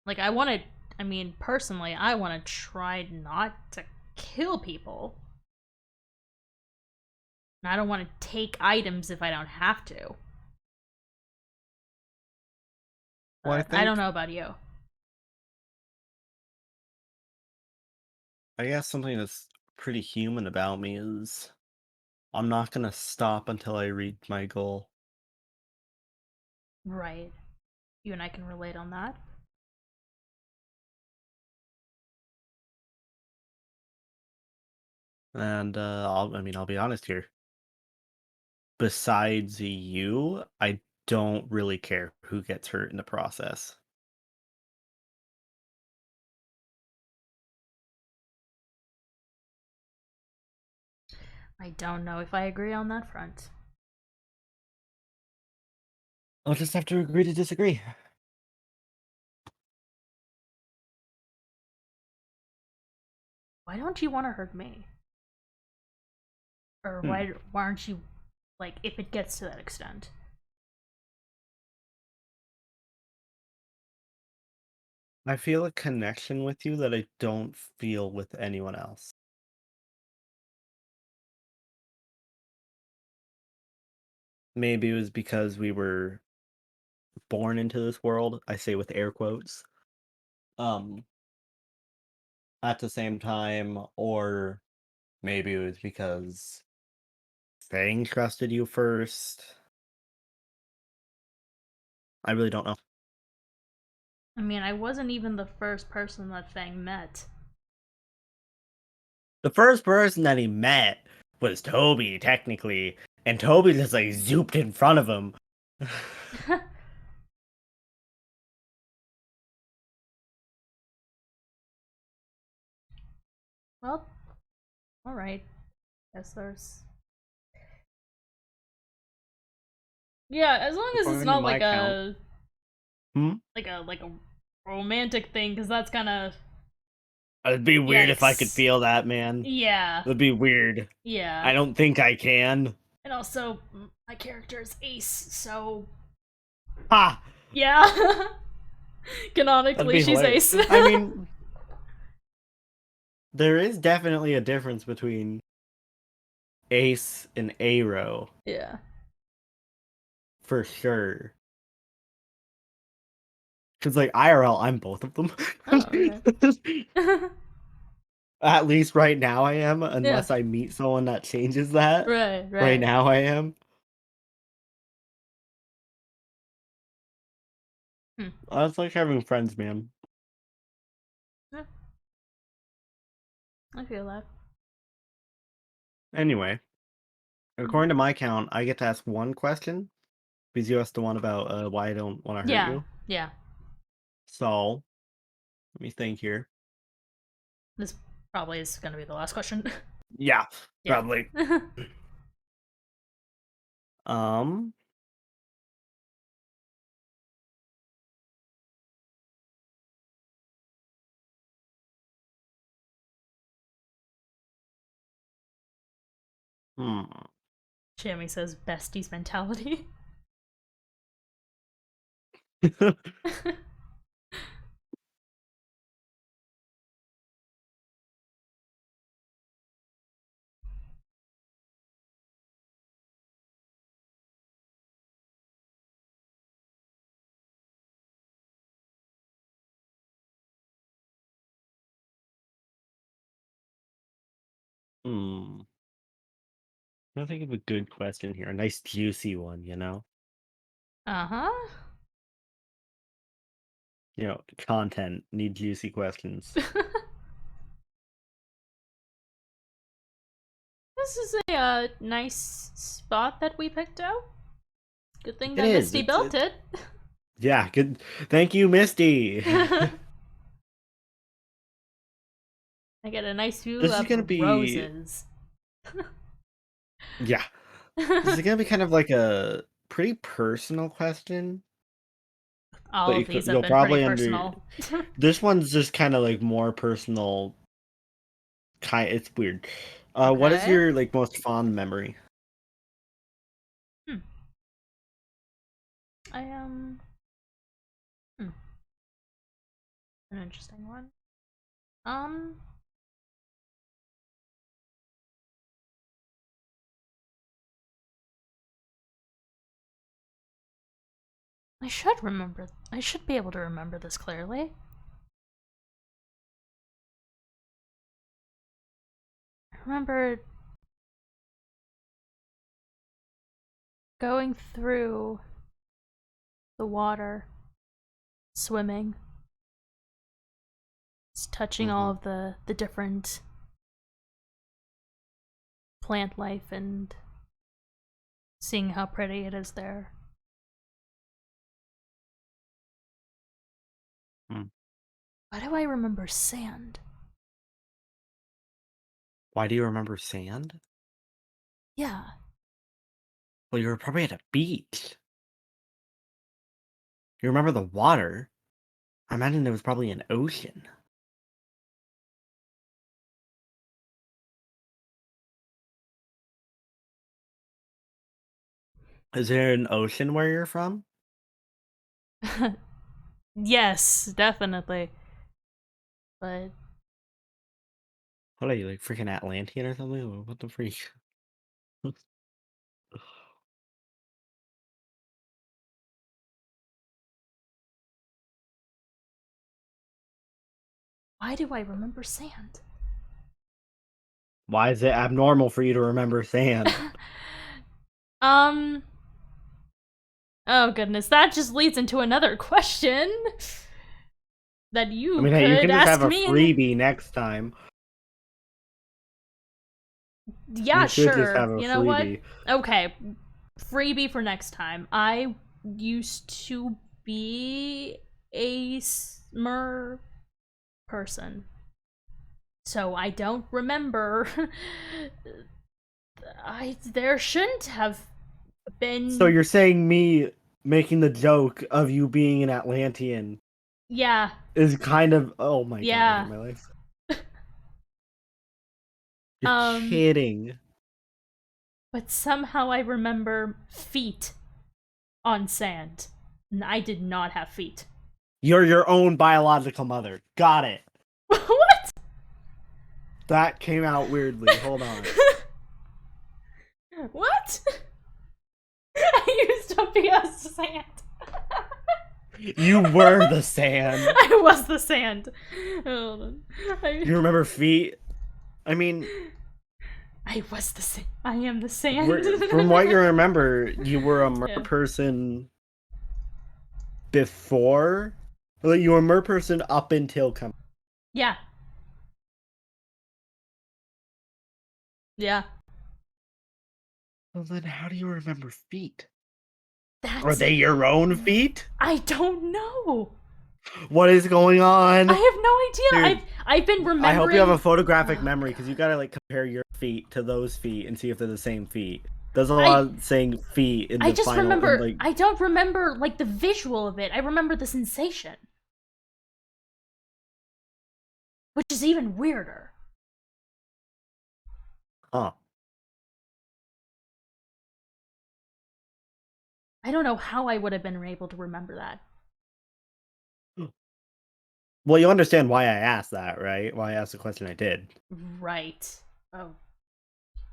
Like, I mean, personally, I want to try not to kill people. And I don't want to take items if I don't have to. Well, I don't know about you. I guess something that's pretty human about me is I'm not gonna stop until I reach my goal. Right. You and I can relate on that. And I'll be honest here. Besides you, I don't really care who gets hurt in the process. I don't know if I agree on that front. I'll just have to agree to disagree. Why don't you want to hurt me? Or why aren't you, like, if it gets to that extent? I feel a connection with you that I don't feel with anyone else. Maybe it was because we were born into this world. I say with air quotes. At the same time, or maybe it was because Fang trusted you first. I really don't know. I mean, I wasn't even the first person that Fang met. The first person that he met was Toby, technically, and Toby just like zooped in front of him. Well, alright. Guess there's. Yeah, as long as it's not like a. Like a romantic thing, because that's kind of. It'd be weird if I could feel that, man. Yeah. It'd be weird. Yeah. I don't think I can. And also, my character is Ace, so. Ha! Yeah. Canonically, she's hilarious. Ace. I mean, there is definitely a difference between Ace and Aero. Yeah. For sure. Because, like, IRL, I'm both of them. Oh, okay. At least right now I am, unless I meet someone that changes that. Right. Right now I am. I was like having friends, man. Yeah. I feel that. Anyway, according to my count, I get to ask one question. Because you asked the one about why I don't want to hurt you. Yeah. So, let me think here. This probably is going to be the last question. Yeah, probably. Jamie says besties mentality. I think of a good question here. A nice juicy one, you know? Uh-huh. You know, content, need juicy questions. This is a nice spot that we picked out. Good thing It that is. Misty built it. Yeah, good. Thank you, Misty. I get a nice view This is of gonna be roses. yeah. This is gonna be kind of like a pretty personal question, All but of these have you'll been pretty probably personal. This one's just kind of like more personal. It's weird. What is Okay. your like most fond memory? I an interesting one. I should be able to remember this clearly. I remember going through the water, swimming, just touching all of the different plant life and seeing how pretty it is there. Why do I remember sand? Why do you remember sand? Yeah. Well, you were probably at a beach. You remember the water? I imagine there was probably an ocean. Is there an ocean where you're from? Yes, definitely. But What are you, like freaking Atlantean or something? What the freak? why do I remember sand? Why is it abnormal for you to remember sand? Oh goodness, that just leads into another question that you Hey, you could can just ask have a me. freebie next time. Yeah, You should just sure. have a You know what? freebie. Okay, freebie for next time. I used to be a smur person, so I don't remember. There shouldn't have been. So you're saying me making the joke of you being an Atlantean Yeah. is kind of, oh my god, I hate Yeah. my life. You're kidding. But somehow I remember feet on sand. And I did not have feet. You're your own biological mother. Got it. What? That came out weirdly. Hold on. What? I used to be a sand. You were the sand. I was the sand. Hold on. You remember feet? I mean, I was the sand. I am the sand. from what you remember, you were a mer person before? Like, you were a mer person up until coming. Yeah. Yeah. Well, then how do you remember feet? Are That's... they your own feet? I don't know. What is going on? I have no idea. Dude, I've been remembering. I hope you have a photographic memory, because you gotta like compare your feet to those feet and see if they're the same feet. There's a lot of saying feet in the I just final. remember. Like, I don't remember like the visual of it. I remember the sensation, which is even weirder. huh? I don't know how I would have been able to remember that. Well, you understand why I asked that, right? Why I asked the question I did. Right. Oh.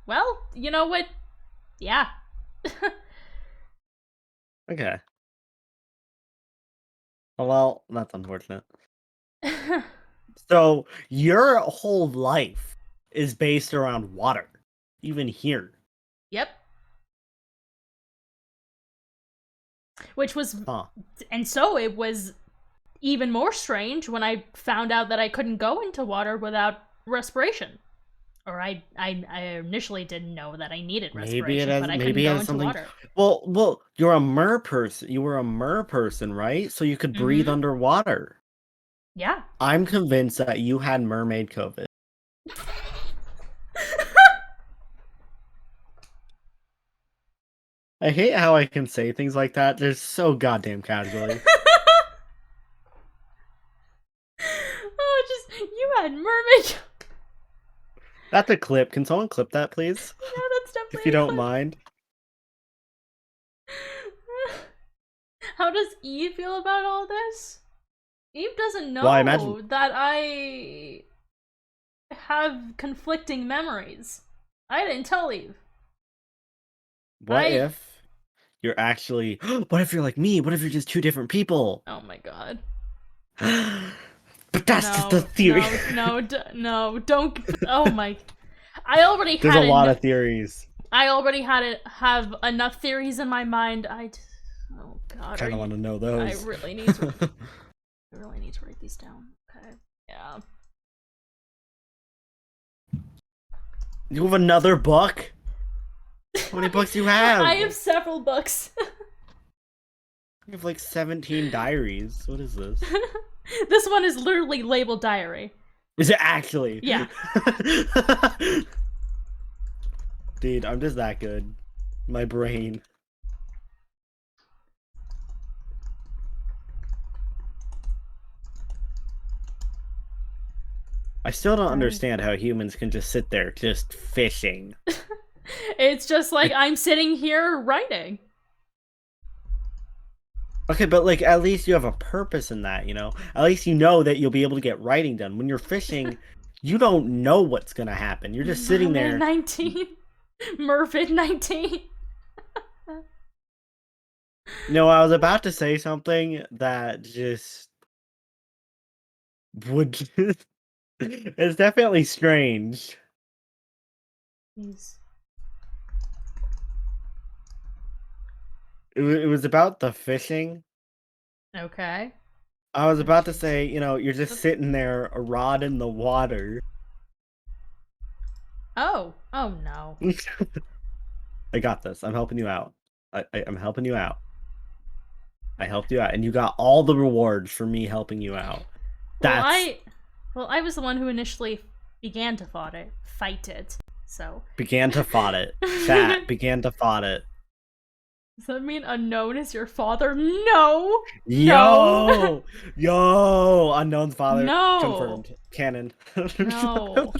Well, you know what? Yeah. Okay. Well, that's unfortunate. So, your whole life is based around water. Even here. Yep. Which was... Huh. And so it was even more strange when I found out that I couldn't go into water without respiration. Or I initially didn't know that I needed respiration, but I couldn't go into water. Well, you're a mer person. You were a mer person, right? So you could breathe underwater. Yeah. I'm convinced that you had mermaid COVID. I hate how I can say things like that. They're so goddamn casually. Oh, just you had mermaid. That's a clip. Can someone clip that, please? Yeah, that's definitely. If you don't mind. How does Eve feel about all this? Eve doesn't know that I have conflicting memories. I didn't tell Eve. What if you're actually... What if you're like me? What if you're just two different people? Oh my god. But that's just the theory. No, don't. Oh my. I already There's had a lot of theories. I already have enough theories in my mind. Oh god. I kind of want to know those. I really need to write these down. Okay. Yeah. You have another book? How many books do you have? I have several books. You have like 17 diaries. What is this? This one is literally labeled diary. Is it actually? Yeah. Dude, I'm just that good. My brain. I still don't understand how humans can just sit there just fishing. It's just like I'm sitting here writing. Okay, but like at least you have a purpose in that, you know? At least you know that you'll be able to get writing done. When you're fishing, you don't know what's gonna happen. You're just sitting there. 19. Mervid 19. No, I was about to say something that just would it's definitely strange. Jeez. It was about the fishing. Okay. I was about to say, you know, you're just sitting there, a rod in the water. Oh no. I got this. I'm helping you out. I'm helping you out. I helped you out, and you got all the rewards for me helping you out. I was the one who initially began to fight it. So began to fight it. Chat began to fight it. Does that mean unknown is your father? No. Yo, yo, unknown's father. No. Confirmed. Canon. No.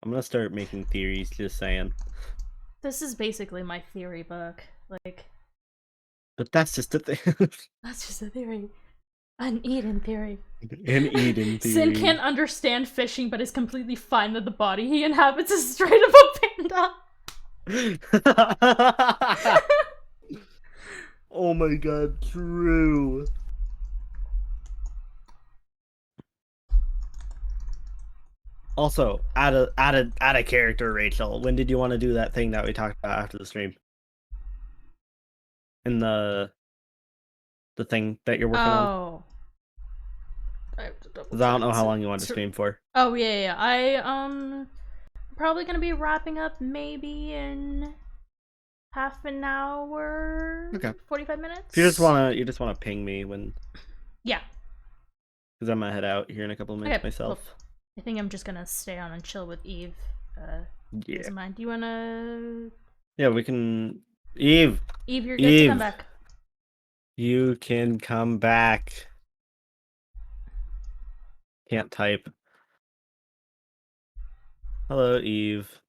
I'm gonna start making theories, just saying. This is basically my theory book. Like. But that's just a thing. That's just a theory. An Eden theory. An Eden theory. Sin can't understand fishing, but is completely fine that the body he inhabits is straight up a panda. Oh my god, true. Also, add a character, Rachel. When did you want to do that thing that we talked about after the stream? In the thing that you're working on? I don't know how long you want to stream for. Oh yeah. I probably gonna be wrapping up maybe in half an hour. Okay. 45 minutes. You just wanna ping me when. Yeah. Because I'm gonna head out here in a couple of minutes myself. Well, I think I'm just gonna stay on and chill with Eve. Yeah. Doesn't mind. Do you wanna? Yeah, we can. Eve, you're good to come back. You can come back. Can't type. Hello, Eve.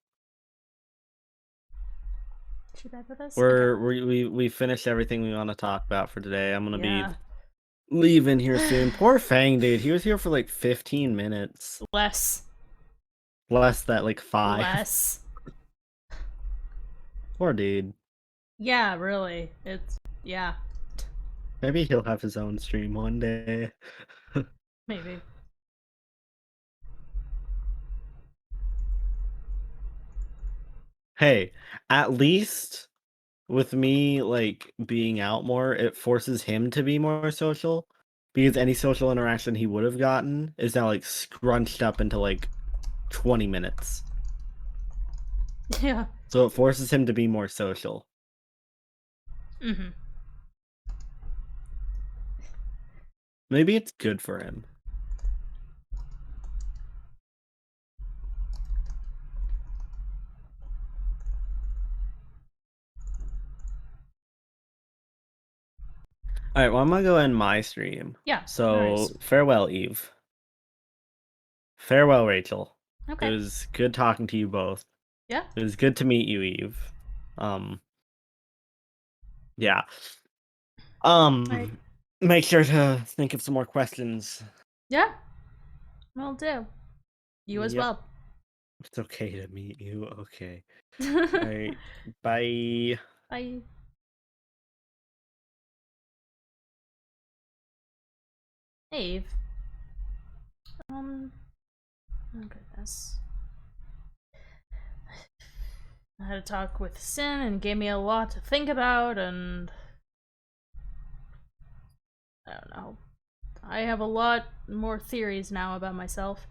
Should I put this? We finished everything we want to talk about for today. I'm gonna be leaving here soon. Poor Fang, dude. He was here for like 15 minutes. Less that, like 5. Less. Poor dude. Yeah, really. Yeah. Maybe he'll have his own stream one day. Maybe. Hey, at least with me like being out more, it forces him to be more social, because any social interaction he would have gotten is now like scrunched up into like 20 minutes. Yeah. So it forces him to be more social. Mm-hmm. Maybe it's good for him. Alright, well, I'm gonna go end my stream. Yeah. So, nice. farewell, Eve. Farewell, Rachel. Okay. It was good talking to you both. Yeah. It was good to meet you, Eve. Yeah. Right. Make sure to think of some more questions. Yeah. Will do. You as well. It's okay to meet you. Okay. Alright. Bye. Bye. Eve. Oh goodness. I had a talk with Sin and gave me a lot to think about, and I don't know. I have a lot more theories now about myself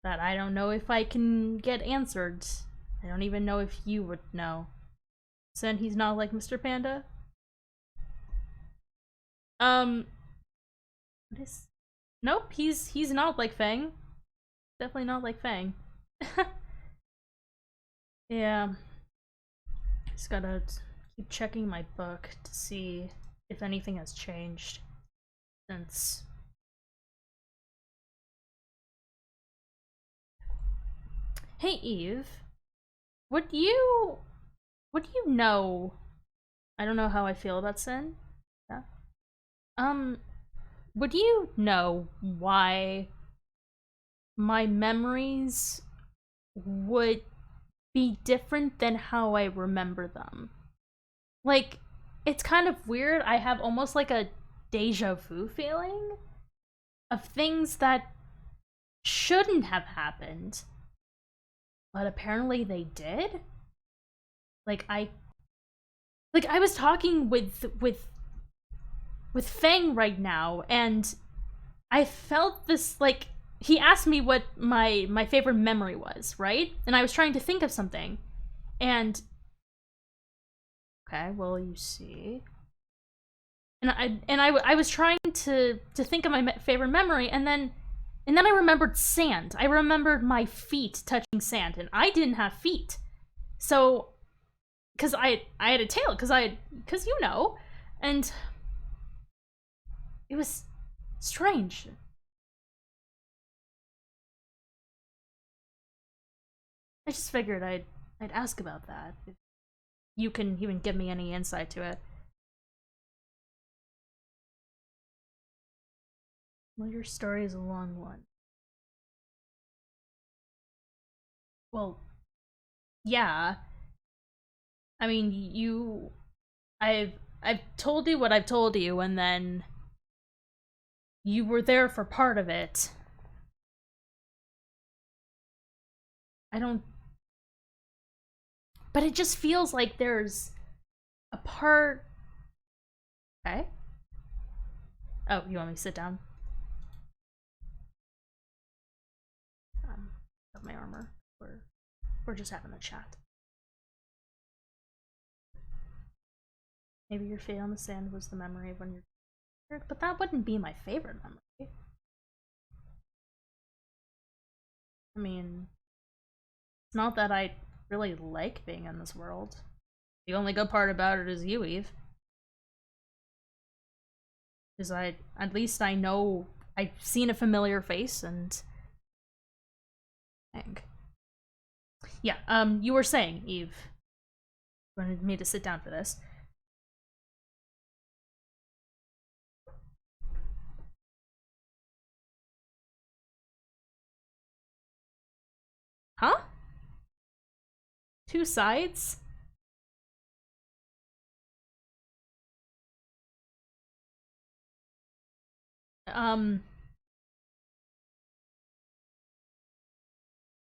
that I don't know if I can get answered. I don't even know if you would know. Sin, he's not like Mr. Panda. What is... Nope, he's not like Fang. Definitely not like Fang. Yeah. Just gotta keep checking my book to see if anything has changed since... Hey Eve, what do you know? I don't know how I feel about Sin. Yeah. Would you know why my memories would be different than how I remember them? Like, it's kind of weird. I have almost like a deja vu feeling of things that shouldn't have happened, but apparently they did. Like I was talking with Fang right now, and I felt this, like, he asked me what my favorite memory was, right? And I was trying to think of something, and okay, well, you see, and I was trying to think of my favorite memory, and then I remembered sand. I remembered my feet touching sand, and I didn't have feet, so because I had a tail, because you know, and it was strange. I just figured I'd ask about that. If you can even give me any insight to it. Well, your story is a long one. Well, yeah. I mean, I've told you what I've told you, and then you were there for part of it. I don't... But it just feels like there's a part... Okay. Oh, you want me to sit down? Got my armor. We're just having a chat. Maybe your fate on the sand was the memory of when you're... But that wouldn't be my favorite memory. I mean, it's not that I really like being in this world. The only good part about it is you, Eve. Because at least I know I've seen a familiar face, and... Dang. Yeah, you were saying, Eve. wanted me to sit down for this. Huh? Two sides?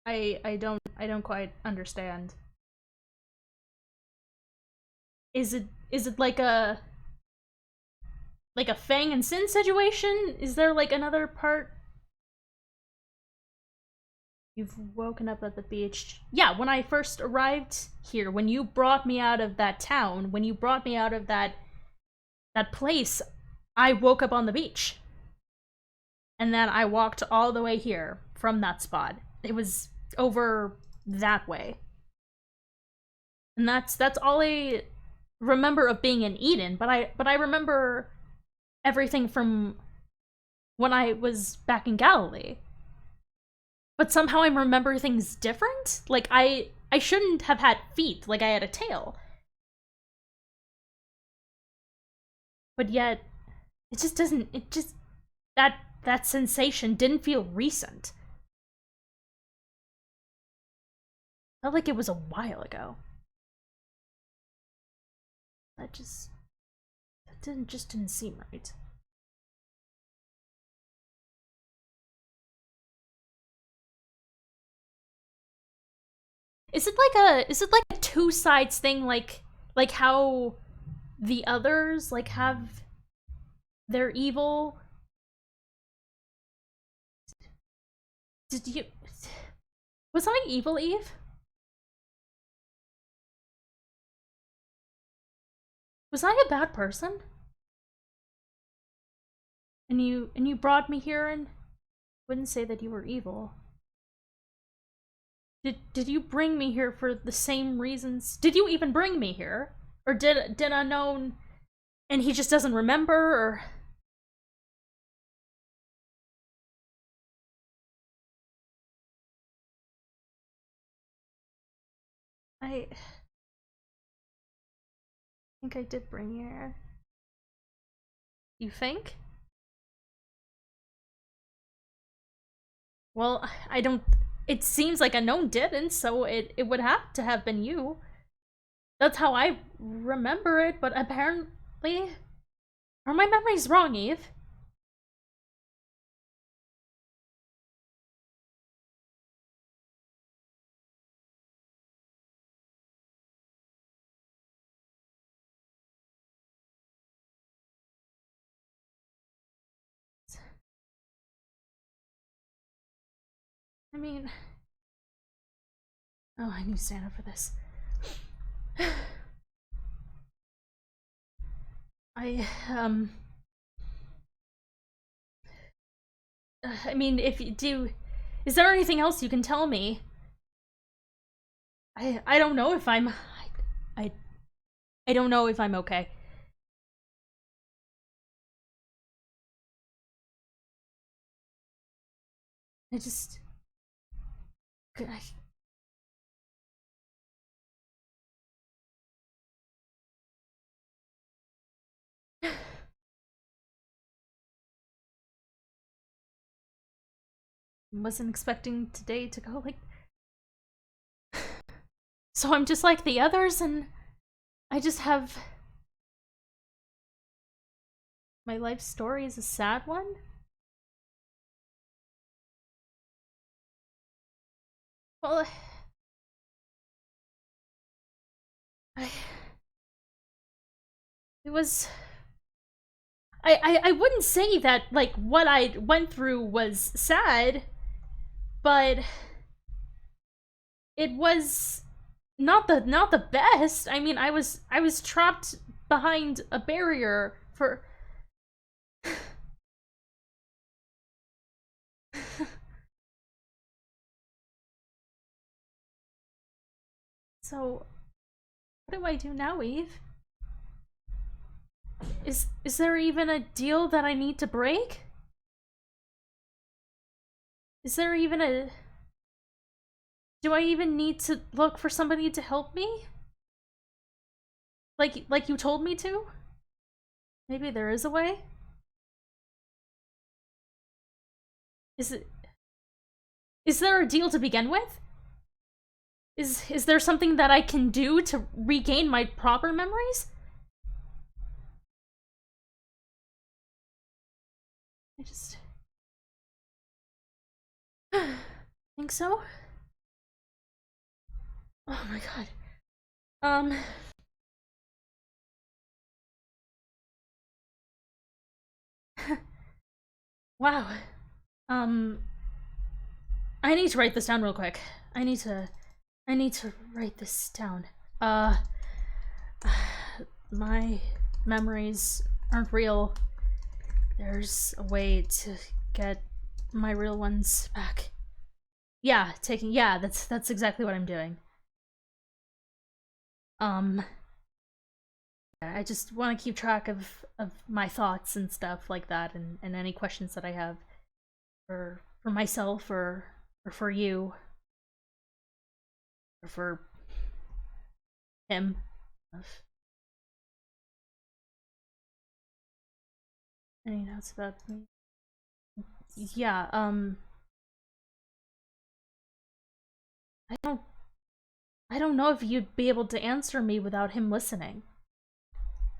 I don't quite understand. Is it like a Fang and Sin situation? Is there like another part? You've woken up at the beach. Yeah, when I first arrived here, when you brought me out of that town, when you brought me out of that place, I woke up on the beach. And then I walked all the way here from that spot. It was over that way. And that's all I remember of being in Eden, but I remember everything from when I was back in Galilee. But somehow I remember things different? Like, I shouldn't have had feet, like I had a tail. But yet, it just doesn't, that sensation didn't feel recent. Felt like it was a while ago. That didn't seem right. Is it like a two sides thing, like how the others like have their evil? Was I evil, Eve? Was I a bad person? And you brought me here and wouldn't say that you were evil. Did you bring me here for the same reasons? Did you even bring me here? Or did Unknown and he just doesn't remember, or I think I did bring you here. You think? Well, I don't. It seems like Unknown didn't, so it would have to have been you. That's how I remember it, but apparently... Are my memories wrong, Eve? I mean... Oh, I need to stand up for this. I mean, if you do... Is there anything else you can tell me? I don't know if I'm... I don't know if I'm okay. I just... wasn't expecting today to go like... So I'm just like the others, and I just have... My life story is a sad one? Well... It was... I wouldn't say that, like, what I went through was sad, but it was not the best. I mean, I was trapped behind a barrier for So what do I do now, Eve? Is there even a deal that I need to break? Is there even a... Do I even need to look for somebody to help me? Like you told me to? Maybe there is a way? Is there a deal to begin with? Is there something that I can do to regain my proper memories? I just... think so? Oh my god. Wow. I need to write this down real quick. I need to write this down. My memories aren't real. There's a way to get my real ones back. Yeah, that's exactly what I'm doing. I just want to keep track of my thoughts and stuff like that, and any questions that I have for myself or for you or for him. Any notes about me? Yeah, I don't know if you'd be able to answer me without him listening.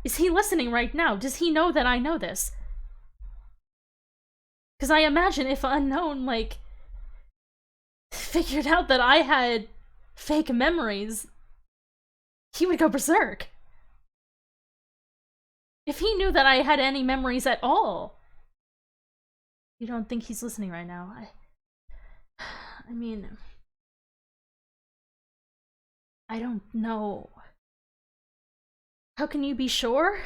Is he listening right now? Does he know that I know this? Because I imagine if Unknown, like, figured out that I had fake memories, he would go berserk. If he knew that I had any memories at all. You don't think he's listening right now? I mean... I don't know. How can you be sure?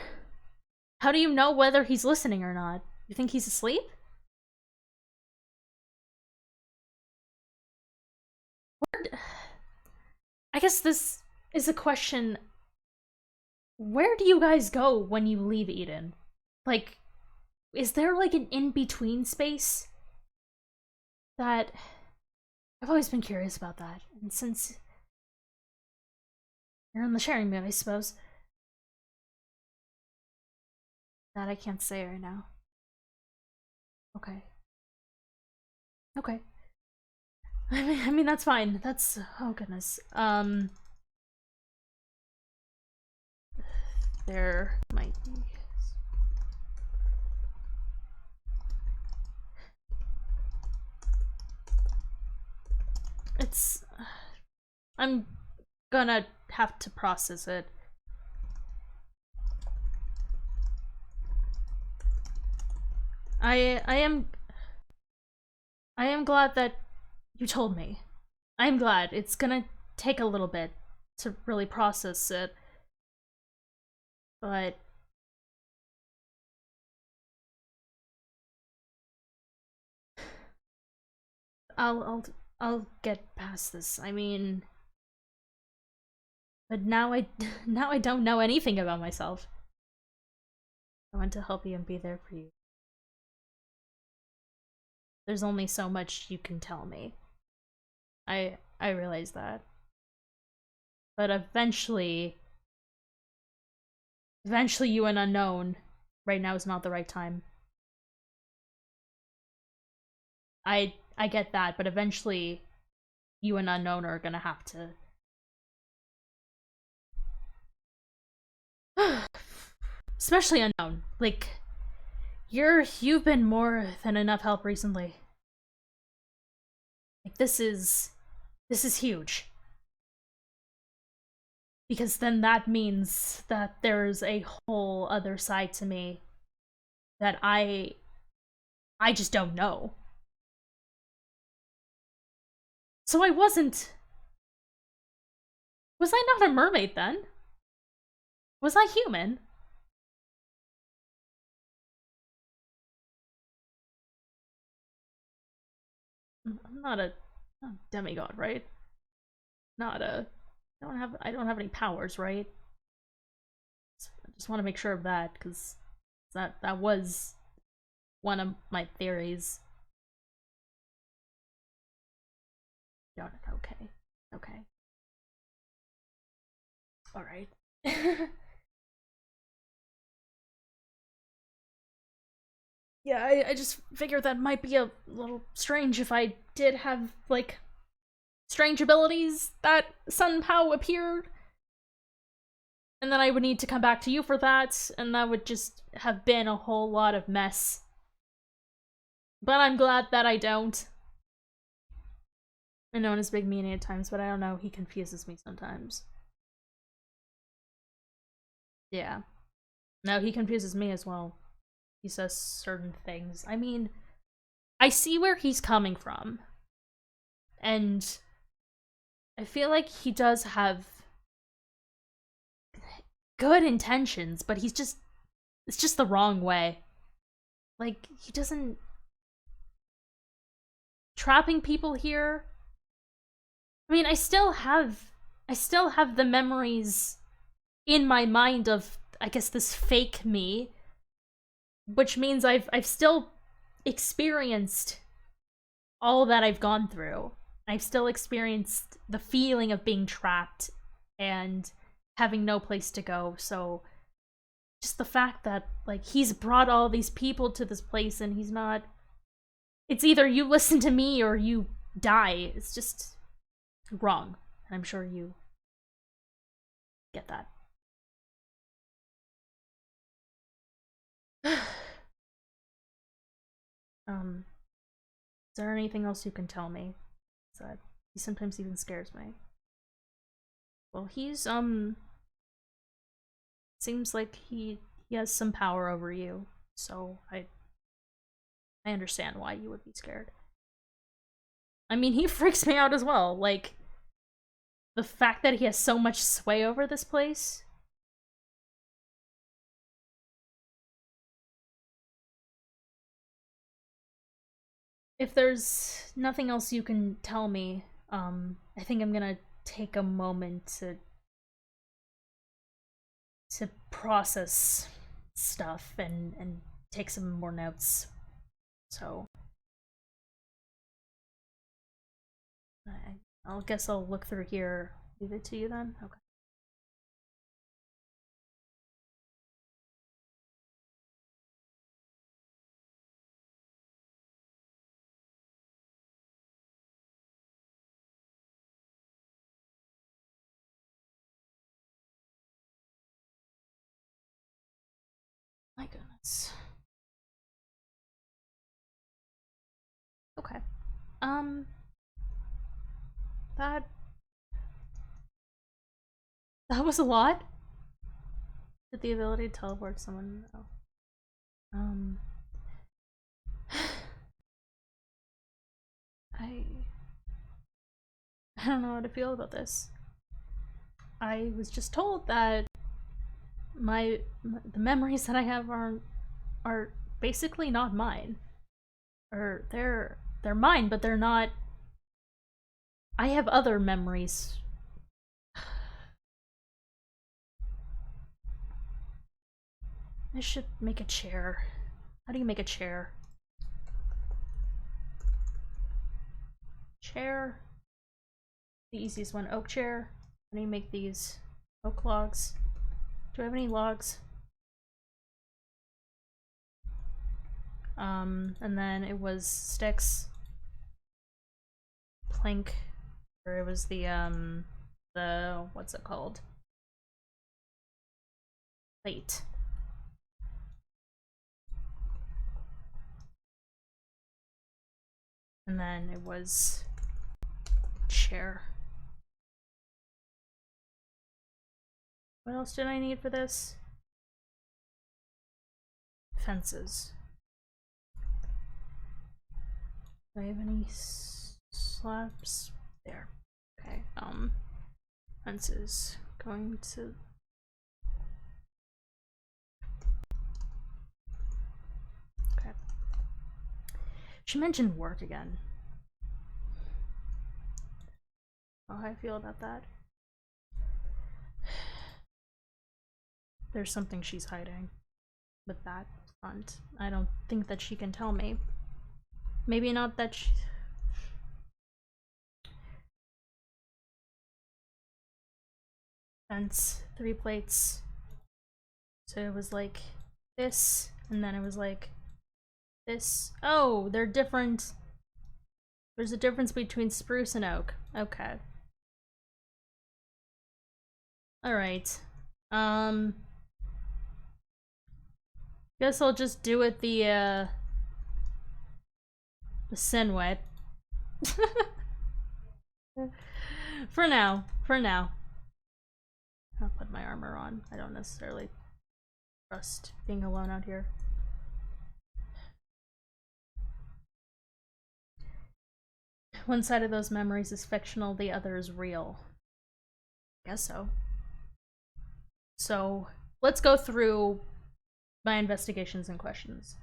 How do you know whether he's listening or not? You think he's asleep? I guess this is a question. Where do you guys go when you leave Eden? Like, is there like an in-between space? That... I've always been curious about that. And since you're in the sharing mood, I suppose. That I can't say right now. Okay. Okay. I mean that's fine. That's... oh goodness. There might be... it's... I'm gonna have to process it. I am glad that you told me. I'm glad. It's gonna take a little bit to really process it. But I'll get past this. I mean, but now I don't know anything about myself. I want to help you and be there for you. There's only so much you can tell me. I realize that. But eventually you and Unknown, right now is not the right time. I get that, but eventually you and Unknown are gonna have to... especially Unknown. Like, you've been more than enough help recently. Like, this is huge. Because then that means that there's a whole other side to me that I just don't know. So was I not a mermaid then? Was I human? I'm not a demigod, right? Not a... I don't have any powers, right? I just want to make sure of that, because that was one of my theories. Okay. Okay. Alright. Yeah, I just figured that might be a little strange if I did have, like, strange abilities that somehow appeared. And then I would need to come back to you for that, and that would just have been a whole lot of mess. But I'm glad that I don't. I know his big meanie at times, but I don't know, he confuses me sometimes. Yeah. No, he confuses me as well. He says certain things. I mean, I see where he's coming from. And I feel like he does have good intentions, but it's just the wrong way. Like, he doesn't... Trapping people here... I mean, I still have the memories in my mind of, I guess, this fake me, which means I've still experienced all that I've gone through. I've still experienced the feeling of being trapped and having no place to go, so just the fact that, like, he's brought all these people to this place and he's not... It's either you listen to me or you die. It's just wrong. And I'm sure you get that. Is there anything else you can tell me? That he sometimes even scares me. Well, he's seems like he has some power over you, so I understand why you would be scared. I mean, he freaks me out as well. Like, the fact that he has so much sway over this place. If there's nothing else you can tell me, I think I'm gonna take a moment to process stuff and take some more notes. So I'll guess I'll look through here. Leave it to you then? Okay. My goodness. Okay. That was a lot. Did the ability to teleport someone? Oh. I don't know how to feel about this. I was just told that the memories that I have are basically not mine. Or they're mine, but they're not. I have other memories. I should make a chair. How do you make a chair? Chair. The easiest one, oak chair. How do you make these? Oak logs. Do I have any logs? And then it was sticks. Plank. Or it was the what's it called? Plate. And then it was chair. What else did I need for this? Fences. Do I have any slabs? There. Okay, fences. Going to... Okay. She mentioned work again. How I feel about that. There's something she's hiding with that front. I don't think that she can tell me. Maybe not that she... Fence, 3 plates. So it was like this, and then it was like This... Oh, they're different. There's a difference between spruce and oak. Okay. Alright. Guess I'll just do it the sin way. For now. I'll put my armor on. I don't necessarily trust being alone out here. One side of those memories is fictional, the other is real. Guess so. So, let's go through my investigations and questions.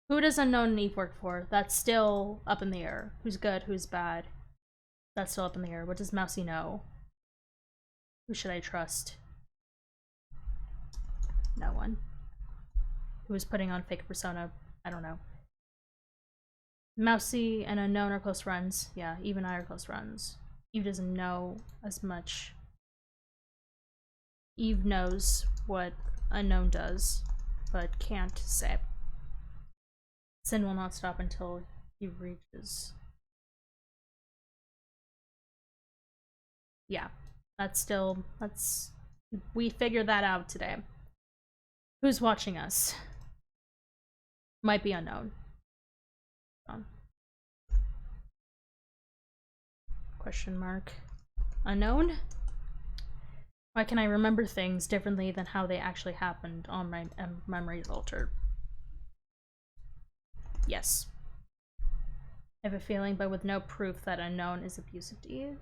Who does Unknown Eve work for? That's still up in the air. Who's good, who's bad? That's still up in the air. What does Mousy know? Who should I trust? No one. Who is putting on fake persona? I don't know. Mousy and Unknown are close friends. Yeah, Eve and I are close friends. Eve doesn't know as much. Eve knows what Unknown does, but can't say. Sin will not stop until he reaches. Yeah, we figured that out today. Who's watching us? Might be Unknown. Question mark. Unknown? Why can I remember things differently than how they actually happened on my memories altered? Yes. I have a feeling, but with no proof, that Unknown is abusive to Eve.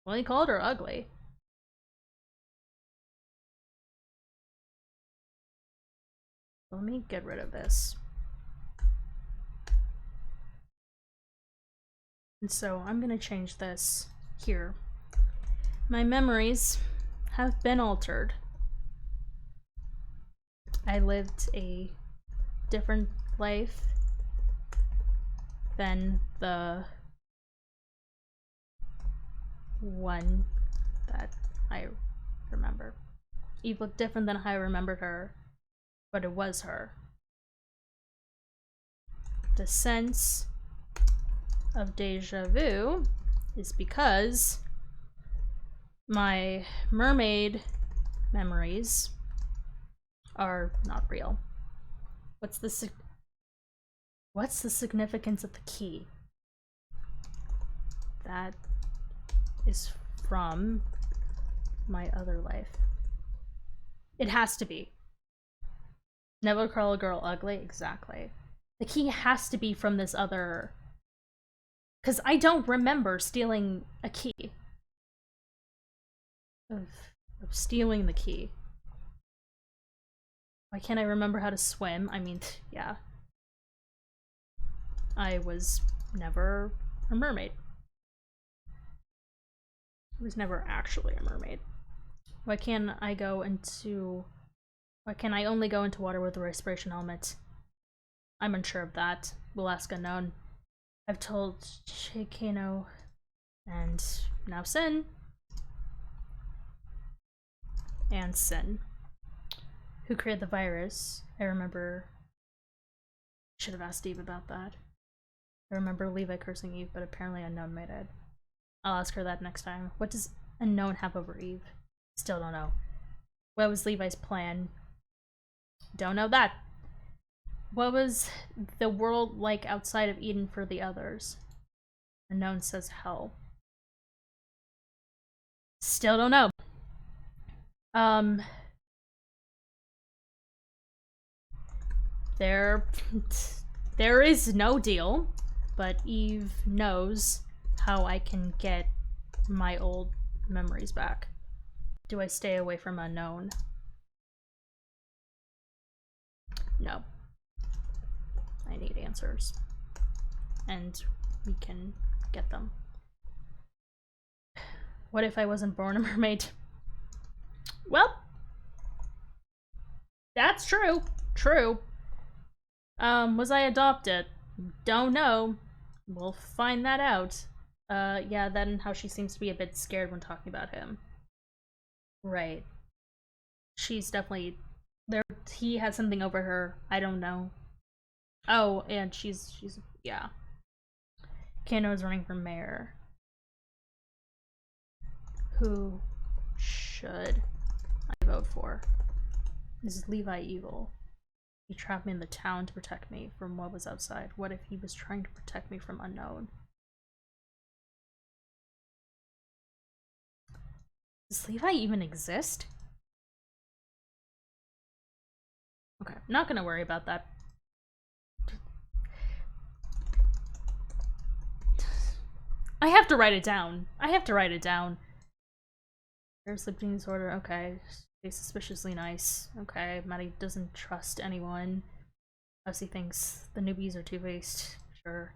Well, he called her ugly. Let me get rid of this. And so I'm gonna change this here. My memories have been altered. I lived a different life than the one that I remember. Eve looked different than how I remembered her, but it was her. The sense of deja vu is because my mermaid memories are not real. What's the significance of the key? That is from my other life. It has to be. Never call a girl ugly? Exactly. The key has to be from this other... Because I don't remember stealing a key. Of stealing the key. Why can't I remember how to swim? I mean, yeah. I was never a mermaid. I was never actually a mermaid. Why can't I only go into water with a respiration helmet? I'm unsure of that. We'll ask Unknown. I've told Shikino and now Sin. And Sin. Who created the virus? I remember... Should have asked Eve about that. I remember Levi cursing Eve, but apparently Unknown made it. I'll ask her that next time. What does Unknown have over Eve? Still don't know. What was Levi's plan? Don't know that. What was the world like outside of Eden for the others? Unknown says hell. Still don't know. There is no deal, but Eve knows how I can get my old memories back. Do I stay away from Unknown? No. I need answers. And we can get them. What if I wasn't born a mermaid? Well, that's true. True. Was I adopted? Don't know. We'll find that out. Yeah, that and how she seems to be a bit scared when talking about him. Right. She's definitely... He has something over her. I don't know. Oh, and she's yeah. Kano is running for mayor. Who should I vote for? Is Levi evil? He trapped me in the town to protect me from what was outside. What if he was trying to protect me from unknown? Does Levi even exist? Okay, not gonna worry about that. I have to write it down. There's sleeping disorder. Okay. Stay suspiciously nice. Okay. Maddie doesn't trust anyone. Elsie thinks the newbies are two-faced. Sure.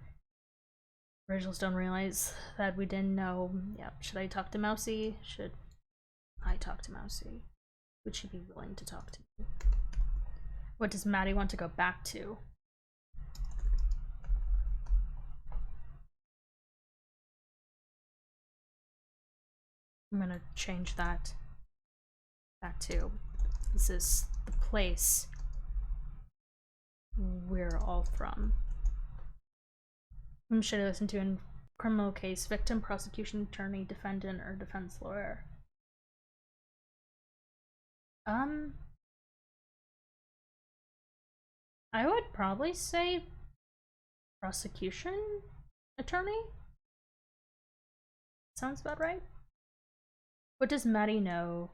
Originals don't realize that we didn't know. Yeah. Should I talk to Mousy? Should I talk to Mousy? Would she be willing to talk to me? What does Maddie want to go back to? I'm gonna change that back to, this is the place we're all from. Whom should I listen to in criminal case? Victim, prosecution, attorney, defendant, or defense lawyer? I would probably say prosecution attorney? Sounds about right. What does Maddie know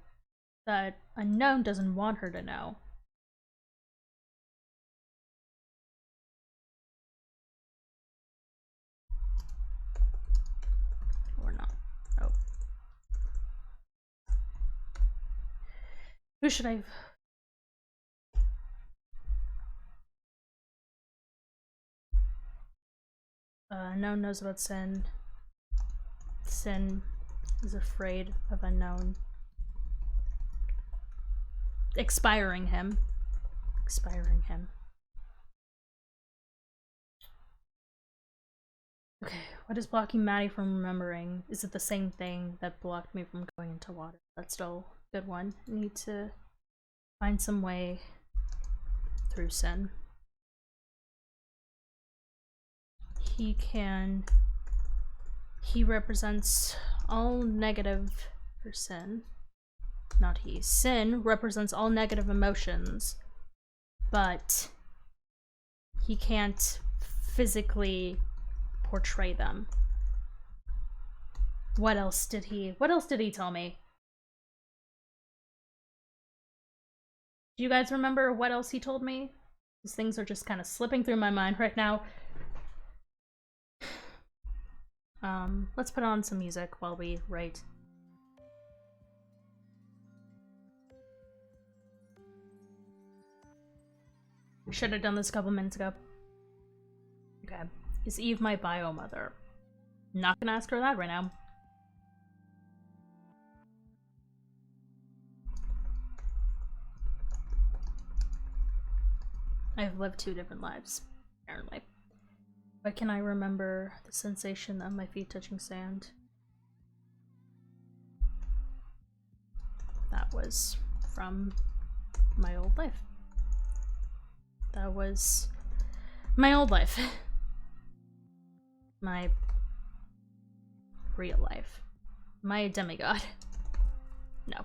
that Unknown doesn't want her to know? Or not. Oh. Who should I... Unknown knows about Sin. Sin is afraid of Unknown. Expiring him. Okay, what is blocking Maddie from remembering? Is it the same thing that blocked me from going into water? That's still a good one. I need to find some way through Sin. He represents all negative for Sin. Not he. Sin represents all negative emotions, but he can't physically portray them. What else did he tell me? Do you guys remember what else he told me? These things are just kind of slipping through my mind right now. Let's put on some music while we write. Should have done this a couple minutes ago. Okay. Is Eve my bio mother? Not gonna ask her that right now. I've lived 2 different lives, apparently. But can I remember the sensation of my feet touching sand? That was from my old life. That was my old life. My real life. My demigod. No.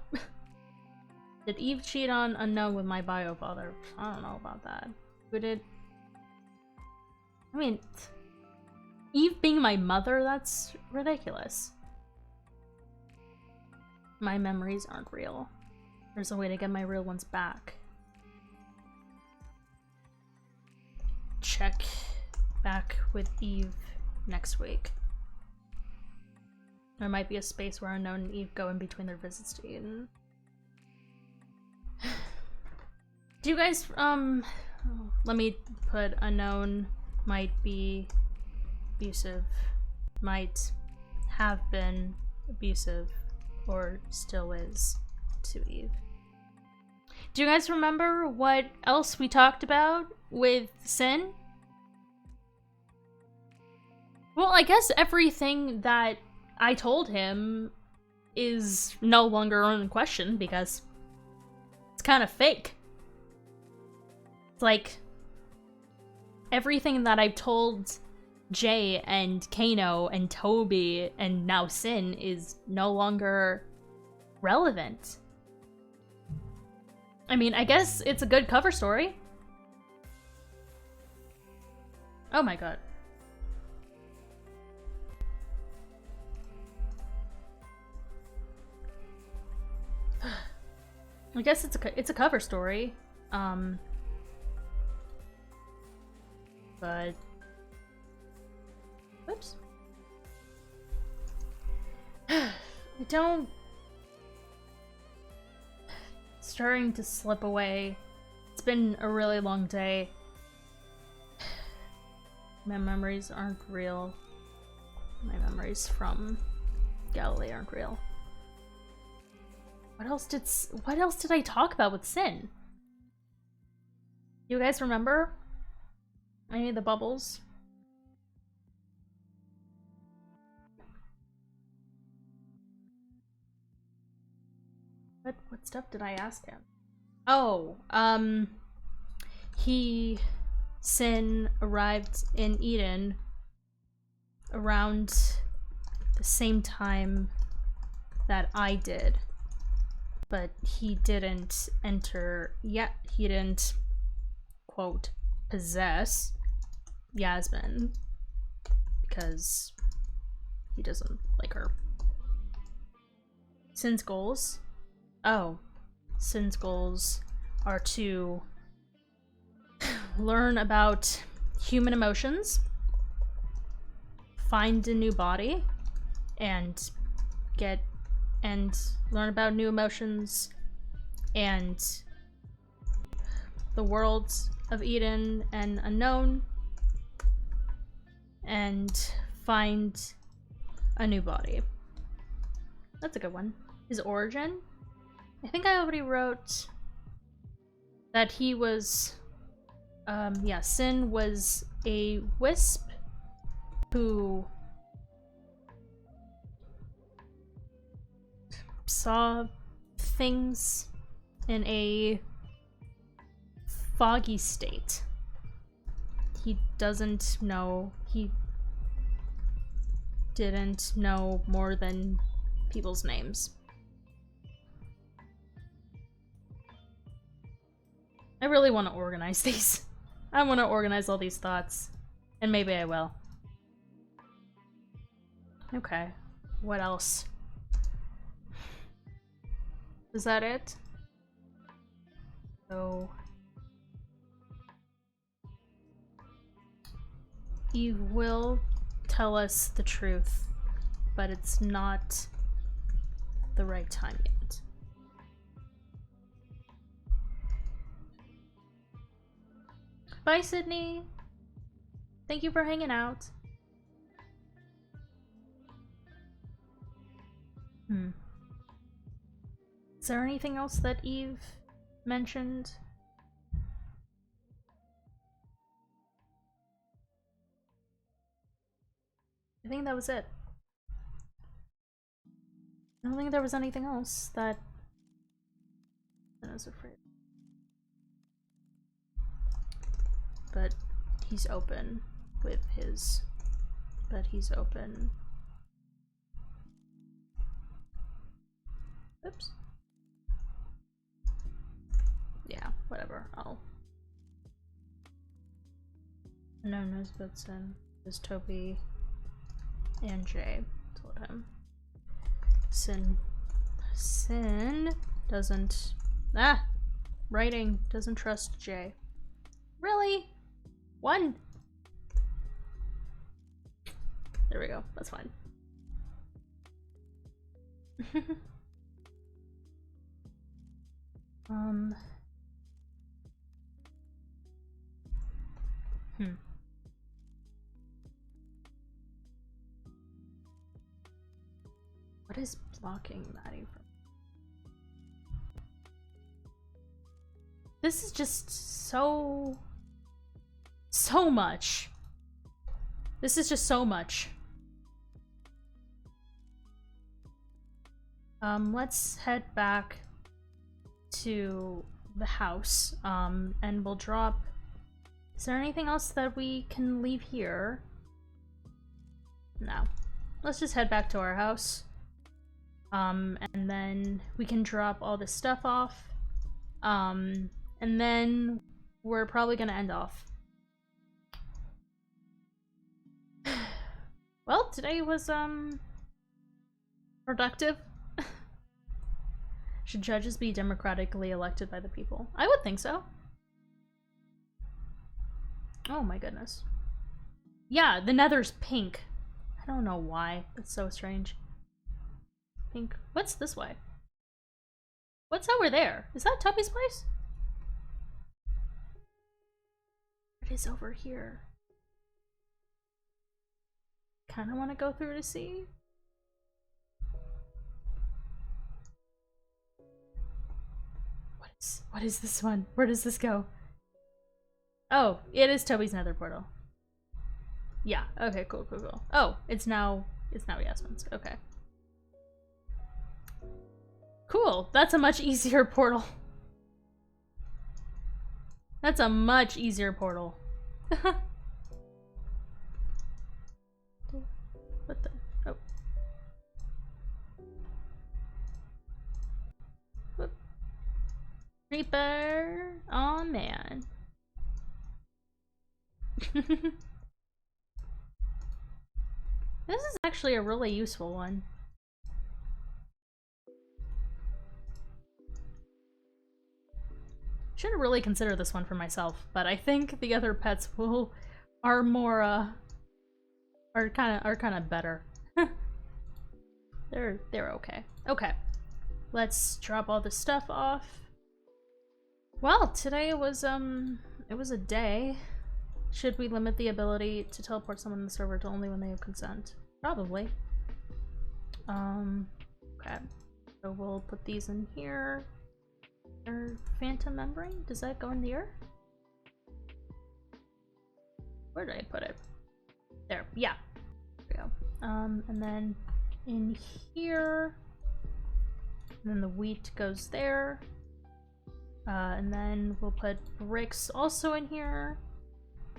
Did Eve cheat on Unknown with my bio father? I don't know about that. Who did? I mean, Eve being my mother, that's ridiculous. My memories aren't real. There's a way to get my real ones back. Check back with Eve next week. There might be a space where Unknown and Eve go in between their visits to Eden. Do you guys, let me put Unknown might be abusive, might have been abusive, or still is to Eve. Do you guys remember what else we talked about with Sin? Well, I guess everything that I told him is no longer in question because it's kind of fake. It's like everything that I've told Jay and Kano and Toby and now Sin is no longer relevant. I mean, I guess it's a good cover story. Oh my god. I guess it's a cover story. But whoops. I don't. It's starting to slip away. It's been a really long day. My memories aren't real. My memories from Galilee aren't real. What else did I talk about with Sin? You guys remember? Any of the bubbles? What stuff did I ask him? Oh, Sin arrived in Eden around the same time that I did. But he didn't enter yet. He didn't, quote, possess Yasmin because he doesn't like her. Sin's goals? Oh, Sin's goals are to learn about human emotions, find a new body, and learn about new emotions and the worlds of Eden and Unknown, and find a new body. That's a good one. His origin? I think I already wrote that he was, yeah, Sin was a wisp who saw things in a foggy state. He didn't know more than people's names. I really want to organize these. I want to organize all these thoughts, and maybe I will. Okay, what else? Is that it? So Eve will tell us the truth, but it's not the right time yet. Bye, Sydney. Thank you for hanging out. Is there anything else that Eve mentioned? I think that was it. I don't think there was anything else that I was afraid. But he's open with his... Oops. Yeah, whatever. No one knows about Sin. There's Toby and Jay told him. Sin doesn't... Writing doesn't trust Jay. Really? One? There we go. That's fine. What is blocking Maddie from? This is just so much. This is just so much. Let's head back to the house, and we'll drop Is there anything else that we can leave here? No. Let's just head back to our house. And then we can drop all this stuff off. And then we're probably gonna end off. Well, today was, productive. Should judges be democratically elected by the people? I would think so. Oh my goodness. Yeah, the nether's pink. I don't know why. That's so strange. Pink. What's this way? What's over there? Is that Tubby's place? It is over here. Kinda wanna go through to see. What is this one? Where does this go? Oh, it is Toby's nether portal. Yeah, okay, cool. Oh, it's now Yasmin's. Okay. Cool, that's a much easier portal. That's a much easier portal. What the? Oh. Whoop. Creeper. Oh man. This is actually a really useful one. Should really consider this one for myself, but I think the other pets are more are kind of better. They're okay. Okay, let's drop all this stuff off. Well, today it was a day. Should we limit the ability to teleport someone in the server to only when they have consent? Probably. Okay. So we'll put these in here. Or phantom membrane? Does that go in the air? Where did I put it? There. Yeah. There we go. And then in here. And then the wheat goes there. And then we'll put bricks also in here.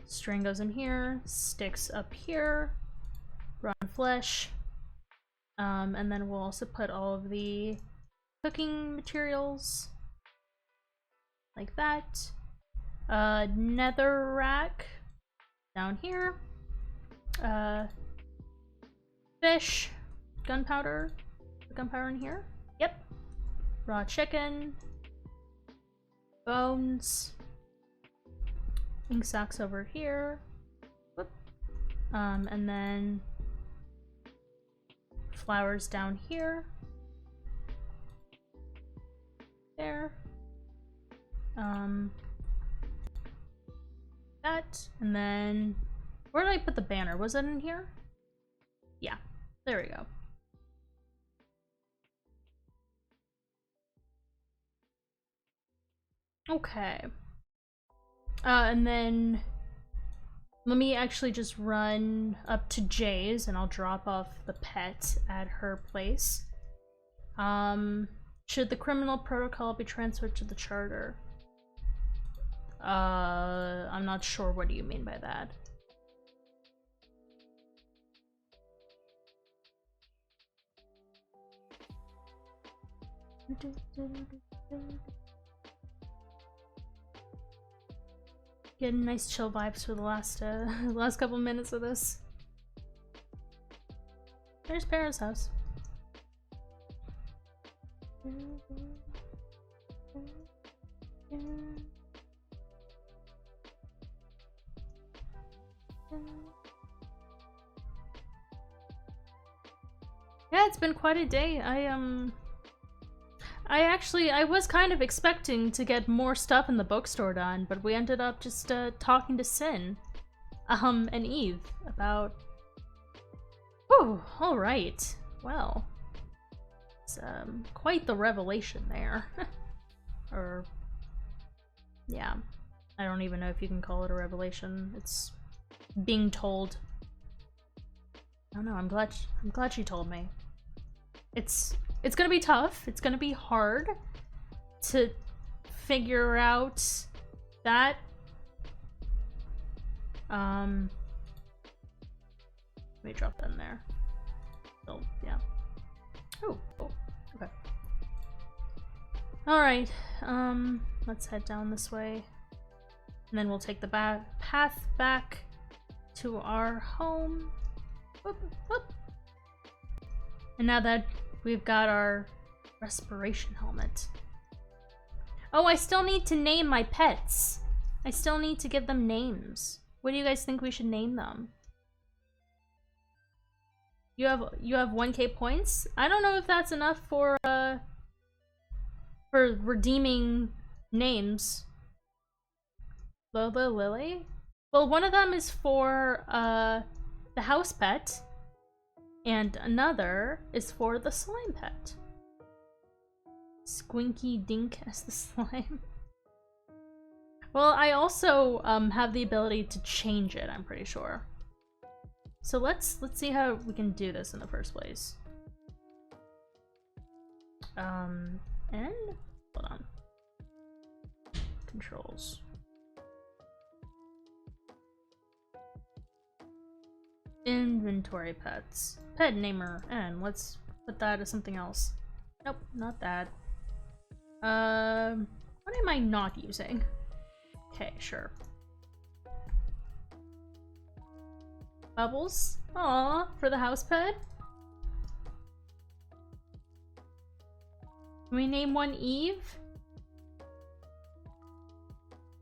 String goes in here, sticks up here, rotten flesh, and then we'll also put all of the cooking materials like that. Nether rack down here. Fish, gunpowder in here. Yep. Raw chicken, bones. Ink socks over here. Whoop. And then flowers down here. There. That. And then where did I put the banner? Was it in here? Yeah. There we go. Okay. And then let me actually just run up to Jay's and I'll drop off the pet at her place. Should the criminal protocol be transferred to the charter? I'm not sure. What do you mean by that? Getting nice chill vibes for the last couple minutes of this. There's Para's house. Yeah, it's been quite a day. I was kind of expecting to get more stuff in the bookstore done, but we ended up just talking to Sin, and Eve about. Whew, all right. Well, it's quite the revelation there. Or, yeah, I don't even know if you can call it a revelation. It's being told. I don't know. I'm glad she told me. It's gonna be tough. It's gonna be hard to figure out that Let me drop that in there. Oh, yeah. Oh, okay. Alright, let's head down this way. And then we'll take the path back to our home. Whoop, whoop. And now that we've got our respiration helmet. Oh, I still need to name my pets. I still need to give them names. What do you guys think we should name them? You have 1K points? I don't know if that's enough for redeeming names. Lola, Lily? Well, one of them is for the house pet, and another is for the slime pet. Squinky Dink as the slime. Well, I also have the ability to change it, I'm pretty sure. So let's see how we can do this in the first place. And hold on. Controls. Inventory pets. Pet namer. And let's put that as something else. Nope, not that. What am I not using? Okay, sure. Bubbles? Aw, for the house pet? Can we name one Eve?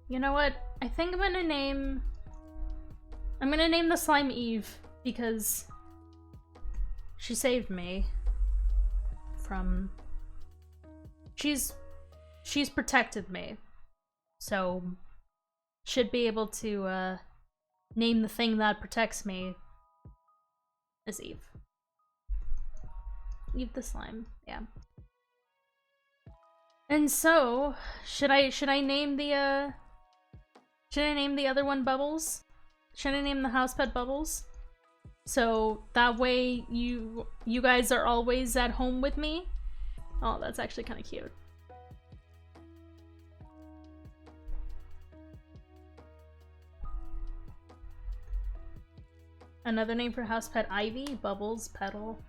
You know what? I think I'm gonna name the slime Eve because she saved me from... She's protected me. So should be able to name the thing that protects me as Eve. Eve the slime, yeah. And so, should I name the other one Bubbles? Should I name the house pet Bubbles? So that way you guys are always at home with me? Oh, that's actually kind of cute. Another name for house pet Ivy, Bubbles, Petal.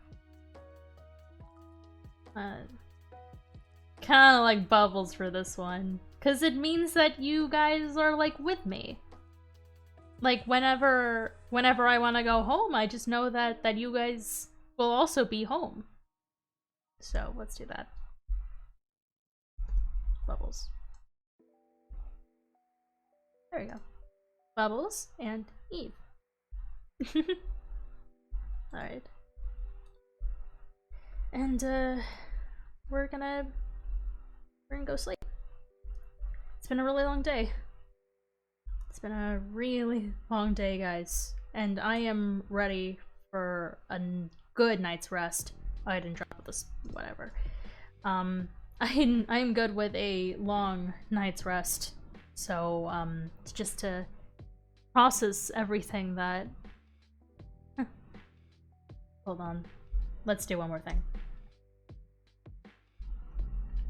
Kinda like Bubbles for this one. Cause it means that you guys are like with me. Like whenever I wanna go home, I just know that you guys will also be home. So let's do that. Bubbles. There we go. Bubbles and Eve. Alright. And we're gonna go sleep. It's been a really long day. It's been a really long day, guys. And I am ready for a good night's rest. Oh, I didn't drop this, whatever. I'm good with a long night's rest. So, just to process everything that... Hold on. Let's do one more thing.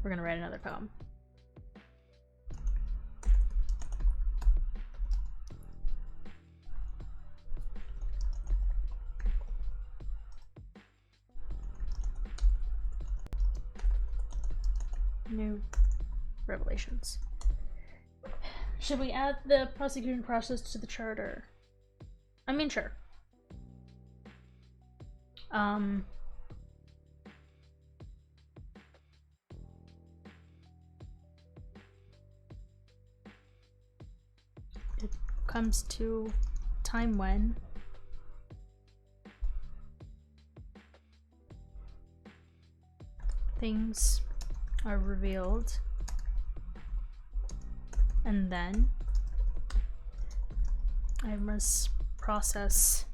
We're gonna write another poem. New revelations. Should we add the prosecution process to the charter? I mean, sure. It comes to time when things are revealed, and then I must process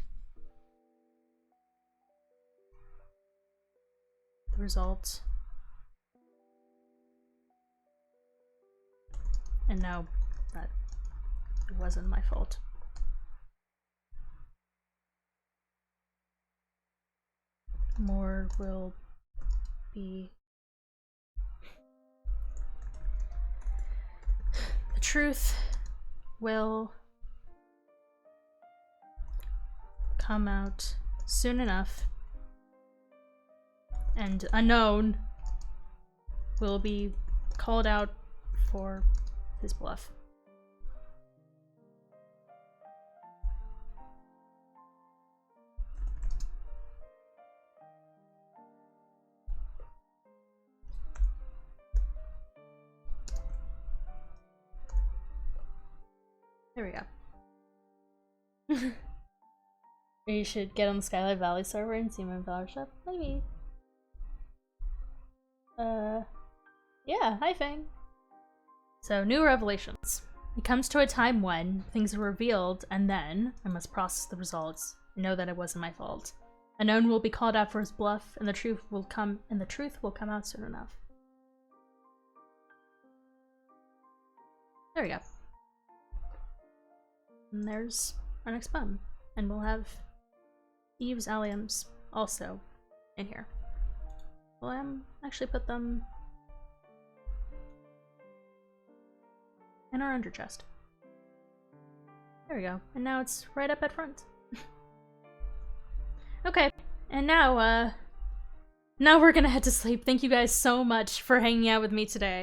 the results. And now that it wasn't my fault. More will be... The truth will come out soon enough. And Unknown will be called out for his bluff. There we go. You should get on the Skylight Valley server and see my Valor shop. Maybe. Yeah, hi Fang. So, new revelations. It comes to a time when things are revealed, and then I must process the results and know that it wasn't my fault. Unknown will be called out for his bluff, and the truth will come out soon enough. There we go. And there's our next poem. And we'll have Eve's alliums also in here. We'll actually put them in our under chest. There we go. And now it's right up at front. Okay, and now we're gonna head to sleep. Thank you guys so much for hanging out with me today.